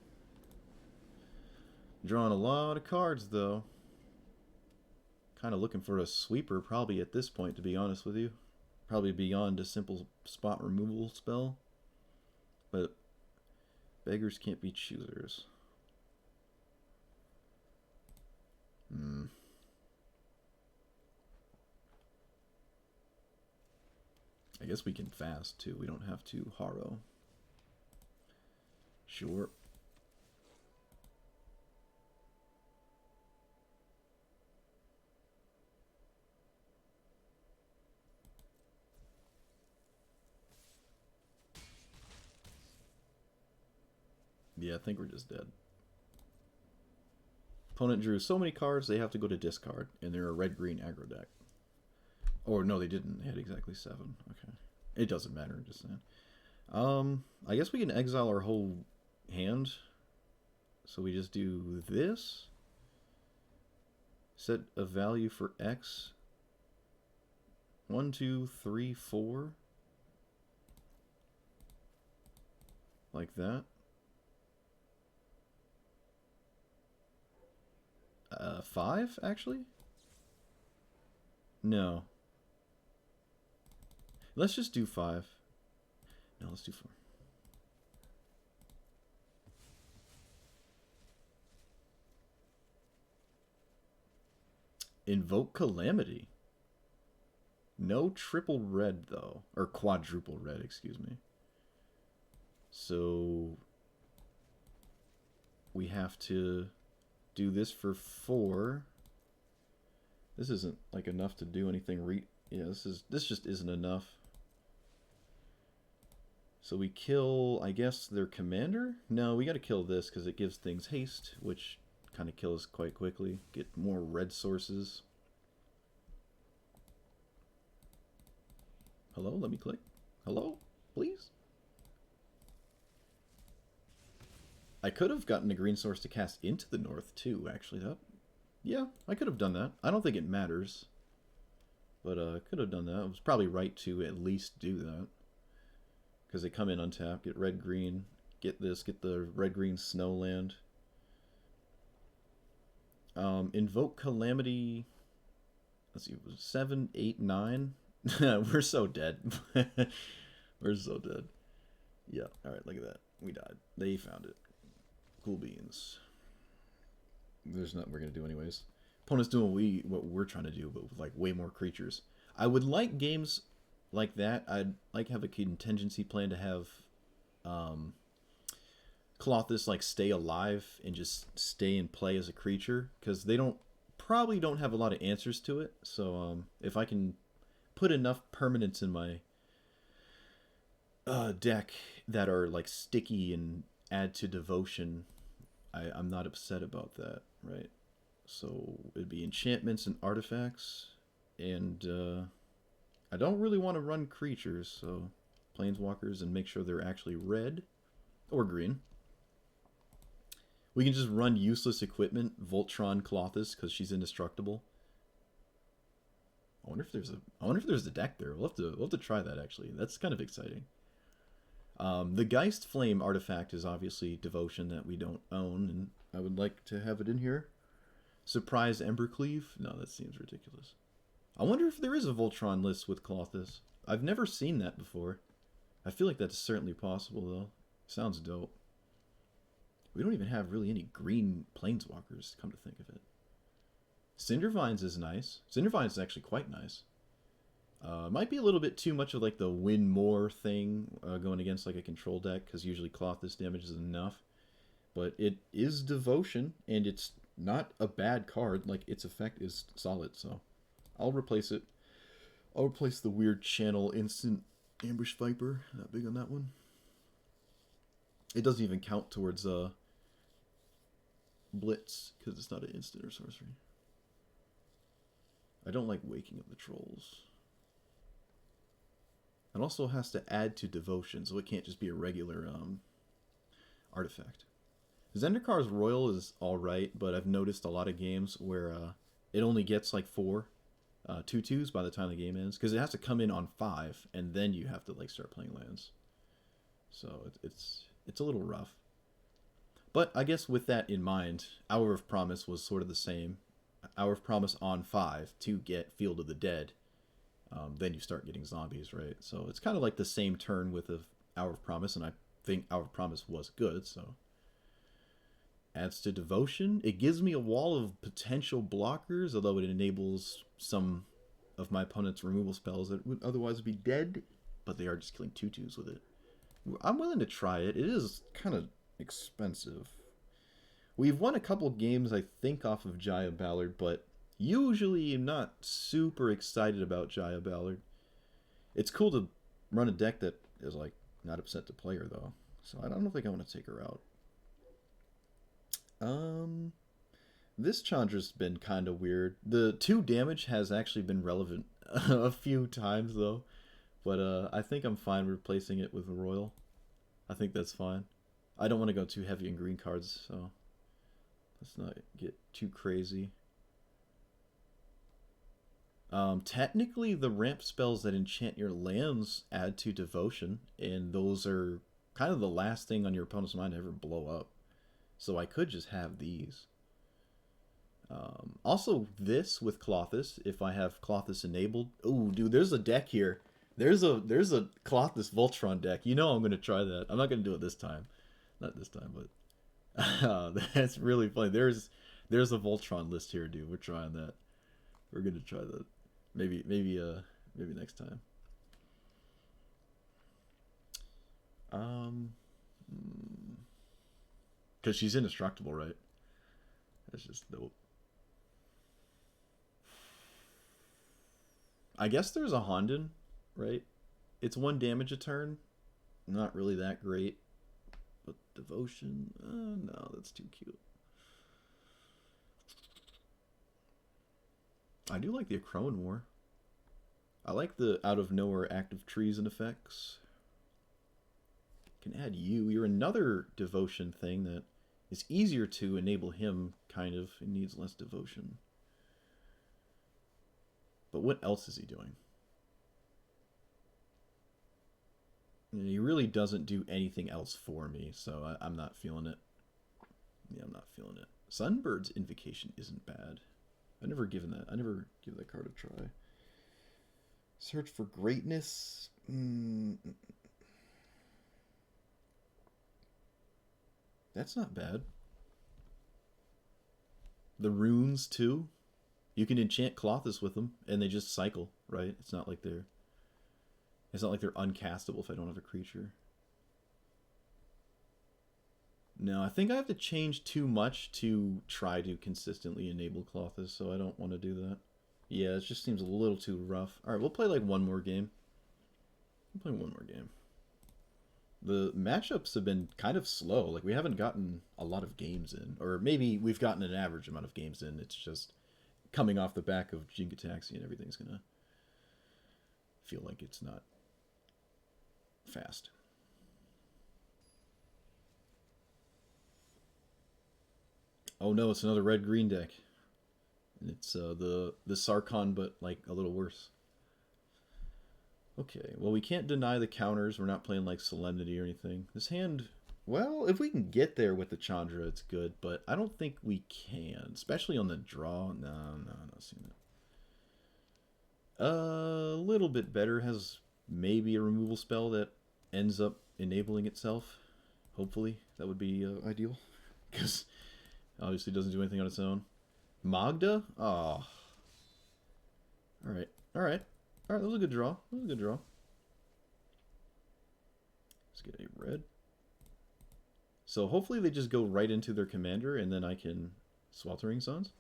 Drawing a lot of cards, though. Kind of looking for a sweeper, probably at this point, to be honest with you. Probably beyond a simple spot removal spell. But beggars can't be choosers. I guess we can fast, too. We don't have to Harrow. Sure. Yeah, I think we're just dead. Opponent drew so many cards, they have to go to discard, and they're a red-green aggro deck. Or, no, they didn't. They had exactly 7. Okay. It doesn't matter, I'm just saying. I guess we can exile our whole hand. So we just do this. Set a value for X. 1, 2, 3, 4. Like that. 5, actually? No. Let's just do 5. No, let's do 4. Invoke Calamity. No triple red, though. Or quadruple red, excuse me. So we have to do this for 4. This isn't like enough to do anything. Yeah, this just isn't enough. So we kill, I guess, their commander? No, we got to kill this because it gives things haste, which kind of kills quite quickly. Get more red sources. Hello, let me click. Hello, please. I could have gotten a green source to cast into the north too, actually. Yeah, I could have done that. I don't think it matters. But I could have done that. It was probably right to at least do that. Because they come in untapped, get red-green, get this, get the red-green snow land. Invoke Calamity. Let's see, it was 7, 8, 9. We're so dead. We're so dead. Yeah, alright, look at that. We died. They found it. Cool beans. There's nothing we're going to do anyways. Opponent's doing what we're trying to do, but with like way more creatures. I would like games like that. I'd like have a contingency plan to have Klothys like stay alive and just stay and play as a creature, because they probably don't have a lot of answers to it. So if I can put enough permanents in my deck that are like sticky and add to devotion, I'm not upset about that, right? So it'd be enchantments and artifacts, and I don't really want to run creatures, so planeswalkers, and make sure they're actually red or green. We can just run useless equipment, Voltron Klothys, because she's indestructible. I wonder if there's a deck there. We'll have to try that actually. That's kind of exciting. The Geist Flame artifact is obviously devotion that we don't own, and I would like to have it in here. Surprise Embercleave? No, that seems ridiculous. I wonder if there is a Voltron list with Klothys. I've never seen that before. I feel like that's certainly possible, though. Sounds dope. We don't even have really any green planeswalkers, come to think of it. Cindervines is nice. Cindervines is actually quite nice. Might be a little bit too much of like the win more thing going against like a control deck, because usually Klothys damage is enough. But it is devotion, and it's not a bad card. Like, its effect is solid, so I'll replace it. I'll replace the weird channel instant Ambush Viper. Not big on that one. It doesn't even count towards Blitz, because it's not an instant or sorcery. I don't like Waking of the Trolls. It also has to add to devotion, so it can't just be a regular artifact. Zendikar's Roil is alright, but I've noticed a lot of games where it only gets like 4 2/2s by the time the game ends, because it has to come in on 5, and then you have to like start playing lands. So it's a little rough. But I guess with that in mind, Hour of Promise was sort of the same. Hour of Promise on 5 to get Field of the Dead. Then you start getting zombies, right? So it's kind of like the same turn with the Hour of Promise, and I think Hour of Promise was good, so. Adds to devotion. It gives me a wall of potential blockers, although it enables some of my opponent's removal spells that would otherwise be dead, but they are just killing 2/2s with it. I'm willing to try it. It is kind of expensive. We've won a couple games, I think, off of Jaya Ballard, but usually I'm not super excited about Jaya Ballard. It's cool to run a deck that is like not upset to play her, though. So I don't think I want to take her out. This Chandra's been kind of weird. The 2 damage has actually been relevant a few times, though. But I think I'm fine replacing it with a Roil. I think that's fine. I don't want to go too heavy in green cards, so let's not get too crazy. Technically, the ramp spells that enchant your lands add to devotion, and those are kind of the last thing on your opponent's mind to ever blow up. So I could just have these. Also, this with Klothys, if I have Klothys enabled. Ooh, dude, there's a deck here. There's a Klothys Voltron deck. You know I'm going to try that. I'm not going to do it this time. Not this time, but that's really funny. There's a Voltron list here, dude. We're trying that. We're going to try that. Maybe next time. Because she's indestructible, right? That's just dope. I guess there's a Honden, right? It's 1 damage a turn. Not really that great. But devotion? No, that's too cute. I do like the Acroan War. I like the out of nowhere active trees and effects. Can add you. You're another devotion thing that is easier to enable him, kind of. It needs less devotion. But what else is he doing? He really doesn't do anything else for me, so I'm not feeling it. Yeah, I'm not feeling it. Sunbird's Invocation isn't bad. I never give that card a try. Search for Greatness. That's not bad. The runes too. You can enchant Klothys with them, and they just cycle, right? It's not like they're uncastable if I don't have a creature. No, I think I have to change too much to try to consistently enable Klothys, so I don't want to do that. Yeah, it just seems a little too rough. Alright, we'll play like one more game. We'll play one more game. The matchups have been kind of slow. Like, we haven't gotten a lot of games in. Or maybe we've gotten an average amount of games in. It's just coming off the back of Jin-Gitaxi and everything's going to feel like it's not fast. Oh no, it's another red-green deck. It's the Sarkhan, but like a little worse. Okay, well, we can't deny the counters. We're not playing like Solemnity or anything. This hand, well, if we can get there with the Chandra, it's good, but I don't think we can, especially on the draw. No, I'm not seeing that. A little bit better. Has maybe a removal spell that ends up enabling itself. Hopefully, that would be ideal, because obviously it doesn't do anything on its own. Magda? Oh. Alright. Alright. Alright, that was a good draw. That was a good draw. Let's get a red. So hopefully they just go right into their commander and then I can Sweltering Suns.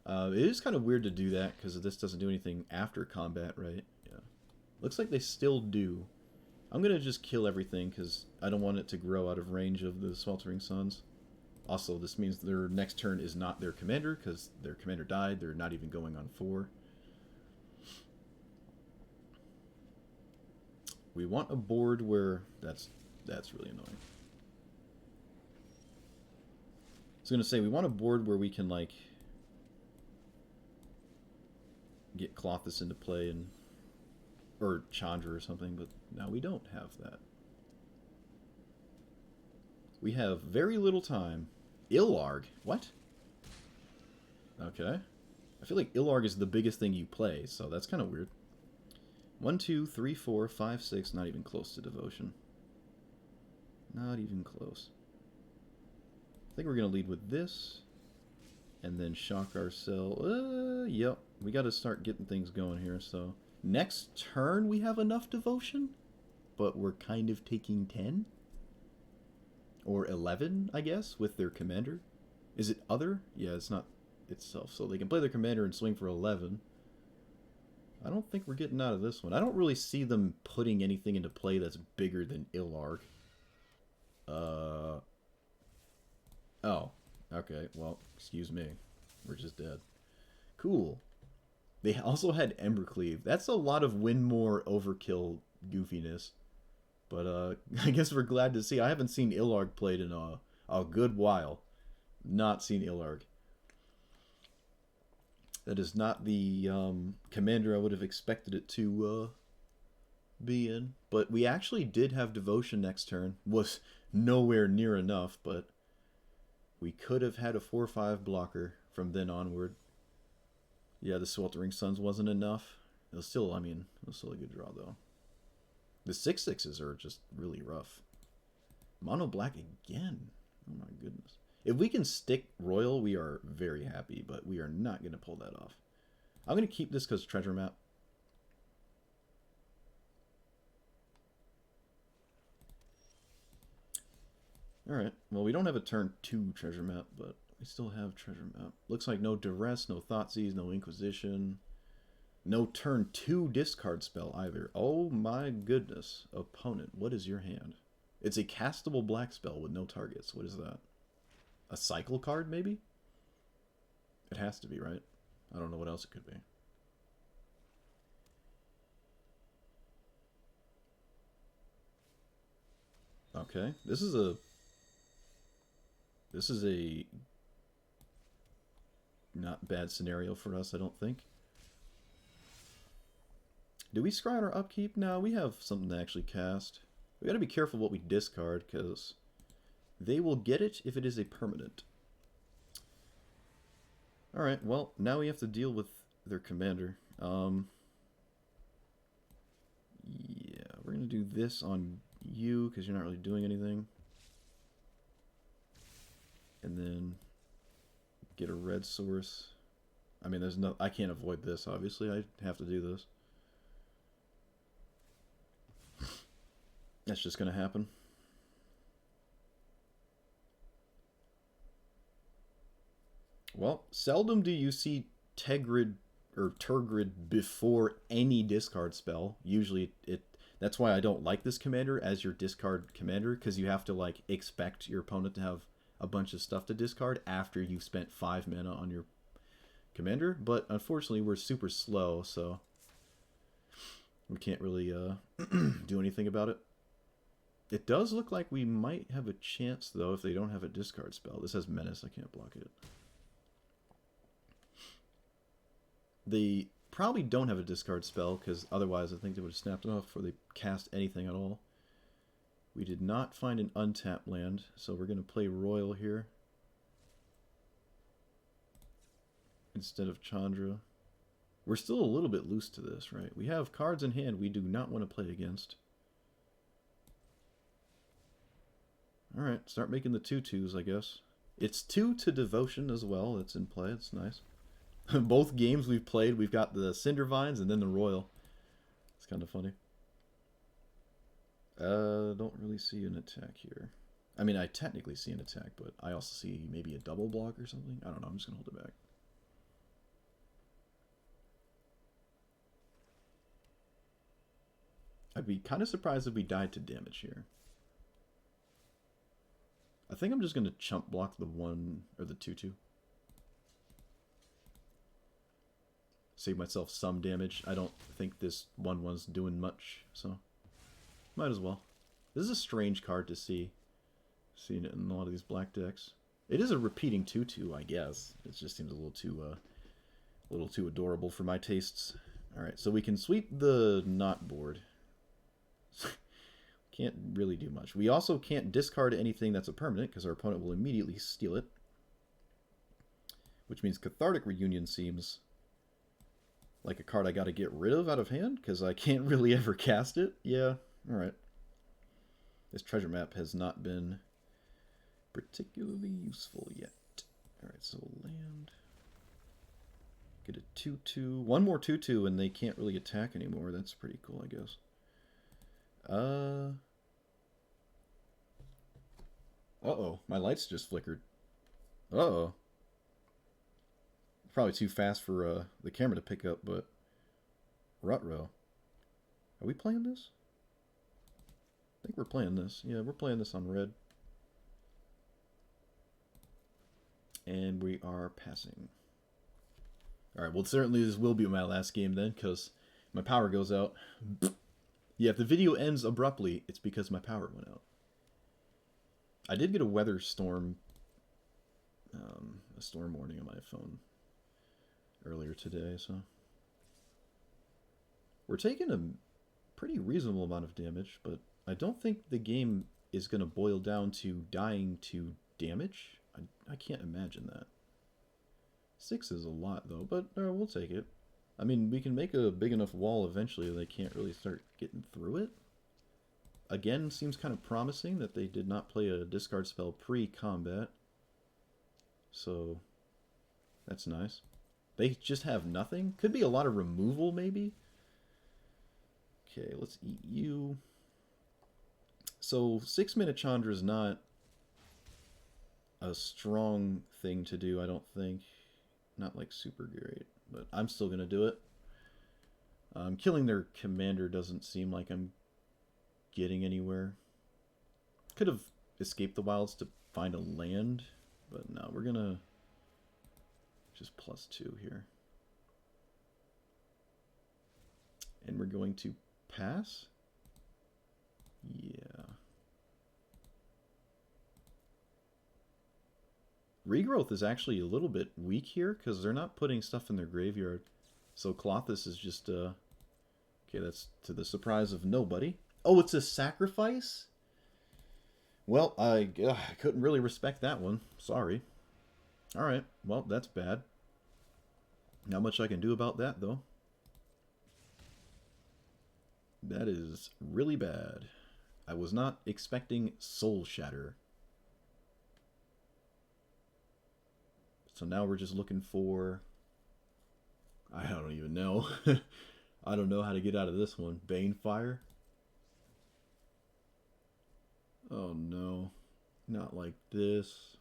It is kind of weird to do that because this doesn't do anything after combat, right? Yeah. Looks like they still do. I'm going to just kill everything because I don't want it to grow out of range of the Sweltering Suns. Also, this means their next turn is not their commander, because their commander died. They're not even going on 4. We want a board where... That's really annoying. I was going to say, we want a board where we can, like, get Klothys into play, and or Chandra or something, but now we don't have that. We have very little time. Illarg? What? Okay. I feel like Illarg is the biggest thing you play, so that's kind of weird. 1, 2, 3, 4, 5, 6. Not even close to Devotion. Not even close. I think we're going to lead with this. And then shock ourselves. Yep. We got to start getting things going here, so... Next turn we have enough Devotion, but we're kind of taking 10? Or 11, I guess, with their commander. Is it other? Yeah, it's not itself. So they can play their commander and swing for 11. I don't think we're getting out of this one. I don't really see them putting anything into play that's bigger than Illarg. Oh. Okay, well, excuse me. We're just dead. Cool. They also had Embercleave. That's a lot of Winmore overkill goofiness. But I guess we're glad to see. I haven't seen Illarg played in a good while. Not seen Illarg. That is not the commander I would have expected it to be in. But we actually did have Devotion next turn. Was nowhere near enough, but we could have had a 4/5 blocker from then onward. Yeah, the Sweltering Suns wasn't enough. It was still, I mean, it was still a good draw, though. The 6/6s are just really rough. Mono black again. Oh my goodness. If we can stick Roil, we are very happy, but we are not going to pull that off. I'm going to keep this because treasure map. Alright, well, we don't have a turn 2 treasure map, but we still have treasure map. Looks like no Duress, no Thoughtseize, no Inquisition. No turn 2 discard spell either. Oh my goodness. Opponent, what is your hand? It's a castable black spell with no targets. What is that? A cycle card, maybe? It has to be, right? I don't know what else it could be. Okay. This is a not bad scenario for us, I don't think. Do we scry on our upkeep? No, we have something to actually cast. We gotta be careful what we discard, because They will get it if it is a permanent. Alright, well, now we have to deal with their commander. Yeah, we're going to do this on you, because you're not really doing anything. And then get a red source. I mean, there's no... I can't avoid this, obviously. I have to do this. That's just going to happen. Well, seldom do you see Tegrid or Turgrid before any discard spell. Usually that's why I don't like this commander as your discard commander, because you have to like expect your opponent to have a bunch of stuff to discard after you've spent 5 mana on your commander. But unfortunately we're super slow, so we can't really do anything about it. It does look like we might have a chance though if they don't have a discard spell. This has Menace, I can't block it. They probably don't have a discard spell, because otherwise I think they would have snapped it off before they cast anything at all. We did not find an untapped land, so we're going to play Roil here instead of Chandra. We're still a little bit loose to this, right? We have cards in hand we do not want to play against. Alright, start making the 2/2s, I guess. It's 2 to Devotion as well. That's in play. It's nice. Both games we've played, we've got the Cindervines and then the Roil. It's kind of funny. Don't really see an attack here. I mean, I technically see an attack, but I also see maybe a double block or something. I don't know. I'm just going to hold it back. I'd be kind of surprised if we died to damage here. I think I'm just going to chump block the 1 or the 2/2. Save myself some damage. I don't think this 1/1's doing much, so might as well. This is a strange card to see. Seeing it in a lot of these black decks. It is a repeating 2/2, I guess. It just seems a little too adorable for my tastes. All right, so we can sweep the not board. Can't really do much. We also can't discard anything that's a permanent because our opponent will immediately steal it. Which means Cathartic Reunion seems like a card I got to get rid of out of hand because I can't really ever cast it. Yeah, alright. This treasure map has not been particularly useful yet. Alright, so land. Get a 2/2. One more 2/2 and they can't really attack anymore. That's pretty cool, I guess. Uh-oh. My lights just flickered. Uh-oh. Probably too fast for the camera to pick up, but Rutrow. Are we playing this? I think we're playing this. Yeah, we're playing this on red. And we are passing. Alright, well certainly this will be my last game then, because my power goes out. Yeah, if the video ends abruptly, it's because my power went out. I did get a weather storm, a storm warning on my phone earlier today, so we're taking a pretty reasonable amount of damage, but I don't think the game is going to boil down to dying to damage. I can't imagine that. 6 is a lot, though, but we'll take it. I mean, we can make a big enough wall eventually that they can't really start getting through it. Again, seems kind of promising that they did not play a discard spell pre-combat. So, that's nice. They just have nothing. Could be a lot of removal, maybe. Okay, let's eat you. So, 6-minute Chandra is not a strong thing to do, I don't think. Not like super great, but I'm still going to do it. Killing their commander doesn't seem like I'm getting anywhere. Could have escaped the wilds to find a land, but no, we're going to just +2 here. And we're going to pass? Yeah. Regrowth is actually a little bit weak here because they're not putting stuff in their graveyard. So Klothys is just, okay, that's to the surprise of nobody. Oh, it's a sacrifice? Well, I couldn't really respect that one. Sorry. Alright, well, that's bad. Not much I can do about that, though. That is really bad. I was not expecting Soul Shatter. So now we're just looking for... I don't even know. I don't know how to get out of this one. Banefire? Oh no. Not like this.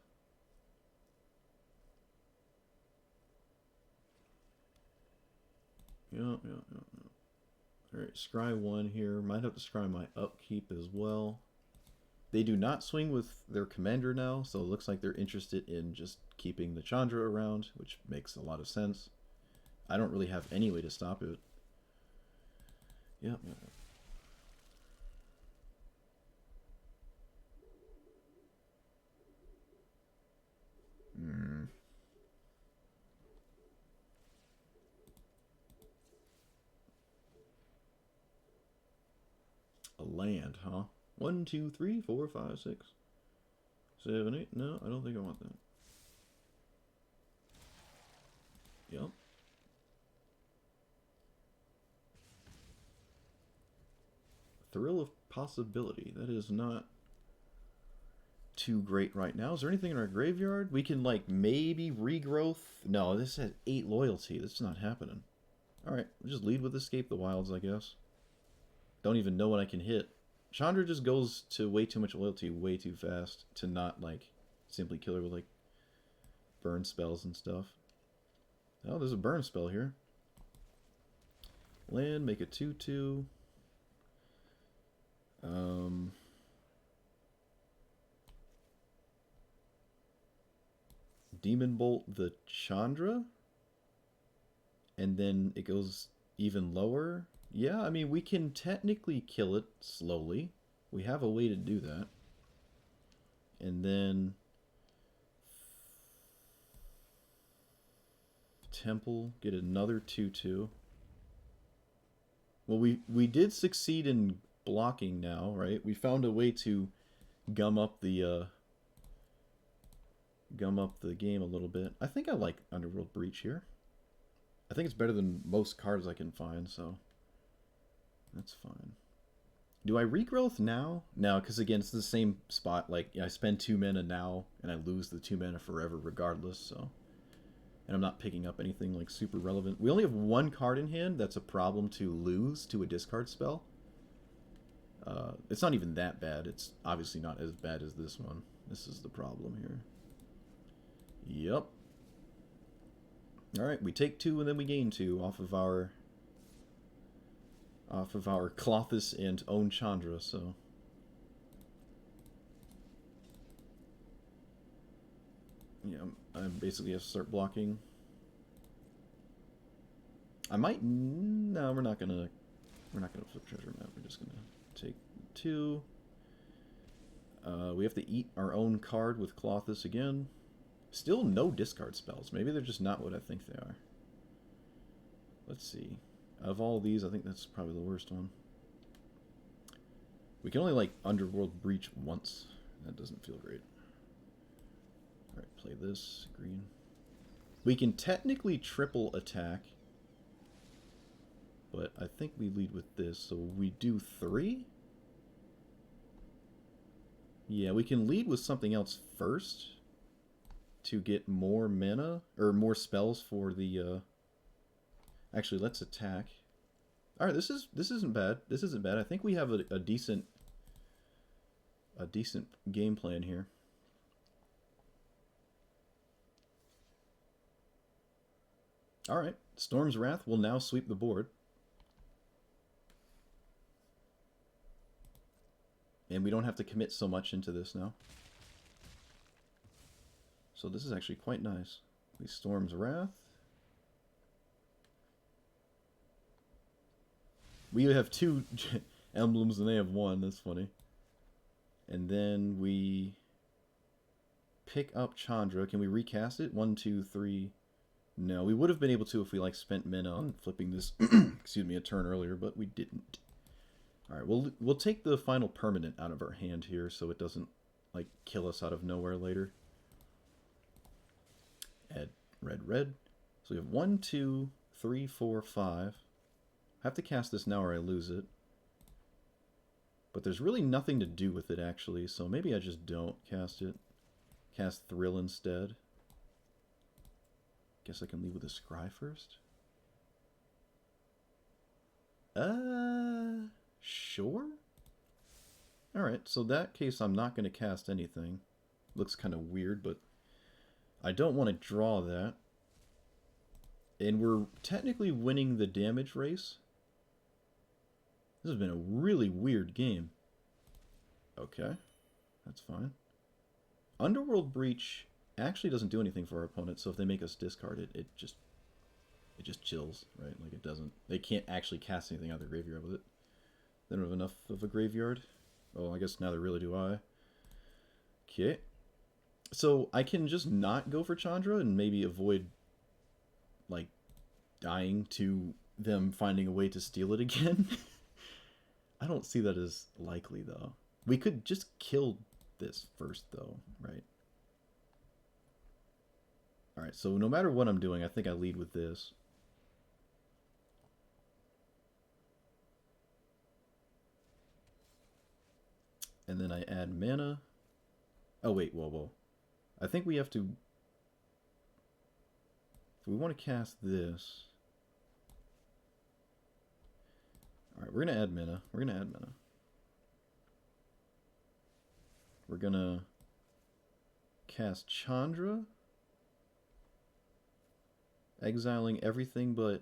Yep. Alright, scry 1 here. Might have to scry my upkeep as well. They do not swing with their commander now, so it looks like they're interested in just keeping the Chandra around, which makes a lot of sense. I don't really have any way to stop it. Yep. A land, huh? 1, 2, 3, 4, 5, 6, 7, 8. No, I don't think I want that. Yep. Thrill of Possibility. That is not too great right now. Is there anything in our graveyard? We can, like, maybe regrowth. No, this has 8 loyalty. That's not happening. Alright, we'll just lead with Escape the Wilds, I guess. Don't even know what I can hit. Chandra just goes to way too much loyalty way too fast to not, like, simply kill her with, like, burn spells and stuff. Oh, there's a burn spell here. Land, make a 2/2. Demon Bolt the Chandra? And then it goes even lower? Yeah, I mean, we can technically kill it slowly. We have a way to do that. And then... Temple, get another 2/2. Well, we did succeed in blocking now, right? We found a way to gum up the game a little bit. I think I like Underworld Breach here. I think it's better than most cards I can find, so that's fine. Do I regrowth now? No, because again, it's the same spot. Like, I spend 2 mana now, and I lose the 2 mana forever regardless, so... And I'm not picking up anything, like, super relevant. We only have 1 card in hand that's a problem to lose to a discard spell. It's not even that bad. It's obviously not as bad as this one. This is the problem here. Yep. Alright, we take 2 and then we gain 2 off of our Klothys and own Chandra, so... Yeah, I basically have to start blocking. I might... No, we're not gonna flip treasure map. We're just gonna take 2. We have to eat our own card with Klothys again. Still no discard spells. Maybe they're just not what I think they are. Let's see. Of all these, I think that's probably the worst one. We can only, like, Underworld Breach once. That doesn't feel great. Alright, play this. Green. We can technically triple attack. But I think we lead with this. So we do 3? Yeah, we can lead with something else first. To get more mana. Or more spells for the... Actually, let's attack. Alright, this isn't bad. This isn't bad. I think we have a decent game plan here. Alright, Storm's Wrath will now sweep the board. And we don't have to commit so much into this now. So this is actually quite nice. We Storm's Wrath. We have 2 emblems and they have 1. That's funny. And then we pick up Chandra. Can we recast it? 1, 2, 3. No, we would have been able to if we like spent mana on flipping this, excuse me, a turn earlier, but we didn't. All right, we'll take the final permanent out of our hand here so it doesn't like kill us out of nowhere later. Add red, red. So we have 1, 2, 3, 4, 5. I have to cast this now or I lose it. But there's really nothing to do with it actually, so maybe I just don't cast it. Cast Thrill instead. Guess I can leave with a Scry first. Sure? Alright, so that case I'm not going to cast anything. Looks kind of weird, but I don't want to draw that. And we're technically winning the damage race. This has been a really weird game. Okay, that's fine. Underworld Breach actually doesn't do anything for our opponent, so if they make us discard it, it just chills, right? Like it doesn't. They can't actually cast anything out of their graveyard with it. They don't have enough of a graveyard. Oh, I guess neither really do I. Okay. So I can just not go for Chandra and maybe avoid, like, dying to them finding a way to steal it again. I don't see that as likely, though. We could just kill this first, though, right? Alright, so no matter what I'm doing, I think I lead with this. And then I add mana. Oh, wait, whoa. I think we have to... If we want to cast this... Alright, we're going to add mana. We're going to add mana. We're going to cast Chandra. Exiling everything but...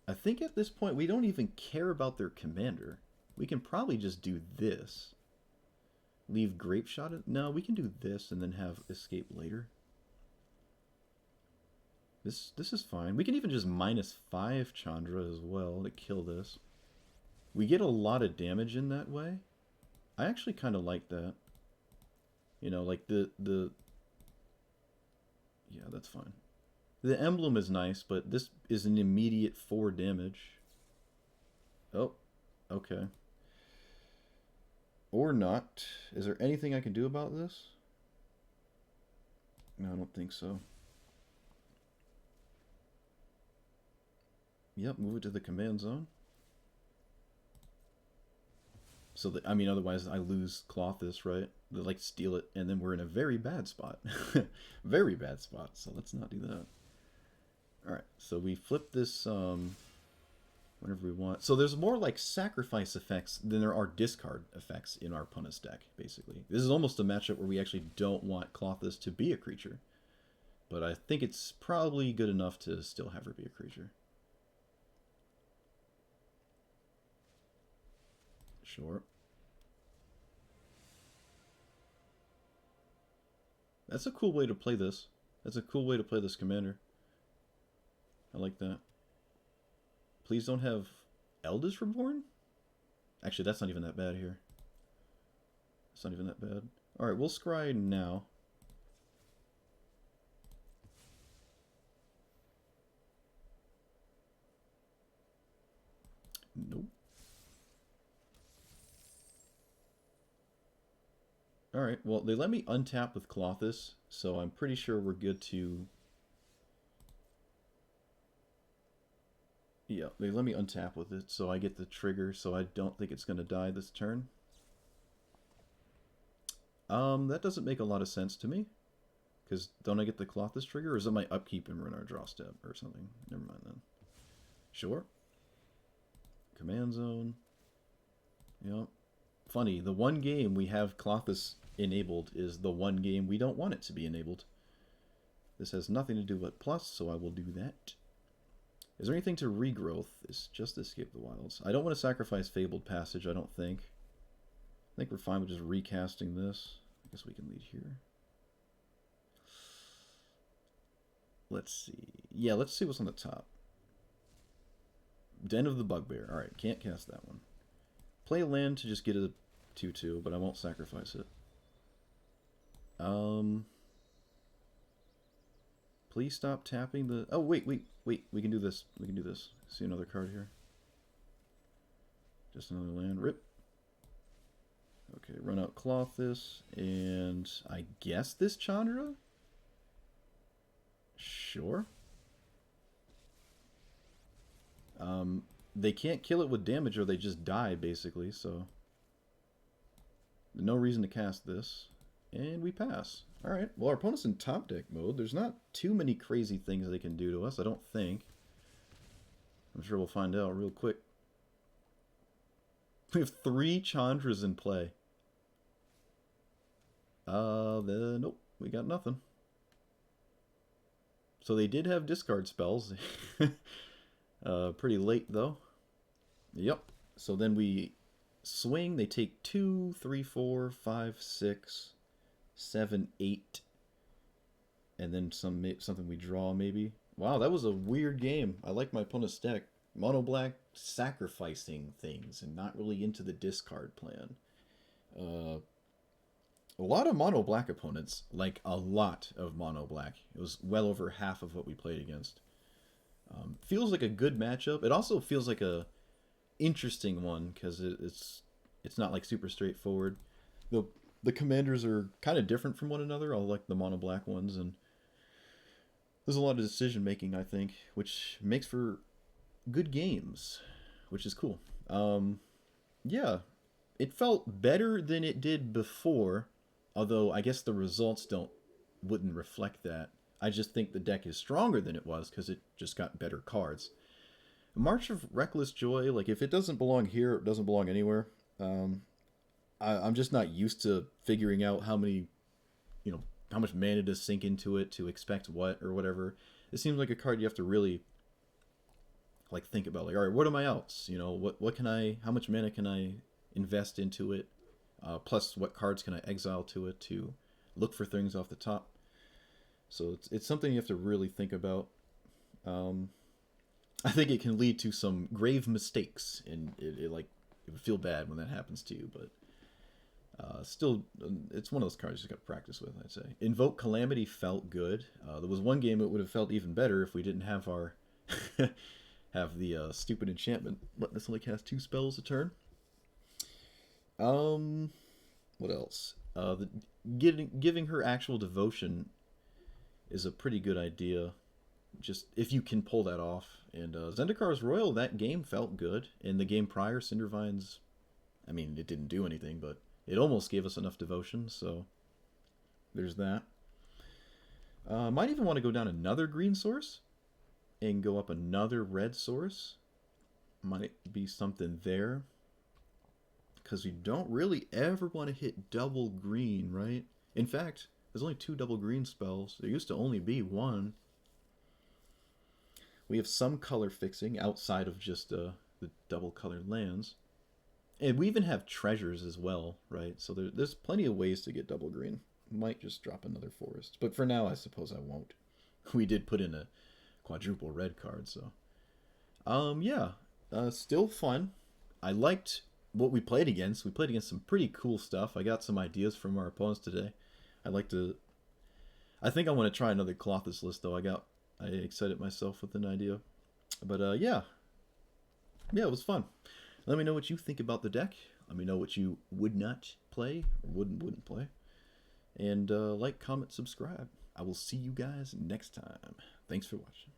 I think at this point we don't even care about their commander. We can probably just do this. Leave Grapeshot? No, we can do this and then have escape later. This is fine. We can even just -5 Chandra as well to kill this. We get a lot of damage in that way. I actually kind of like that. You know, like the... Yeah, that's fine. The emblem is nice, but this is an immediate 4 damage. Oh, okay. Or not. Is there anything I can do about this? No, I don't think so. Yep, move it to the command zone. So that, I mean, otherwise I lose Klothys, right? They like steal it, and then we're in a very bad spot. Very bad spot, so let's not do that. Alright, so we flip this whenever we want. So there's more like sacrifice effects than there are discard effects in our opponent's deck, basically. This is almost a matchup where we actually don't want Klothys to be a creature. But I think it's probably good enough to still have her be a creature. Sure. That's a cool way to play this. That's a cool way to play this commander. I like that. Please don't have Eldest Reborn? Actually, that's not even that bad here. It's not even that bad. Alright, we'll scry now. Nope. Alright, well, they let me untap with Klothys, so I'm pretty sure we're good to... Yeah, they let me untap with it, so I get the trigger, so I don't think it's going to die this turn. That doesn't make a lot of sense to me. Because don't I get the Klothys trigger, or is it my upkeep and run our draw step or something? Never mind then. Sure. Command zone. Yep. Funny, the one game we have Klothys enabled is the one game we don't want it to be enabled. This has nothing to do with plus, so I will do that. Is there anything to regrowth? It's just Escape the Wilds. I don't want to sacrifice Fabled Passage, I don't think. I think we're fine with just recasting this. I guess we can lead here. Let's see. Yeah, let's see what's on the top. Den of the Bugbear. Alright, can't cast that one. Play a land to just get a 2/2, but I won't sacrifice it. Please stop tapping the... Oh, wait. We can do this. We can do this. See another card here. Just another land. Rip. Okay, run out Klothys, and I guess this Chandra? Sure. They can't kill it with damage or they just die, basically, so... No reason to cast this. And we pass. Alright, well our opponent's in top deck mode. There's not too many crazy things they can do to us, I don't think. I'm sure we'll find out real quick. We have 3 Chandras in play. Nope, we got nothing. So they did have discard spells. Pretty late, though. Yep. So then we swing. They take 2, 3, 4, 5, 6, 7, 8. And then something we draw, maybe. Wow, that was a weird game. I like my opponent's deck. Mono black sacrificing things and not really into the discard plan. A lot of mono black opponents, like a lot of mono black. It was well over half of what we played against. Feels like a good matchup. It also feels like a interesting one because it's not like super straightforward. The commanders are kind of different from one another. I like the mono black ones, and there's a lot of decision making, I think, which makes for good games, which is cool. Yeah, it felt better than it did before, although I guess the results wouldn't reflect that. I just think the deck is stronger than it was because it just got better cards. March of Reckless Joy, like if it doesn't belong here, it doesn't belong anywhere. I'm just not used to figuring out how many, how much mana to sink into it to expect what or whatever. It seems like a card you have to really like think about. Like, all right, what are my outs? How much mana can I invest into it? Plus, what cards can I exile to it to look for things off the top? So it's something you have to really think about. I think it can lead to some grave mistakes, and it would feel bad when that happens to you. But still, it's one of those cards you just got to practice with, I'd say. Invoke Calamity felt good. There was one game it would have felt even better if we didn't have our have the stupid enchantment. Let this only cast 2 spells a turn. What else? Giving her actual devotion is a pretty good idea, just if you can pull that off. And Zendikar's Roil, that game felt good. And the game prior, Cindervine's, I mean, it didn't do anything, but it almost gave us enough devotion, so there's that. Might even want to go down another green source and go up another red source. Might be something there. Because you don't really ever want to hit double green, right? In fact, there's only 2 double green spells. There used to only be 1. We have some color fixing outside of just the double colored lands. And we even have treasures as well, right? So there's plenty of ways to get double green. Might just drop another forest. But for now, I suppose I won't. We did put in a quadruple red card, so... yeah. Still fun. I liked what we played against. We played against some pretty cool stuff. I got some ideas from our opponents today. I think I want to try another Klothys list, though. I excited myself with an idea. But, yeah. Yeah, it was fun. Let me know what you think about the deck. Let me know what you would not play or wouldn't play. And like, comment, subscribe. I will see you guys next time. Thanks for watching.